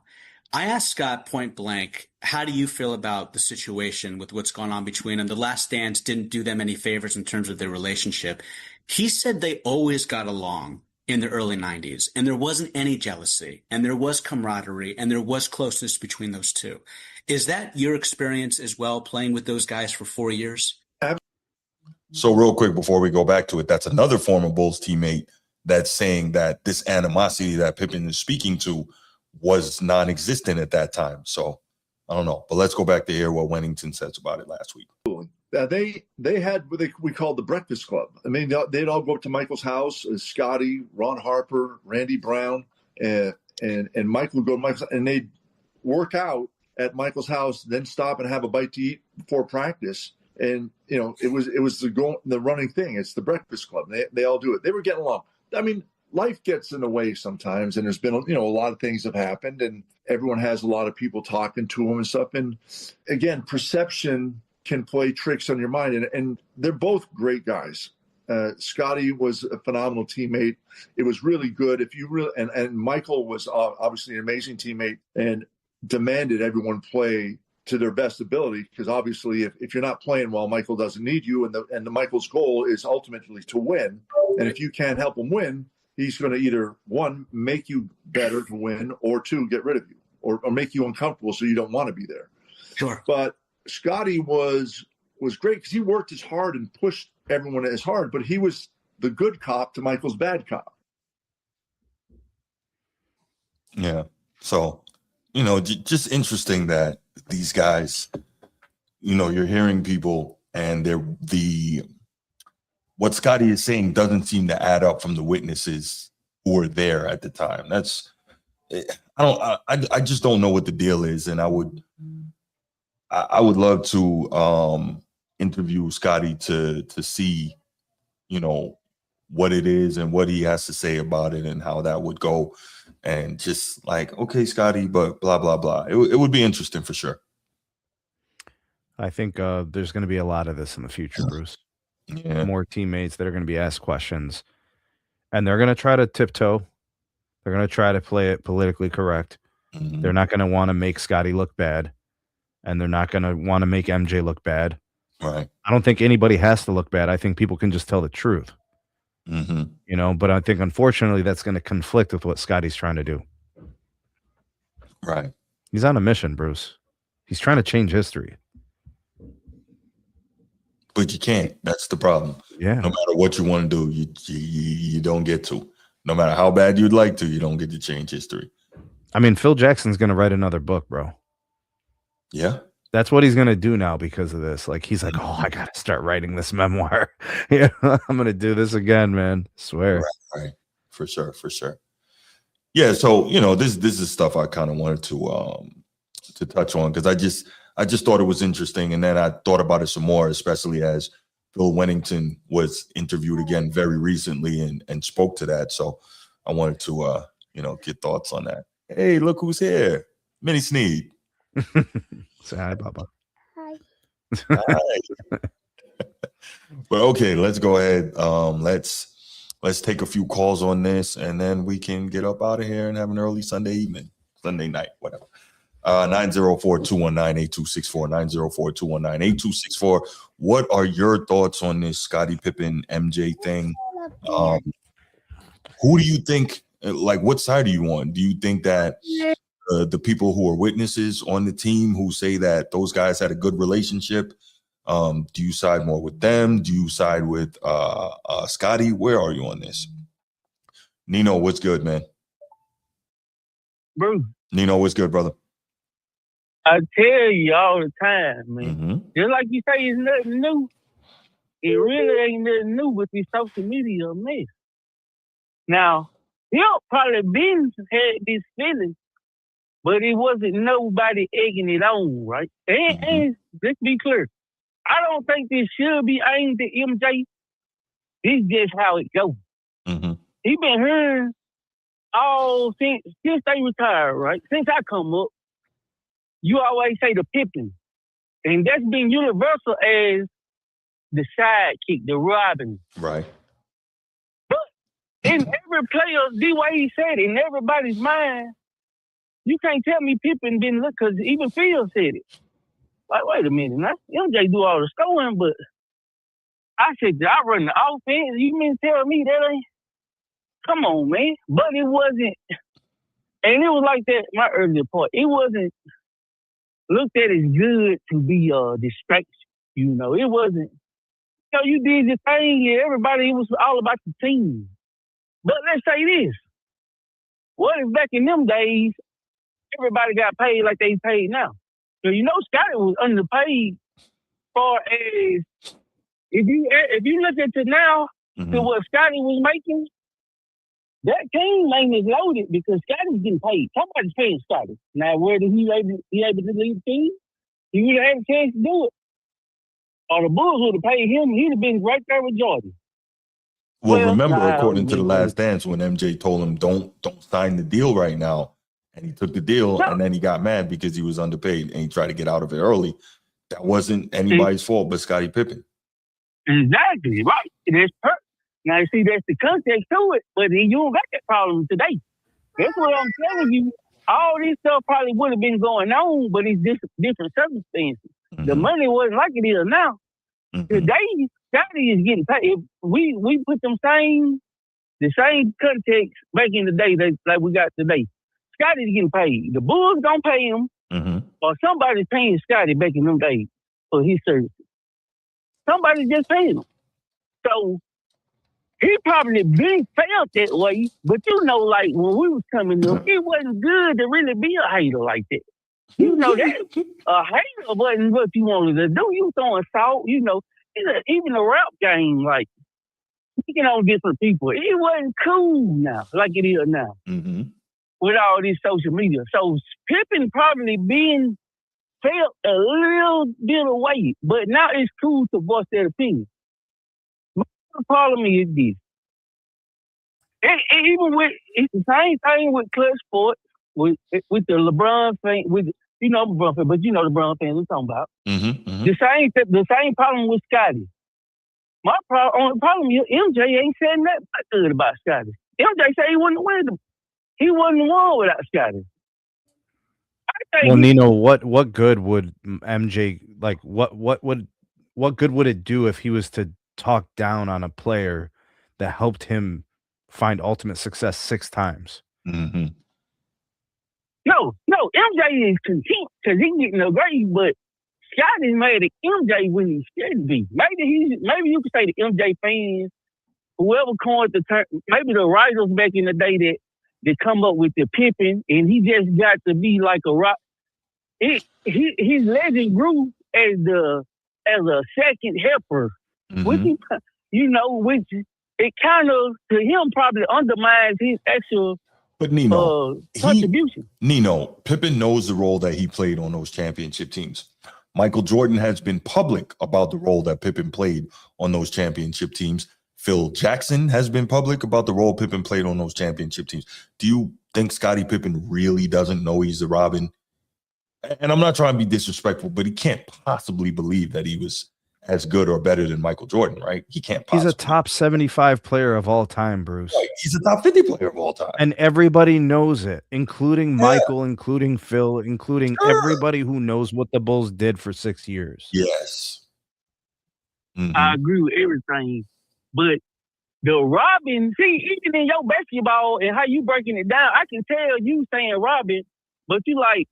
I asked Scott point blank, how do you feel about the situation with what's going on between them? The Last Dance didn't do them any favors in terms of their relationship. He said they always got along in the early 90s, and there wasn't any jealousy, and there was camaraderie, and there was closeness between those two. Is that your experience as well, playing with those guys for 4 years? So real quick, before we go back to it, that's another former Bulls teammate that's saying that this animosity that Pippen is speaking to was non-existent at that time. So I don't know, but let's go back to hear what Wennington says about it last week. They had what we called the Breakfast Club. I mean, they'd all go up to Michael's house. Scotty, Ron Harper, Randy Brown, and Michael would go to Michael's, and they'd work out at Michael's house, then stop and have a bite to eat before practice. And you know, it was the running thing. It's the Breakfast Club. They all do it. They were getting along. I mean, life gets in the way sometimes, and there's been a lot of things have happened, and everyone has a lot of people talking to them and stuff. And again, perception can play tricks on your mind, and they're both great guys. Scotty was a phenomenal teammate. It was really good. And Michael was obviously an amazing teammate and demanded everyone play to their best ability, because obviously if you're not playing well, Michael doesn't need you, and the Michael's goal is ultimately to win. And if you can't help him win, he's going to either, one, make you better to win, or two, get rid of you, or make you uncomfortable so you don't want to be there. Sure. But Scotty was great because he worked as hard and pushed everyone as hard, but he was the good cop to Michael's bad cop. Yeah. So, just interesting that these guys, you're hearing people and what Scotty is saying doesn't seem to add up from the witnesses who were there at the time. I just don't know what the deal is. And I would love to interview Scotty to see, what it is and what he has to say about it and how that would go. And just like, okay, Scotty, but blah, blah, blah. It would be interesting for sure. I think there's going to be a lot of this in the future, Bruce. Yeah. More teammates that are going to be asked questions, and they're going to try to tiptoe. They're going to try to play it politically correct. Mhm. They're not going to want to make Scotty look bad, and they're not going to want to make MJ look bad. Right. I don't think anybody has to look bad. I think people can just tell the truth. Mm-hmm. But I think unfortunately that's going to conflict with what Scotty's trying to do. Right. He's on a mission, Bruce. He's trying to change history. But you can't. That's the problem. Yeah. No matter what you want to do, you don't get to. No matter how bad you'd like to, you don't get to change history. I mean, Phil Jackson's going to write another book, bro. Yeah. That's what he's going to do now because of this. Like, he's like, oh, I got to start writing this memoir. I'm going to do this again, man. Swear. Right. For sure. Yeah. So, this is stuff I kind of wanted to touch on because I just thought it was interesting. And then I thought about it some more, especially as Bill Wennington was interviewed again very recently and spoke to that. So I wanted to, get thoughts on that. Hey, look who's here. Minnie Sneed. Say hi, Papa. Hi. But okay, let's go ahead. Let's take a few calls on this and then we can get up out of here and have an early Sunday night, whatever. 904-219-8264, 904-219-8264. What are your thoughts on this Scottie Pippen MJ thing? Who do you think, like, what side are you on? Do you think that the people who are witnesses on the team who say that those guys had a good relationship, do you side more with them? Do you side with Scotty? Where are you on this? Nino, what's good, man? Bruce, Nino, what's good, brother? I tell you all the time, man. Mm-hmm. Just like you say, it's nothing new. It really ain't nothing new with this social media mess. Now, he'll probably been had this feeling, but it wasn't nobody egging it on, right? And let's be clear. I don't think this should be aimed at MJ. This is just how it goes. Mm-hmm. He been hearing all since they retired, right? Since I come up, you always say the Pippen. And that's been universal as the sidekick, the Robin. Right. But in every player, D-Wade said, in everybody's mind, you can't tell me Pippen didn't look, because even Phil said it. Like, wait a minute, now, MJ do all the scoring, but I said, I run the offense. You mean tell me that ain't? Come on, man. But it wasn't, and it was like that, my earlier part, it wasn't looked at as good to be a distraction. It wasn't, you did your thing, yeah, everybody, it was all about the team. But let's say this. What if back in them days, everybody got paid like they paid now? So Scotty was underpaid far as if you look at it now to what Scotty was making, that team ain't as loaded because Scotty's getting paid. Somebody's paying Scotty. Now where did he able to lead the team? He would have had a chance to do it. Or the Bulls would have paid him, he'd have been right there with Jordan. Well, remember, according to The Last Dance, when MJ told him don't sign the deal right now, and he took the deal, and then he got mad because he was underpaid, and he tried to get out of it early. That wasn't anybody's fault but Scottie Pippen. Exactly, right. That's perfect. Now, you see, that's the context to it, but you don't got that problem today. That's what I'm telling you. All this stuff probably would have been going on, but it's just different circumstances. The money wasn't like it is now. Today, Scotty is getting paid. If we put the same context back in the day like we got today. Scotty's getting paid. The Bulls don't pay him, or somebody's paying Scotty back in them days for his services. Somebody's just paying him. So he probably been felt that way, but you know, like when we was coming up, it wasn't good to really be a hater like that. You know that a hater wasn't what you wanted to do. You throwing salt, you know, even the rap game, like speaking on different people, it wasn't cool now, like it is now. Mm-hmm. With all this social media. So Pippen probably been felt a little bit away, but now it's cool to voice that opinion. My problem is this. Even with it's the same thing with clutch sports, with the LeBron thing, with you know LeBron fan, but you know the LeBron fans we're talking about. Mm-hmm. Mm-hmm. The same problem with Scotty. My only problem is MJ ain't saying that good about Scotty. MJ said he wouldn't win them. He wasn't won without Scotty. Well, Nino, what good would MJ like? What good would it do if he was to talk down on a player that helped him find ultimate success 6 times? Mm-hmm. No, MJ is content because he's getting a grade, but Scotty's made it MJ when he should be. Maybe you could say the MJ fans, whoever coined the term, maybe the writers back in the day that come up with the Pippen, and he just got to be like a rock. His legend grew as a second helper, which it kind of to him probably undermines his actual. But Nino, contribution. Pippen knows the role that he played on those championship teams. Michael Jordan has been public about the role that Pippen played on those championship teams. Phil Jackson has been public about the role Pippen played on those championship teams. Do you think Scottie Pippen really doesn't know he's the Robin? And I'm not trying to be disrespectful, but he can't possibly believe that he was as good or better than Michael Jordan, right? He can't possibly. He's a top 75 player of all time, Bruce. Right. He's a top 50 player of all time. And everybody knows it, including Michael, including Phil, including everybody who knows what the Bulls did for 6 years. Yes. Mm-hmm. I agree with everything. But the Robin, see, even in your basketball and how you breaking it down, I can tell you saying Robin, but you like,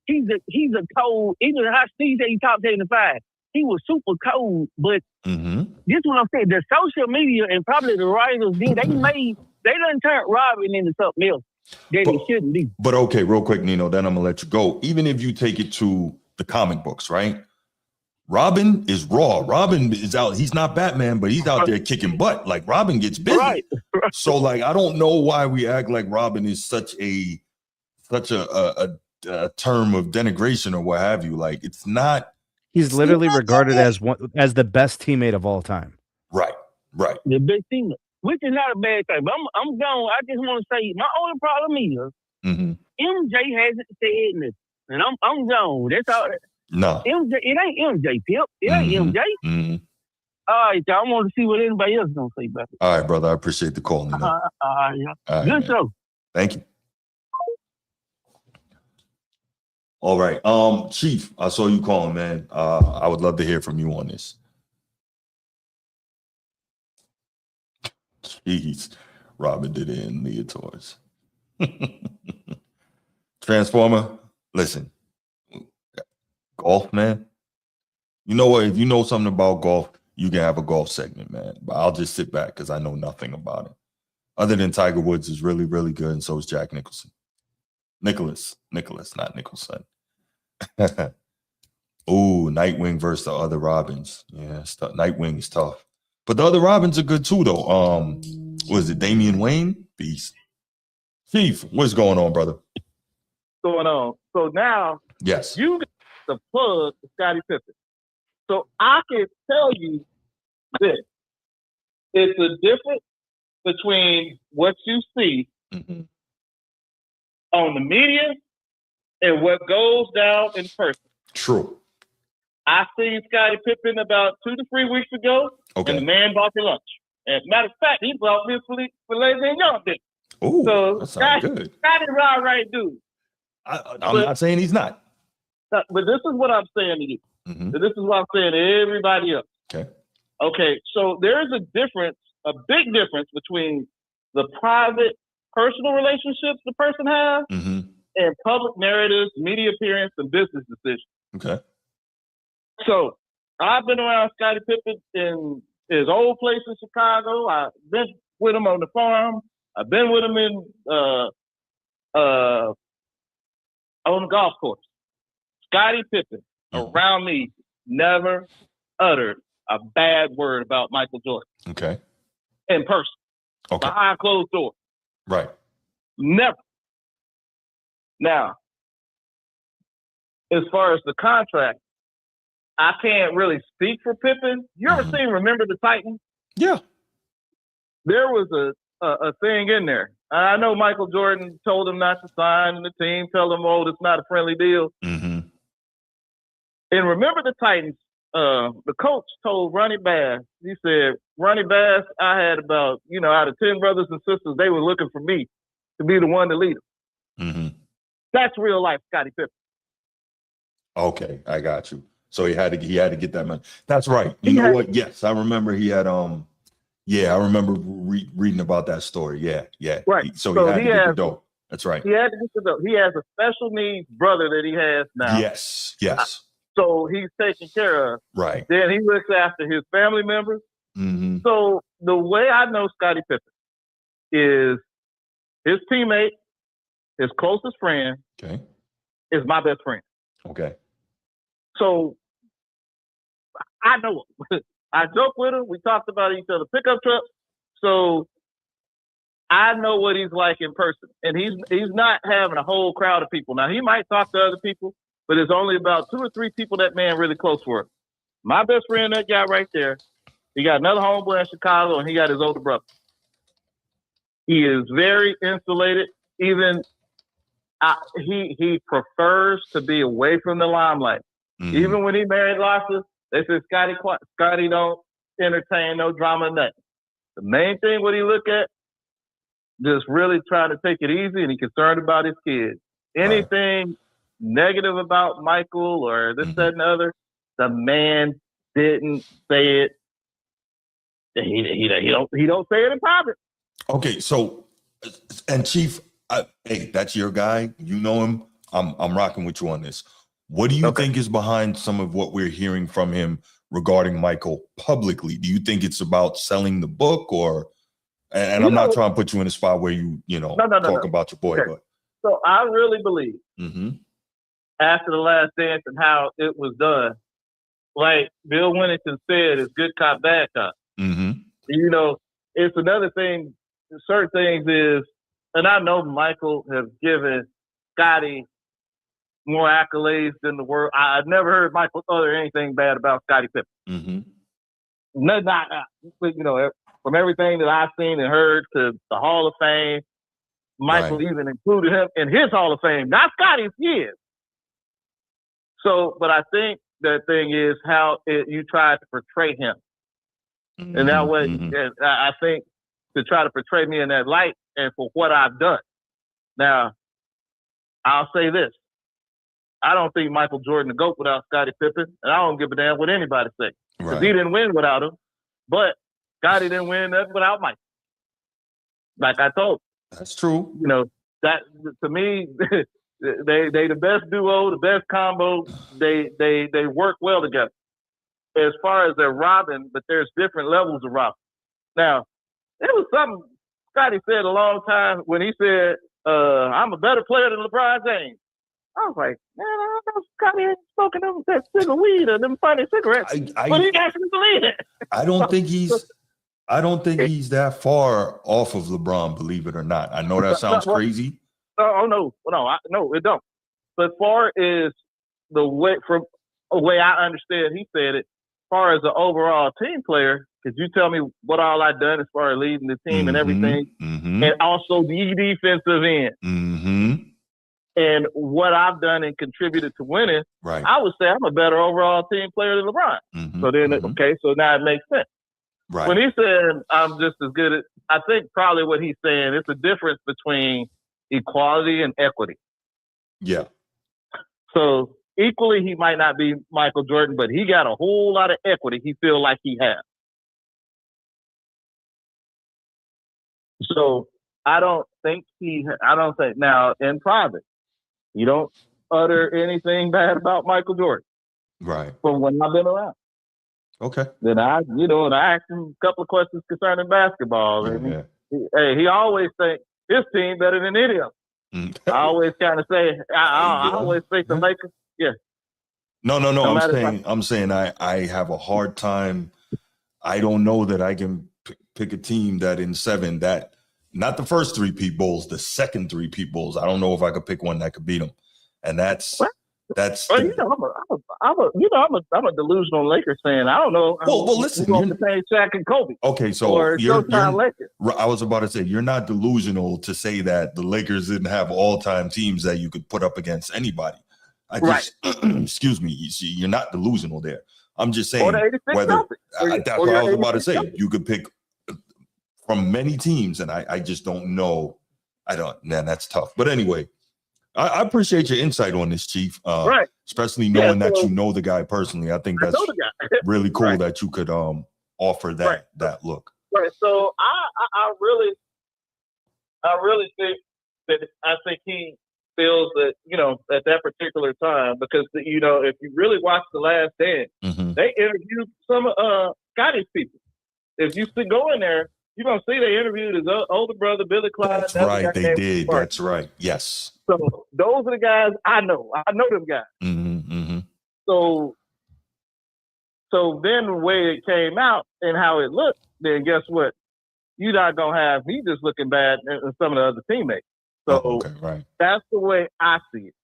he's a cold, even how Steve said he's top 75. He was super cold, but this is what I'm saying. The social media and probably the writers, they done turned Robin into something else that he shouldn't be. But okay, real quick, Nino, then I'm gonna let you go. Even if you take it to the comic books, right? Robin is raw. Robin is out. He's not Batman, but he's out there kicking butt. Like Robin gets busy. Right. So like, I don't know why we act like Robin is such a term of denigration or what have you. Like it's not. He's literally regarded as the best teammate of all time. Right. The best teammate, which is not a bad thing. But I'm gone. I just want to say my only problem is MJ hasn't said nothing, and I'm gone. That's all. No, MJ. It ain't MJ, Pip. It ain't MJ. All right, I want to see what anybody else gonna say about it. All right, brother. I appreciate the call, Nino. All right, Good man. Show. Thank you. All right. Chief, I saw you calling, man. I would love to hear from you on this. Jeez. Robin did it in leotards. Transformer, listen. Golf, man. You know what? If you know something about golf, you can have a golf segment, man. But I'll just sit back because I know nothing about it. Other than Tiger Woods is really, really good, and so is Jack Nicholson. Nicholas, not Nicholson. Ooh, Nightwing versus the other Robins. Yeah, Nightwing is tough. But the other Robins are good too, though. Was it Damian Wayne? Beast. Chief, what's going on, brother? Going on. So now, yes, you got the plug to Scottie Pippen. So I can tell you this. It's a difference between what you see on the media and what goes down in person. True. I seen Scottie Pippen about 2 to 3 weeks ago, and the man bought me lunch. And matter of fact, he bought me filet mignon dinner. Oh, so that sounds good. Scottie's all right dude. I'm not saying he's not. But this is what I'm saying to you. And this is what I'm saying to everybody else. Okay, so there's a difference, a big difference between the private, personal relationships the person has and public narratives, media appearance, and business decisions. Okay. So I've been around Scottie Pippen in his old place in Chicago. I've been with him on the farm. I've been with him in on the golf course. Scottie Pippen around me never uttered a bad word about Michael Jordan. Okay. In person. Okay. Behind closed doors. Right. Never. Now, as far as the contract, I can't really speak for Pippen. You ever seen Remember the Titans? Yeah. There was a thing in there. I know Michael Jordan told him not to sign, and the team told him, "Oh, it's not a friendly deal." Mm-hmm. And Remember the Titans, the coach told Ronnie Bass, he said, "Ronnie Bass, I had about, out of 10 brothers and sisters, they were looking for me to be the one to lead them." Mm-hmm. That's real life Scottie Pippen. Okay, I got you. So he had to get that money. That's right. You know what? Yes, I remember he had I remember reading about that story. Yeah. Right. So he had to get the dough. That's right. He had to get the dough. He has a special needs brother that he has now. Yes. So he's taken care of. Right. Then he looks after his family members. Mm-hmm. So the way I know Scottie Pippen is his teammate, his closest friend, is my best friend. Okay. So I know him. I joke with him. We talked about each other pickup trucks. So I know what he's like in person. And he's not having a whole crowd of people. Now, he might talk to other people, but it's only about 2 or 3 people that man really close for. My best friend, that guy right there, he got another homeboy in Chicago, and he got his older brother. He is very insulated. Even he prefers to be away from the limelight. Mm-hmm. Even when he married Larsa, they said Scotty don't entertain no drama, nothing. The main thing what he look at, just really trying to take it easy, and he concerned about his kids. Anything negative about Michael or this, that, and the other, the man didn't say it. He don't say it in private. Okay, so and Chief, hey, that's your guy. You know him. I'm rocking with you on this. What do you think is behind some of what we're hearing from him regarding Michael publicly? Do you think it's about selling the book, or? And I'm not trying to put you in a spot where you talk about your boy, but so I really believe after the Last Dance and how it was done, like Bill Wennington said, it's good cop, bad cop. Mm-hmm. It's another thing. Certain things is, and I know Michael has given Scotty more accolades than the world. I've never heard Michael utter anything bad about Scottie Pippen. Mm-hmm. Not, from everything that I've seen and heard to the Hall of Fame, Michael even included him in his Hall of Fame. Not Scotty's, he is. So, but I think the thing is how you try to portray him. Mm-hmm. And that way, I think to try to portray me in that light and for what I've done. Now, I'll say this. I don't think Michael Jordan the GOAT without Scottie Pippen, and I don't give a damn what anybody say. Because he didn't win without him, but Scottie didn't win nothing without Mike. Like I told you. That's true. That to me, they the best duo, the best combo. They work well together. As far as they're robbing, but there's different levels of robbing. Now, it was something Scottie said a long time when he said, I'm a better player than LeBron James. I was like, man, I don't know Scottie ain't smoking them that cigar weed or them funny cigarettes. But he actually believe it. I don't think he's that far off of LeBron, believe it or not. I know that sounds crazy. No, it don't. But as far as the way I understand, he said it. As far as the overall team player, could you tell me what all I done as far as leading the team and everything, and also the defensive end, and what I've done and contributed to winning? Right. I would say I'm a better overall team player than LeBron. So then, so now it makes sense. Right. When he said I'm just as good as, I think probably what he's saying, it's a difference between equality and equity. Yeah. So equally, he might not be Michael Jordan, but he got a whole lot of equity he feels like he has. So I don't think now in private, you don't utter anything bad about Michael Jordan. Right. From when I've been around. Okay. Then I asked him a couple of questions concerning basketball. And he always think his team better than any of them. I always kind of say, I always think the Lakers. Yeah. No. I'm saying I have a hard time. I don't know that I can pick a team that in 7 that not the first 3 Pete Bowls, the second 3 Pete Bowls. I don't know if I could pick one that could beat them, and that's. Well, I'm a delusional Lakers fan. I don't know. Well, listen, you're the same Shaq and Kobe. Okay, so or Lakers. I was about to say you're not delusional to say that the Lakers didn't have all-time teams that you could put up against anybody. Excuse me, you're not delusional there. I'm just saying whether that's what I was about to say. You could pick from many teams, and I just don't know. That's tough. But anyway. I appreciate your insight on this, Chief. Especially knowing that you know the guy personally. I think that's really cool that you could offer that look. Right. So I really think that he feels that at that particular time, because if you really watch The Last Dance, they interviewed some Scottish people. If you go in there, you're gonna see they interviewed his older brother Billy Clyde. That's right, they did. That's right. Yes. So those are the guys I know. I know them guys. So then the way it came out and how it looked, then guess what? You're not gonna have me just looking bad and some of the other teammates. So that's the way I see it.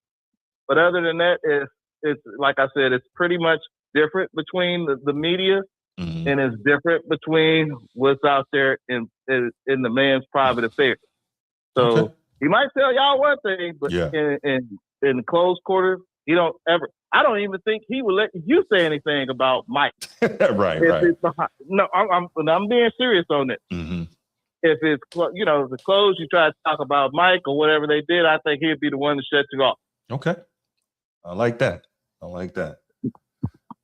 But other than that, it's like I said, it's pretty much different between the media. And it's different between what's out there in the man's private affairs. So he might tell y'all one thing, but in close quarters, he don't ever. I don't even think he would let you say anything about Mike. Right. No, I'm being serious on this. If it's the close, you try to talk about Mike or whatever they did, I think he'd be the one to shut you off. Okay, I like that.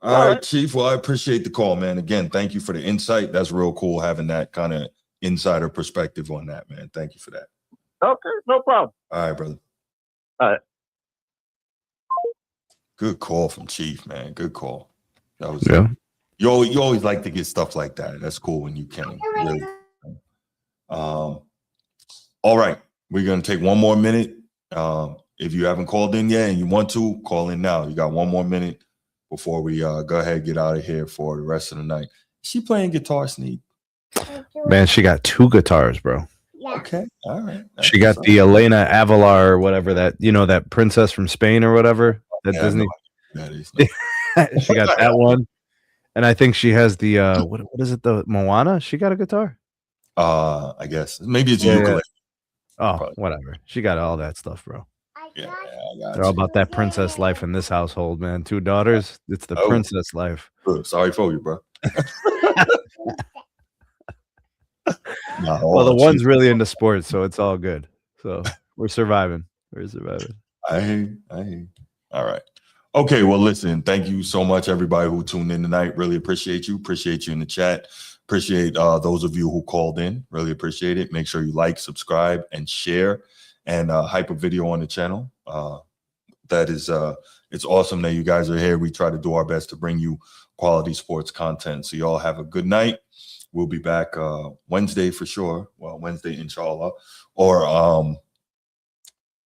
All right, Chief. Well, I appreciate the call, man. Again, thank you for the insight. That's real cool having that kind of insider perspective on that, man. Thank you for that. Okay, no problem. All right, brother. All right. Good call from Chief, man. Good call. That was you always like to get stuff like that. That's cool when you can. Really. All right, we're gonna take one more minute. If you haven't called in yet and you want to, call in now. You got one more minute before we go ahead and get out of here for the rest of the night. Is she playing guitar, Sneak? Man, she got 2 guitars, bro. Okay, all right. She got the Elena Avalar or whatever that princess from Spain or whatever that Disney. That is. She got that one, and I think she has the what is it? The Moana. She got a guitar. I guess maybe it's ukulele. Oh, whatever. She got all that stuff, bro. Yeah, they're all about that princess life in this household, man. 2 daughters. It's the princess life. Sorry for you, bro. Well, the one's really into sports, so it's all good. So we're surviving. I hear. All right. Okay. Well, listen. Thank you so much, everybody who tuned in tonight. Really appreciate you. Appreciate you in the chat. Appreciate those of you who called in. Really appreciate it. Make sure you like, subscribe, and share, and hype a video on the channel. That is, it's awesome that you guys are here. We try to do our best to bring you quality sports content. So y'all have a good night. We'll be back Wednesday for sure. Well, Wednesday, inshallah. Or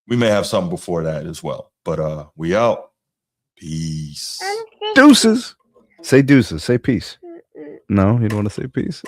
we may have something before that as well. But we out. Peace. Deuces. Say deuces. Say peace. No, you don't want to say peace.